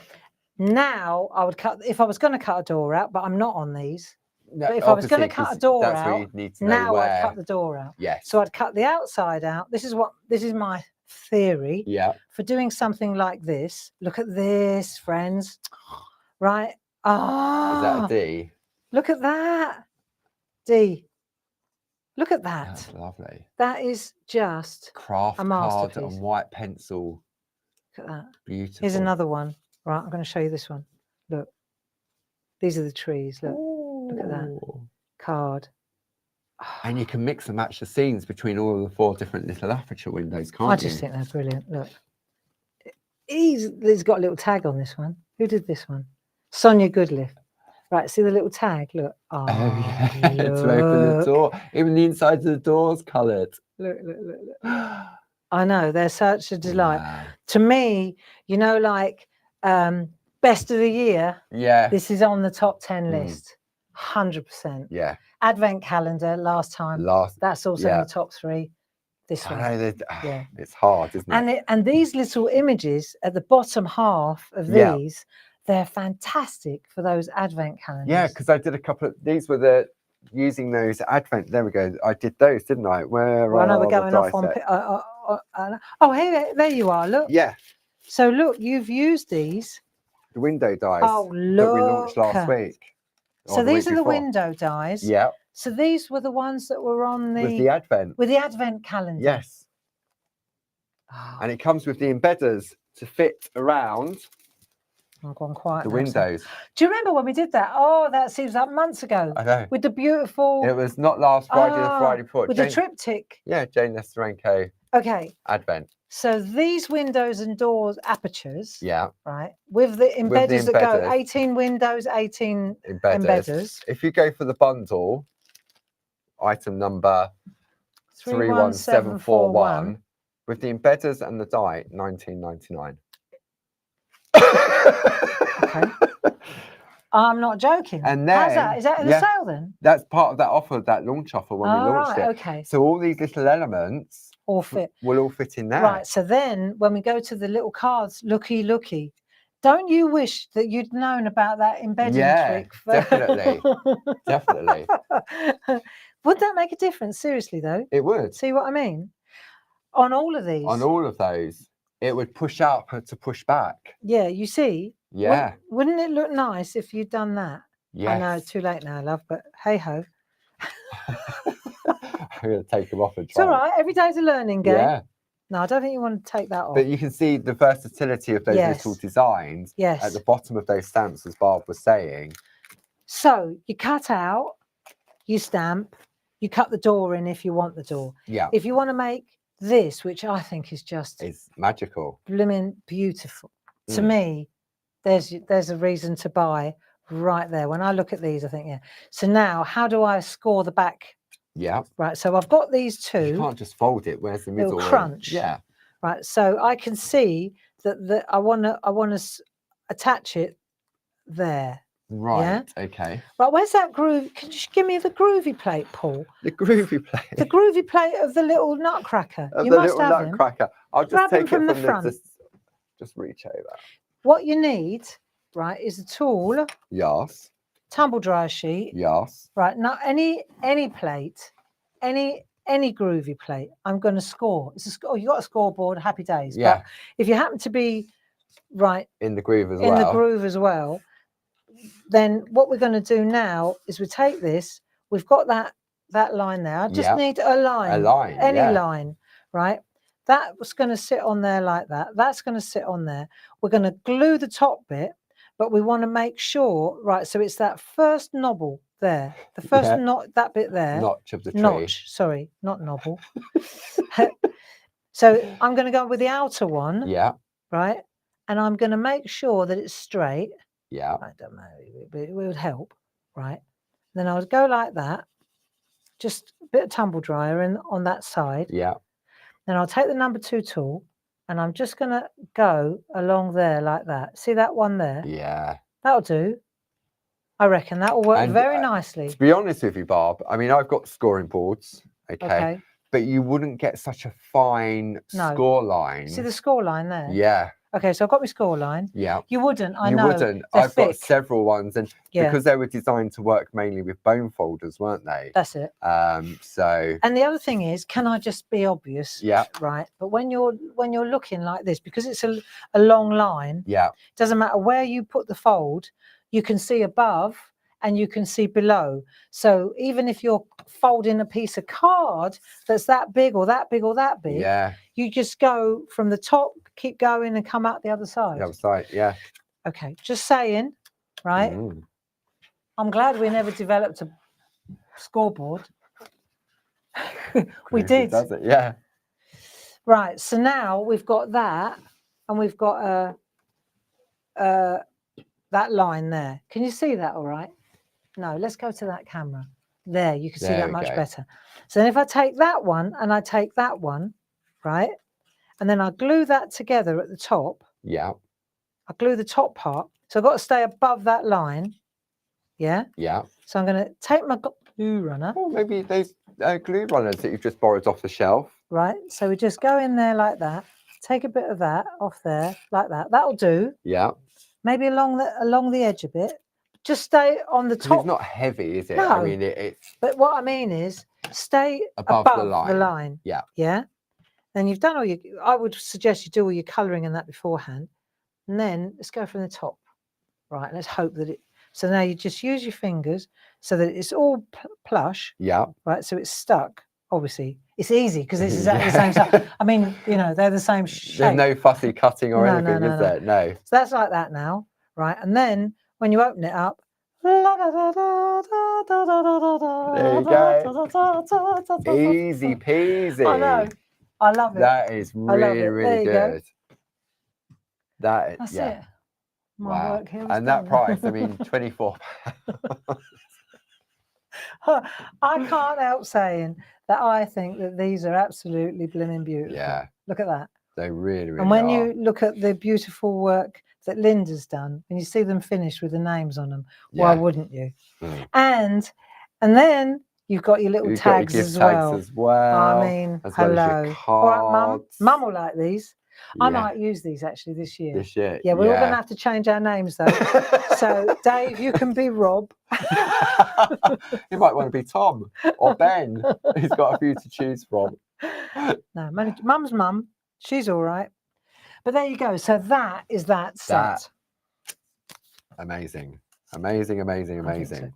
Now I would cut, if I was going to cut a door out, but I'm not on these. No, but if I was going to cut a door out, now I'd cut the door out. Yes. So I'd cut the outside out. This is my theory. Yeah. For doing something like this. Look at this, friends. Right. Ah. Is that a D? Look at that. D. Look at that. That's lovely. That is just craft a card masterpiece. and white pencil. Look at that. Beautiful. Here's another one. Right, I'm going to show you this one. Look. These are the trees. Look. Ooh. Look at that. Card. And you can mix and match the scenes between all of the 4 different little aperture windows, can't you? I just think they're brilliant. Look. He's got a little tag on this one. Who did this one? Sonia Goodliff. Right, see the little tag? Look. Oh, yeah. To open the door. Even the inside of the door's coloured. Look. I know, they're such a delight. Wow. To me, you know, like best of the year. Yeah. This is on the top 10 list. 100%. Yeah. Advent calendar last time. That's also in the top 3. This one. Yeah. It's hard, isn't it? And these little images at the bottom half of these, they're fantastic for those Advent calendars. Yeah, because I did a couple of these were using those Advent. There we go. I did those, didn't I? Where I know we're going off on. Oh, hey, there you are. Look. Yeah. So look, you've used these. The window dies. Oh, look. That we launched last week. So these are the window dies. Yeah. So these were the ones that were on with the Advent calendar. Yes. Oh. And it comes with the embedders to fit around. I've gone quiet. The windows. Do you remember when we did that? Oh, that seems like months ago. I know. With the beautiful. It was not last Friday, the Friday before. With the triptych. Yeah, Jane Nesterenko. Okay. Advent. So these windows and doors apertures. Yeah. Right. With the embedders that go 18 windows, 18 embedders. If you go for the bundle, item number 31741, with the embedders and the die, £19.99. Okay. I'm not joking. And then, how's that? Is that in the sale then? That's part of that offer, that launch offer when we launched it. Okay. So all these little elements will all fit in there. Right. So then when we go to the little cards, looky, don't you wish that you'd known about that embedding trick? Definitely. Definitely. Would that make a difference? Seriously though? It would. See what I mean? On all of these? On all of those. It would push up to push back. Yeah, you see? Yeah. Wouldn't it look nice if you'd done that? Yes. I know, too late now, love, but hey ho. I'm going to take them off and try. It's all right. Every day's a learning game. Yeah. No, I don't think you want to take that off. But you can see the versatility of those little designs at the bottom of those stamps, as Barb was saying. So you cut out, you stamp, you cut the door in if you want the door. Yeah. If you want to make this, which I think is just it's magical, blooming beautiful. To me, there's a reason to buy right there. When I look at these, I think, yeah. So now, how do I score the back? Yeah. Right. So I've got these two. You can't just fold it. Where's the middle? It'll crunch. Yeah. Right. So I can see that I want to attach it there. Right. Yeah? Okay. Right. Where's that groove? Can you give me the Groovi plate, Paul? The Groovi plate. The Groovi plate of the little nutcracker. Of You the must little have nutcracker. I'll just Grab take him it from the front. Just reach over. What you need, right, is a tool. Yes. Tumble dryer sheet. Yes. Right. Now any plate, any Groovi plate, I'm going to score. It's you got a scoreboard. Happy days. Yeah. But if you happen to be right in the groove as well. In the groove as well, then what we're going to do now is we take this. We've got that line there. I just need a line. A line. Any line. Right. That's going to sit on there like that. That's going to sit on there. We're going to glue the top bit, but we want to make sure, right, so it's that first knobble there. The first that bit there. Notch of the tree. Notch, sorry, not knobble. So I'm going to go with the outer one. Yeah. Right? And I'm going to make sure that it's straight. Yeah. I don't know, but it would help, right? Then I would go like that. Just a bit of tumble dryer on that side. Yeah. Then I'll take the number 2 tool and I'm just going to go along there like that. See that one there? Yeah. That'll do. I reckon that will work very nicely. To be honest with you, Barb, I mean, I've got scoring boards, okay? But you wouldn't get such a fine score line. See the score line there? Yeah. Okay, so I've got my score line. Yeah. You wouldn't, I know. You wouldn't. I've got several ones, and because they were designed to work mainly with bone folders, weren't they? That's it. So. And the other thing is, can I just be obvious? Yeah. Right. But when you're looking like this, because it's a long line. Yeah. It doesn't matter where you put the fold, you can see above and you can see below. So even if you're folding a piece of card that's that big or that big or that big, you just go from the top, keep going and come out the other side. The other side, yeah. Okay, just saying, right? I'm glad we never developed a scoreboard. We did. Does it? Yeah. Right, so now we've got that and we've got that line there. Can you see that all right? No, let's go to that camera. There, you can see that much better. So then if I take that one and I take that one, right? And then I glue that together at the top. Yeah. I glue the top part. So I've got to stay above that line. Yeah? Yeah. So I'm going to take my glue runner. Oh, maybe those glue runners that you've just borrowed off the shelf. Right. So we just go in there like that. Take a bit of that off there like that. That'll do. Yeah. Maybe along the edge a bit. Just stay on the top. It's not heavy, is it? No. I mean, it's. But what I mean is, stay above the line. Yeah. Yeah. Then you've done all your. I would suggest you do all your colouring in that beforehand, and then let's go from the top. Right. Let's hope that it. So now you just use your fingers so that it's all plush. Yeah. Right. So it's stuck. Obviously, it's easy because it's exactly the same stuff. I mean, you know, they're the same shape. There's no fussy cutting or anything, is there? No. So that's like that now, right? And then when you open it up, there you go. Easy peasy. I know. I love it. That is really, really good. That's yeah. it. My work here and that price, I mean, £24. I can't help saying that I think that these are absolutely blooming beautiful. Yeah. Look at that. They really, really And when are. you look at the beautiful work that Linda's done, and you see them finished with the names on them, why wouldn't you? And then you've got your little tags, as well. I mean, hello. All right, Mum will like these. I might use these actually this year. Yeah, we're all going to have to change our names though. So, Dave, you can be Rob. You might want to be Tom or Ben. He's got a few to choose from. No, Mum's mum. She's all right. But there you go. So that is that set. Amazing. Amazing, amazing, amazing.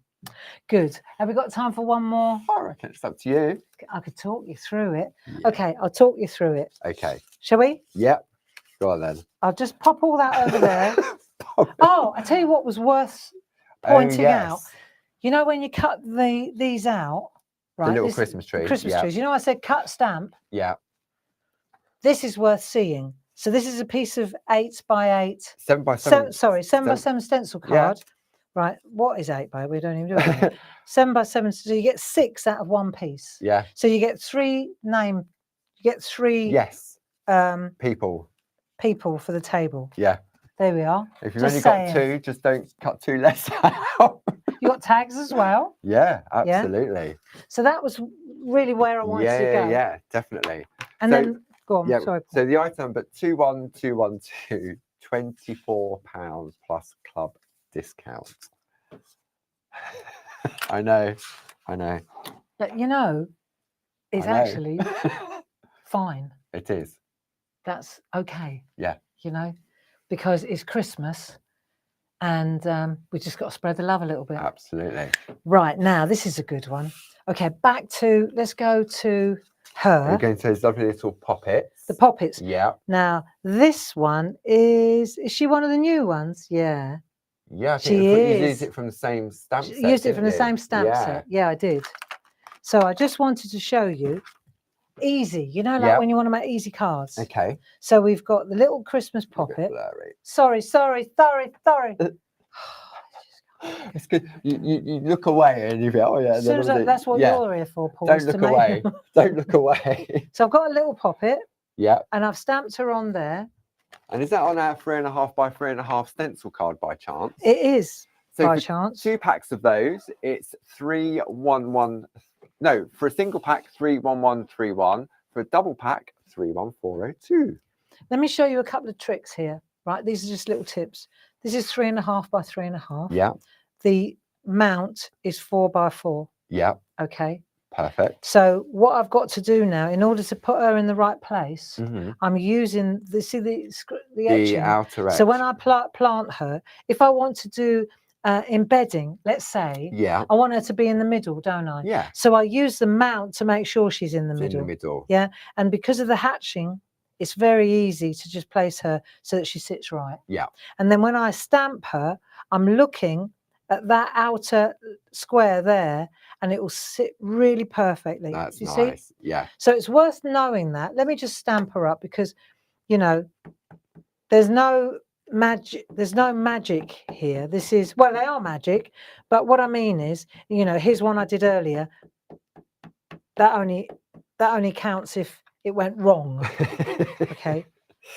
Good. Have we got time for one more? I reckon it's up to you. I could talk you through it. Yeah. Okay, I'll talk you through it. Okay. Shall we? Yep. Go on then. I'll just pop all that over there. Oh, I tell you what was worth pointing out. You know when you cut these out, right? The little Christmas tree. Christmas trees. You know I said cut stamp? Yeah. This is worth seeing. So this is a piece of 8 by 8. 7 by 7. Sorry, 7 by 7 stencil card. Right. What is 8 by? We don't even do it. 7 by 7. So you get 6 out of one piece. Yeah. So you get 3 You get 3. Yes. People for the table. Yeah. There we are. If you've only got 2, just don't cut 2 less out. You got tags as well. Yeah, absolutely. Yeah? So that was really where I wanted to go. Yeah, definitely. And then go on. Yeah, sorry. So the item number 21212, £24 plus club discount. I know. But you know, it's actually fine. It is. That's okay. Yeah. You know, because it's Christmas and we just got to spread the love a little bit. Absolutely. Right, now this is a good one. Okay, let's go to her. We're going to those lovely little poppets. The poppets. Yeah. Now this one is she one of the new ones? Yeah. Yeah, I think you used it from the same stamp set. Used it from the same stamp set. Yeah, I did. So I just wanted to show you. Easy, you know, like when you want to make easy cards. Okay. So we've got the little Christmas poppet. Sorry. It's good. You look away and you feel, oh yeah. That's what you're here for, Paul. Don't look away. Don't look away. So I've got a little poppet. Yeah. And I've stamped her on there. And is that on our 3.5 by 3.5 stencil card by chance? It is by chance. 2 packs of those, it's 311. No, for a single pack, 31131. For a double pack, 31402. Let me show you a couple of tricks here. Right, these are just little tips. This is 3.5 by 3.5. Yeah. The mount is 4 by 4. Yeah. Okay. Perfect. So what I've got to do now, in order to put her in the right place, I'm using the etching. Outer edge. So when I plant her, if I want to do embedding, let's say, I want her to be in the middle, don't I? Yeah. So I use the mount to make sure she's in the middle. In the middle. Yeah. And because of the hatching, it's very easy to just place her so that she sits right. Yeah. And then when I stamp her, I'm looking at that outer square there, and it will sit really perfectly. That's you nice. See? Yeah. So it's worth knowing that. Let me just stamp her up because, you know, there's no magic here. This is, well, they are magic, but what I mean is, you know, here's one I did earlier. That only counts if it went wrong. Okay.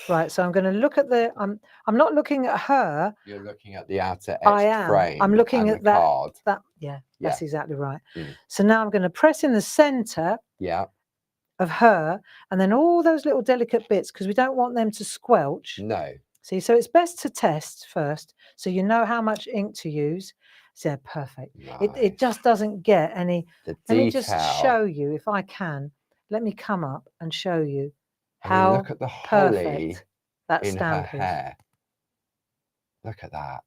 Right, so I'm going to look at the. I'm not looking at her. You're looking at the outer edge I am. frame. I'm looking at that card. Yeah, that's exactly right. So now I'm going to press in the center. Yeah. Of her, and then all those little delicate bits, because we don't want them to squelch. No. See, so it's best to test first, so you know how much ink to use. So perfect. Nice. It just doesn't get any. Let me just show you if I can. Let me come up and show you. How look at the holly that in stamp her hair. Look at that.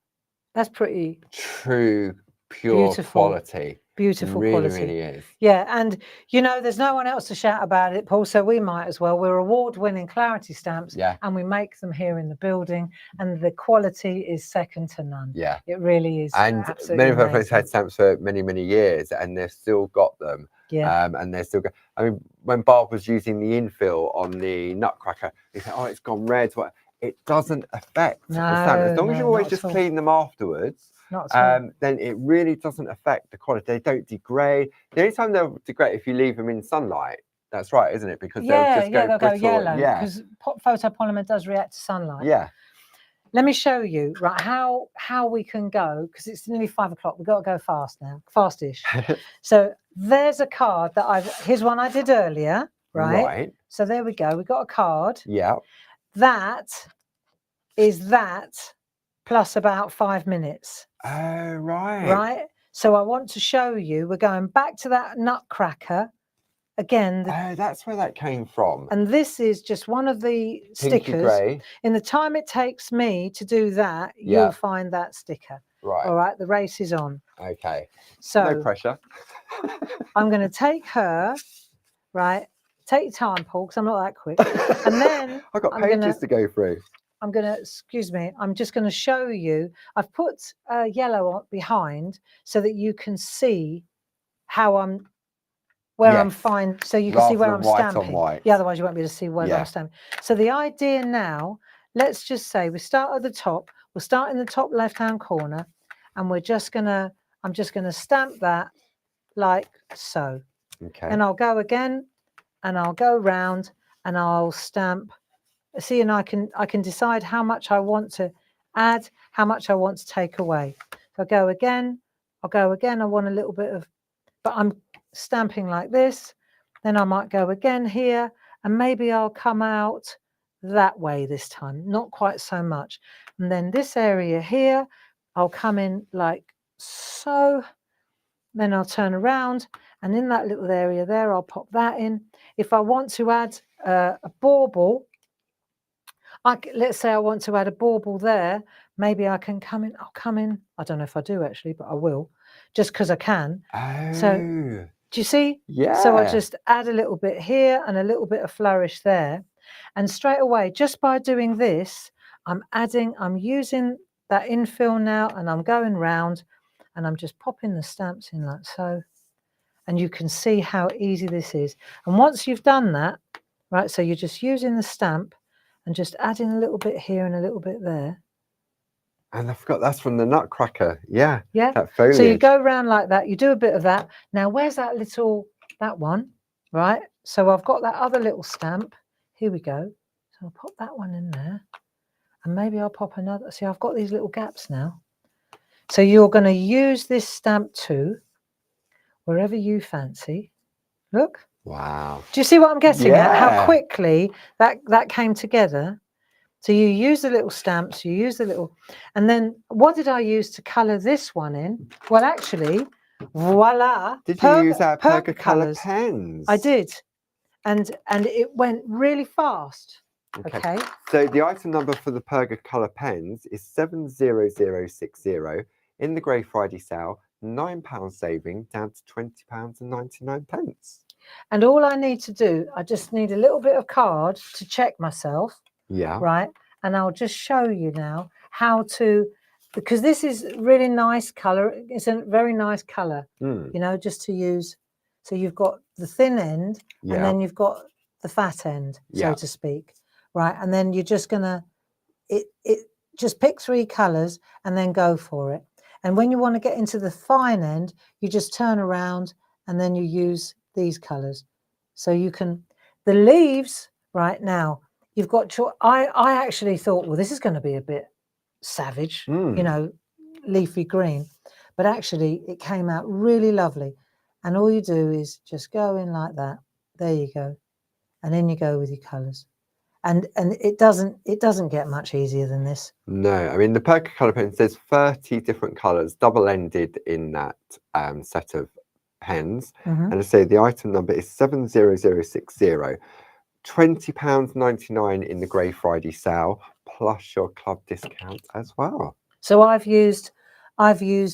That's pretty true, pure quality. Beautiful quality. Really is. Yeah, and you know, there's no one else to shout about it, Paul, so we might as well. We're award-winning clarity stamps, and we make them here in the building, and the quality is second to none. Yeah. It really is. And many of our friends had stamps for many, many years, and they've still got them. Yeah. And they're still going. I mean, when Barb was using the infill on the Nutcracker, he said, "Oh, it's gone red." What? It doesn't affect the stamp. As long as you always just clean them afterwards, then it really doesn't affect the quality. They don't degrade. The only time they'll degrade if you leave them in sunlight. That's right, isn't it? Because they'll just go go yellow. Yeah, because photopolymer does react to sunlight. Yeah. Let me show you how we can go, because it's nearly 5 o'clock. We've got to go fast now, fastish. So there's a card that here's one I did earlier, right? Right. So there we go. We've got a card. Yeah. That is that plus about 5 minutes. Oh, right. Right. So I want to show you. We're going back to that Nutcracker. Again, that's where that came from. And this is just one of the stickers. Grey. In the time it takes me to do that, you'll find that sticker. Right. All right, the race is on. Okay. So No pressure. I'm going to take her, right? Take your time, Paul, because I'm not that quick. And then I've got I'm pages to go through. excuse me, I'm just going to show you. I've put yellow behind so that you can see how I'm, where I'm fine, so you can see where I'm stamping. White. Yeah, otherwise you won't be able to see where I'm stamping. So the idea now, let's just say we start at the top. We'll start in the top left-hand corner, and we're just gonna, I'm just gonna stamp that like so. Okay. And I'll go again, and I'll go round, and I'll stamp. See, and I can decide how much I want to add, how much I want to take away. So I'll go again. I'll go again. I want a little bit of, but I'm stamping like this. Then I might go again here, and maybe I'll come out that way this time, not quite so much. And then this area here, I'll come in like so. Then I'll turn around, and in that little area there, I'll pop that in. If I want to add a bauble, let's say I want to add a bauble there, maybe I can come in. I'll come in. I don't know if I do actually, but I will, just because I can. Oh. So do you see? Yeah. So I'll just add a little bit here and a little bit of flourish there. And straight away, just by doing this, I'm using that infill now, and I'm going round, and I'm just popping the stamps in like so. And you can see how easy this is. And once you've done that, right, so you're just using the stamp and just adding a little bit here and a little bit there. And I forgot that's from the Nutcracker. Yeah. Yeah. That foliage. So you go around like that, you do a bit of that. Now, where's that one, right? So I've got that other little stamp. Here we go. So I'll pop that one in there. And maybe I'll pop another. See, I've got these little gaps now. So you're going to use this stamp too, wherever you fancy. Look. Wow. Do you see what I'm getting at? How quickly that came together? So you use the little stamps, you use the little, and then what did I use to colour this one in? Well, actually, voila. Did you use our Perga colour pens? I did. And it went really fast. Okay. So the item number for the Perga colour pens is 70060 in the Grey Friday sale, £9 saving down to £20.99. And all I need to do, I just need a little bit of card to check myself. Yeah. Right. And I'll just show you now how to, because this is really nice colour. It's a very nice colour, you know, just to use. So you've got the thin end and then you've got the fat end, so to speak. Right. And then you're just going to, just pick 3 colours and then go for it. And when you want to get into the fine end, you just turn around and then you use these colours. So you can, the leaves right now, you've got, I actually thought, well, this is going to be a bit savage, you know, leafy green. But actually, it came out really lovely. And all you do is just go in like that. There you go. And then you go with your colours. And it doesn't get much easier than this. No, I mean, the Perga colour pen says 30 different colours, double-ended in that set of pens. And I say the item number is 70060. £20.99 in the Grey Friday sale, plus your club discount as well. So I've used,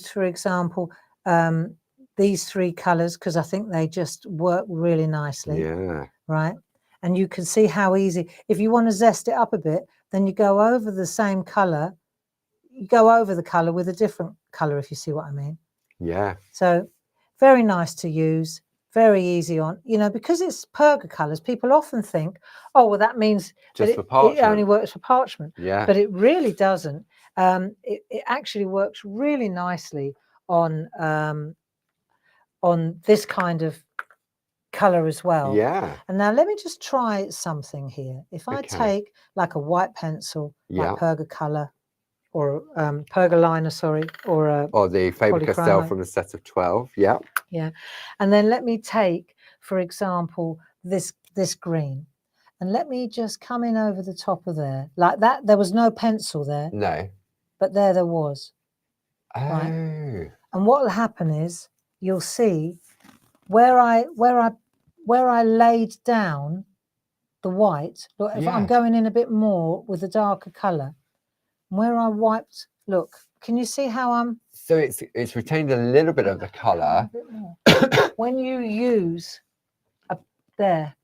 for example, these 3 colours because I think they just work really nicely. Yeah. Right. And you can see how easy, if you want to zest it up a bit, then you go over the same colour, you go over the colour with a different colour, if you see what I mean. Yeah. So very nice to use. Very easy on, you know, because it's Perga colours, people often think, oh, well, that means just that it only works for parchment. Yeah. But it really doesn't. It actually works really nicely on this kind of colour as well. Yeah. And now let me just try something here. If I take like a white pencil, like Perga colour, or Perga liner, sorry, or the Faber-Castell from the set of 12. Yeah. Yeah. And then let me take, for example, this green, and let me just come in over the top of there like that. There was no pencil there. No. But there was. Oh. Right? And what will happen is you'll see where I laid down the white. Look, if I'm going in a bit more with a darker colour, where I wiped Look, can you see how I'm? So it's retained a little bit of the colour. A bit more. When you use there,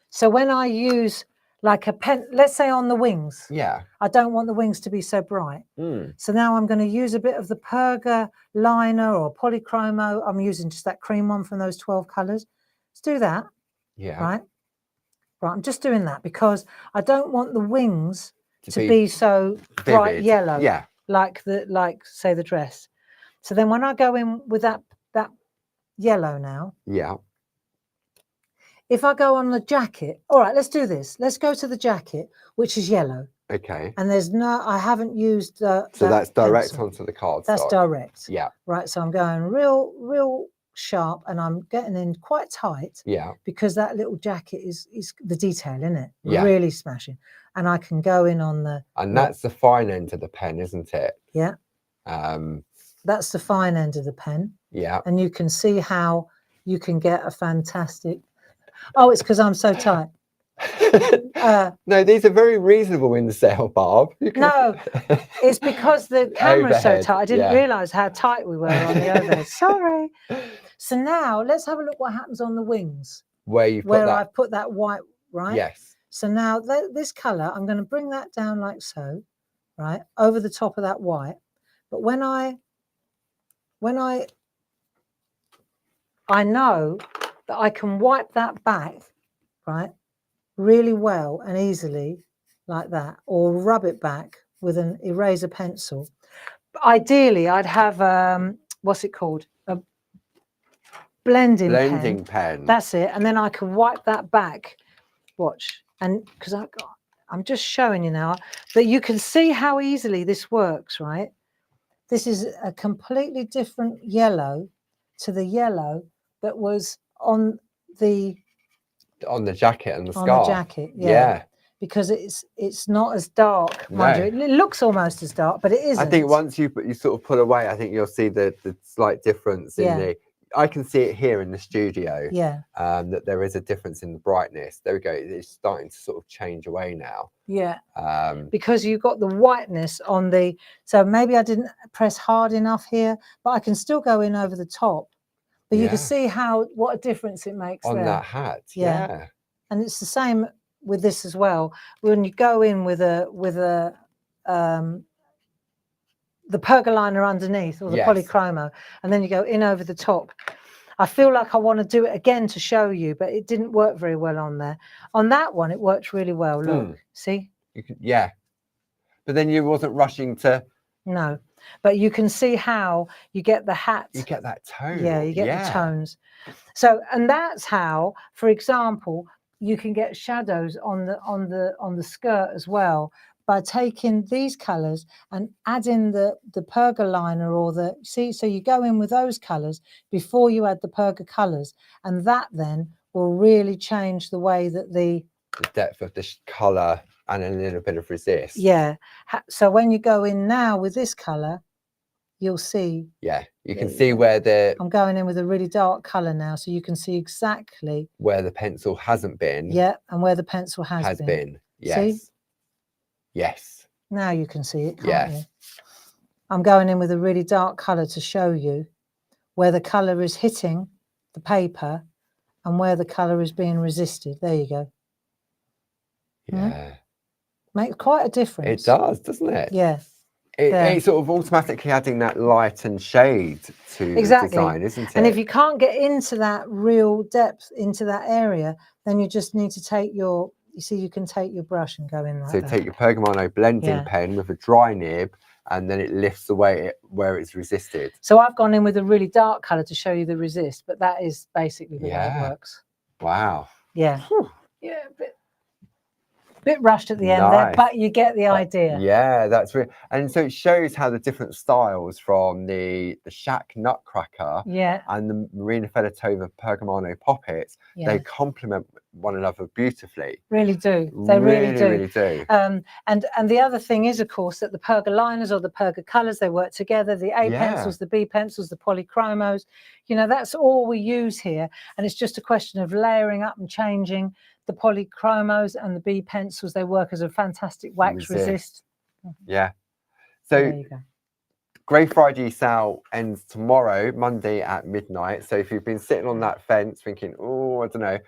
so when I use like a pen, let's say on the wings, Yeah. I don't want the wings to be so bright. Mm. So now I'm going to use a bit of the Perga liner or polychromo. I'm using just that cream one from those 12 colours. Let's do that. Yeah. Right. I'm just doing that because I don't want the wings to be so bright vivid. yellow. Yeah. Like say the dress. So then when I go in with that yellow now. Yeah. If I go on the jacket, all right, let's do this. Let's go to the jacket, which is yellow. Okay. And I haven't used so that's direct pencil. onto the card. That's direct. Yeah. Right. So I'm going real sharp, and I'm getting in quite tight. Yeah. Because that little jacket is the detail in it. Yeah. Really smashing. And I can go in on the. And that's the fine end of the pen, isn't it? Yeah. That's the fine end of the pen. Yeah. And you can see how you can get a fantastic. Oh, it's because I'm so tight. No, these are very reasonable in the sale, Barb. No, it's because the camera's so Overhead, tight. I didn't realise how tight we were on the overhead. Sorry. So now let's have a look what happens on the wings. Where I've put that white, right? Yes. So now this colour, I'm going to bring that down like so, right, over the top of that white. But when I know that I can wipe that back, right, really well and easily like that, or rub it back with an eraser pencil. But ideally, I'd have, what's it called? A blending pen. That's it. And then I can wipe that back. Watch. And because I'm just showing you now that you can see how easily this works, right? This is a completely different yellow to the yellow that was on the jacket and the scarf. On the jacket, yeah. Because it's not as dark, mind you. It looks almost as dark, but it isn't. I think once you sort of pull away, I think you'll see the slight difference in the. I can see it here in the studio. Yeah. That there is a difference in the brightness. There we go. It's starting to sort of change away now. Yeah. Because you've got the whiteness on the. So maybe I didn't press hard enough here, but I can still go in over the top. But you can see what a difference it makes on there. that hat. Yeah. And it's the same with this as well. When you go in with the Perga liner underneath or the polychromo, and then you go in over the top. I feel like I want to do it again to show you, but it didn't work very well on there. On that one, it worked really well. Look, see? But then you wasn't rushing to. No, but you can see how you get the hat. You get that tone. Yeah, you get the tones. So, and that's how, for example, you can get shadows on the skirt as well by taking these colours and adding the Perga liner or so you go in with those colours before you add the Perga colours, and that then will really change the way that the depth of the colour and a little bit of resist. Yeah. So when you go in now with this colour, you'll see. Yeah, you can see where I'm going in with a really dark colour now, so you can see exactly where the pencil hasn't been. Yeah, and where the pencil has been. Yes. See? Yes. Now you can see it, can't you? I'm going in with a really dark colour to show you where the colour is hitting the paper and where the colour is being resisted. There you go. Yeah. Makes quite a difference. It does, doesn't it? Yeah. It's sort of automatically adding that light and shade to the design, isn't it? And if you can't get into that real depth into that area, then you just need to take you can take your brush and go in like that. So take your Pergamano blending pen with a dry nib, and then it lifts away where it's resisted. So I've gone in with a really dark colour to show you the resist, but that is basically the way it works. Wow. Yeah. Whew. Yeah, bit rushed at the end there, but you get the idea. Yeah, that's real. And so it shows how the different styles from the Shack Nutcracker and the Marina Fedotová Pergamano poppets, they complement one another beautifully. Really do. They really do. Really do. And the other thing is, of course, that the Perga liners or the Perga colours, they work together. The A pencils, the B pencils, the polychromos, that's all we use here. And it's just a question of layering up and changing. The polychromos and the B pencils, they work as a fantastic wax resist. Yeah. So there you go. Grey Friday sale ends tomorrow, Monday at midnight. So if you've been sitting on that fence thinking, oh, I don't know,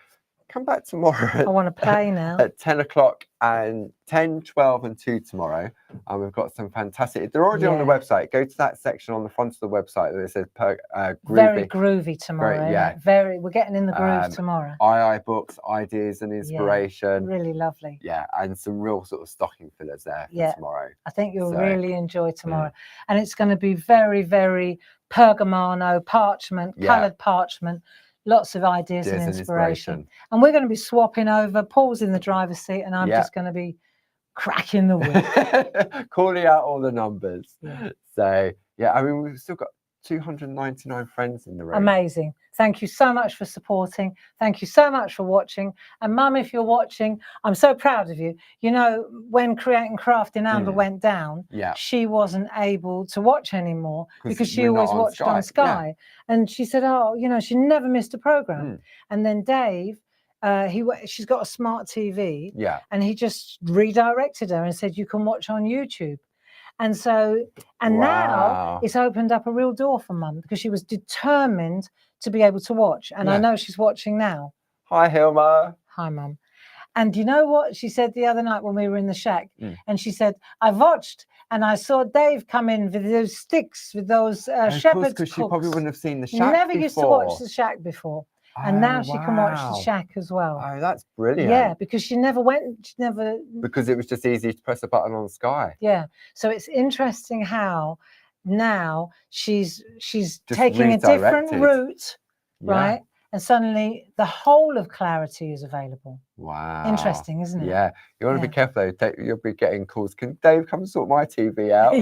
come back tomorrow. I want to play now. At 10 o'clock and 10, 12 and 2 tomorrow. And we've got some fantastic, they're already on the website. Go to that section on the front of the website that it says Groovi. Very groovy tomorrow. Great, yeah. We're getting in the groove tomorrow. Books, ideas and inspiration. Yeah, really lovely. Yeah, and some real sort of stocking fillers there for tomorrow. I think you'll really enjoy tomorrow. And it's going to be very, very pergamano, parchment, coloured parchment. Lots of ideas and inspiration. And we're going to be swapping over. Paul's in the driver's seat and I'm just going to be cracking the whip. Calling out all the numbers. So, yeah, I mean, we've still got 299 friends in the room. Amazing. Thank you so much for supporting. Thank you so much for watching. And Mum, if you're watching, I'm so proud of you. You know, when Create and Craft in Amber went down, she wasn't able to watch anymore because she always watched on Sky. And she said, oh, you know, she never missed a program. And then Dave, she's got a smart TV, and he just redirected her and said, you can watch on YouTube. And so, now it's opened up a real door for Mum because she was determined to be able to watch. And I know she's watching now. Hi, Hilma. Hi, Mum. And you know what she said the other night when we were in the shack? And she said, I watched and I saw Dave come in with those sticks, with those shepherd's because she probably wouldn't have seen the shack Never before. used to watch the shack before. And now she can watch the shack as well. Oh, that's brilliant. Yeah, because she never went, because it was just easy to press a button on Sky. Yeah. So it's interesting how now she's taking a different route, right? And suddenly the whole of Clarity is available. Wow. Interesting, isn't it? Yeah. You want to be careful though. You'll be getting calls. Can Dave come and sort my TV out?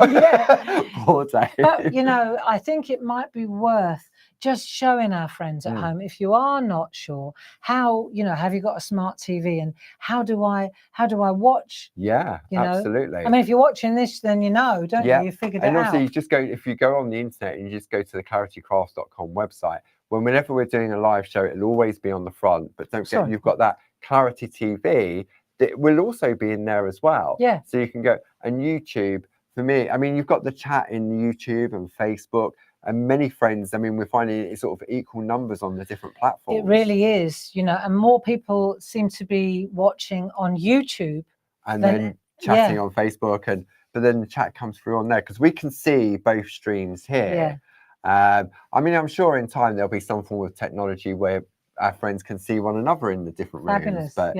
Poor Dave. But you know, I think it might be worth just showing our friends at home, if you are not sure, how, you know, have you got a smart TV and how do I watch? Yeah, you know? Absolutely. I mean, if you're watching this, then you know, don't you? You figured it out. And also you just go, if you go on the internet and you just go to the claritycrafts.com website, whenever we're doing a live show, it'll always be on the front, but don't forget you've got that Clarity TV that will also be in there as well. Yeah. So you can go, and YouTube, for me, I mean, you've got the chat in YouTube and Facebook, and many friends, I mean, we're finding it's sort of equal numbers on the different platforms. It really is, you know, and more people seem to be watching on YouTube. And then chatting on Facebook, but then the chat comes through on there, because we can see both streams here. I mean, I'm sure in time there'll be some form of technology where our friends can see one another in the different rooms. But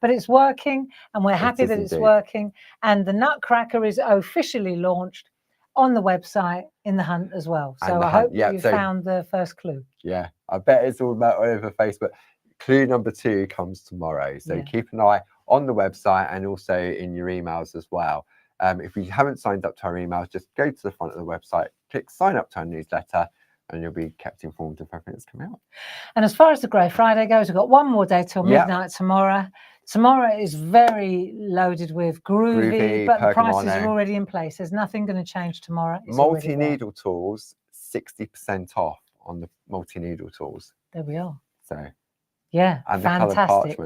but it's working, and we're happy that it's working. And the Nutcracker is officially launched on the website in the hunt as well. So I hope you found the first clue. Yeah, I bet it's all about over Facebook. Clue number 2 comes tomorrow. So keep an eye on the website and also in your emails as well. If you haven't signed up to our emails, just go to the front of the website, click sign up to our newsletter, and you'll be kept informed of everything that's coming out. And as far as the Grey Friday goes, we've got one more day till midnight tomorrow. Tomorrow is very loaded with groovy, but the prices are already in place. There's nothing going to change tomorrow. Multi-needle tools, 60% off on the multi-needle tools. There we are. So, yeah, and fantastic.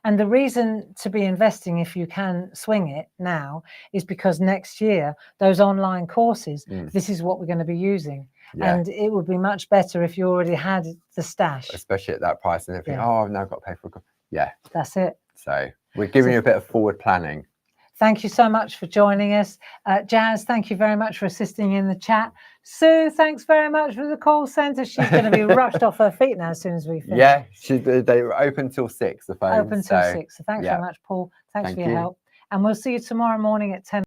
And the reason to be investing, if you can swing it now, is because next year, those online courses, this is what we're going to be using. Yeah. And it would be much better if you already had the stash. Especially at that price. And everything. Oh, I've now got to pay for a... Yeah. That's it. So we're giving you a bit of forward planning. Thank you so much for joining us. Jazz, thank you very much for assisting in the chat. Sue, thanks very much for the call centre. She's going to be rushed off her feet now as soon as we finish. Yeah, they were open till 6, the phone. Open till 6. So thanks very much, Paul. Thanks for your help. And we'll see you tomorrow morning at 10.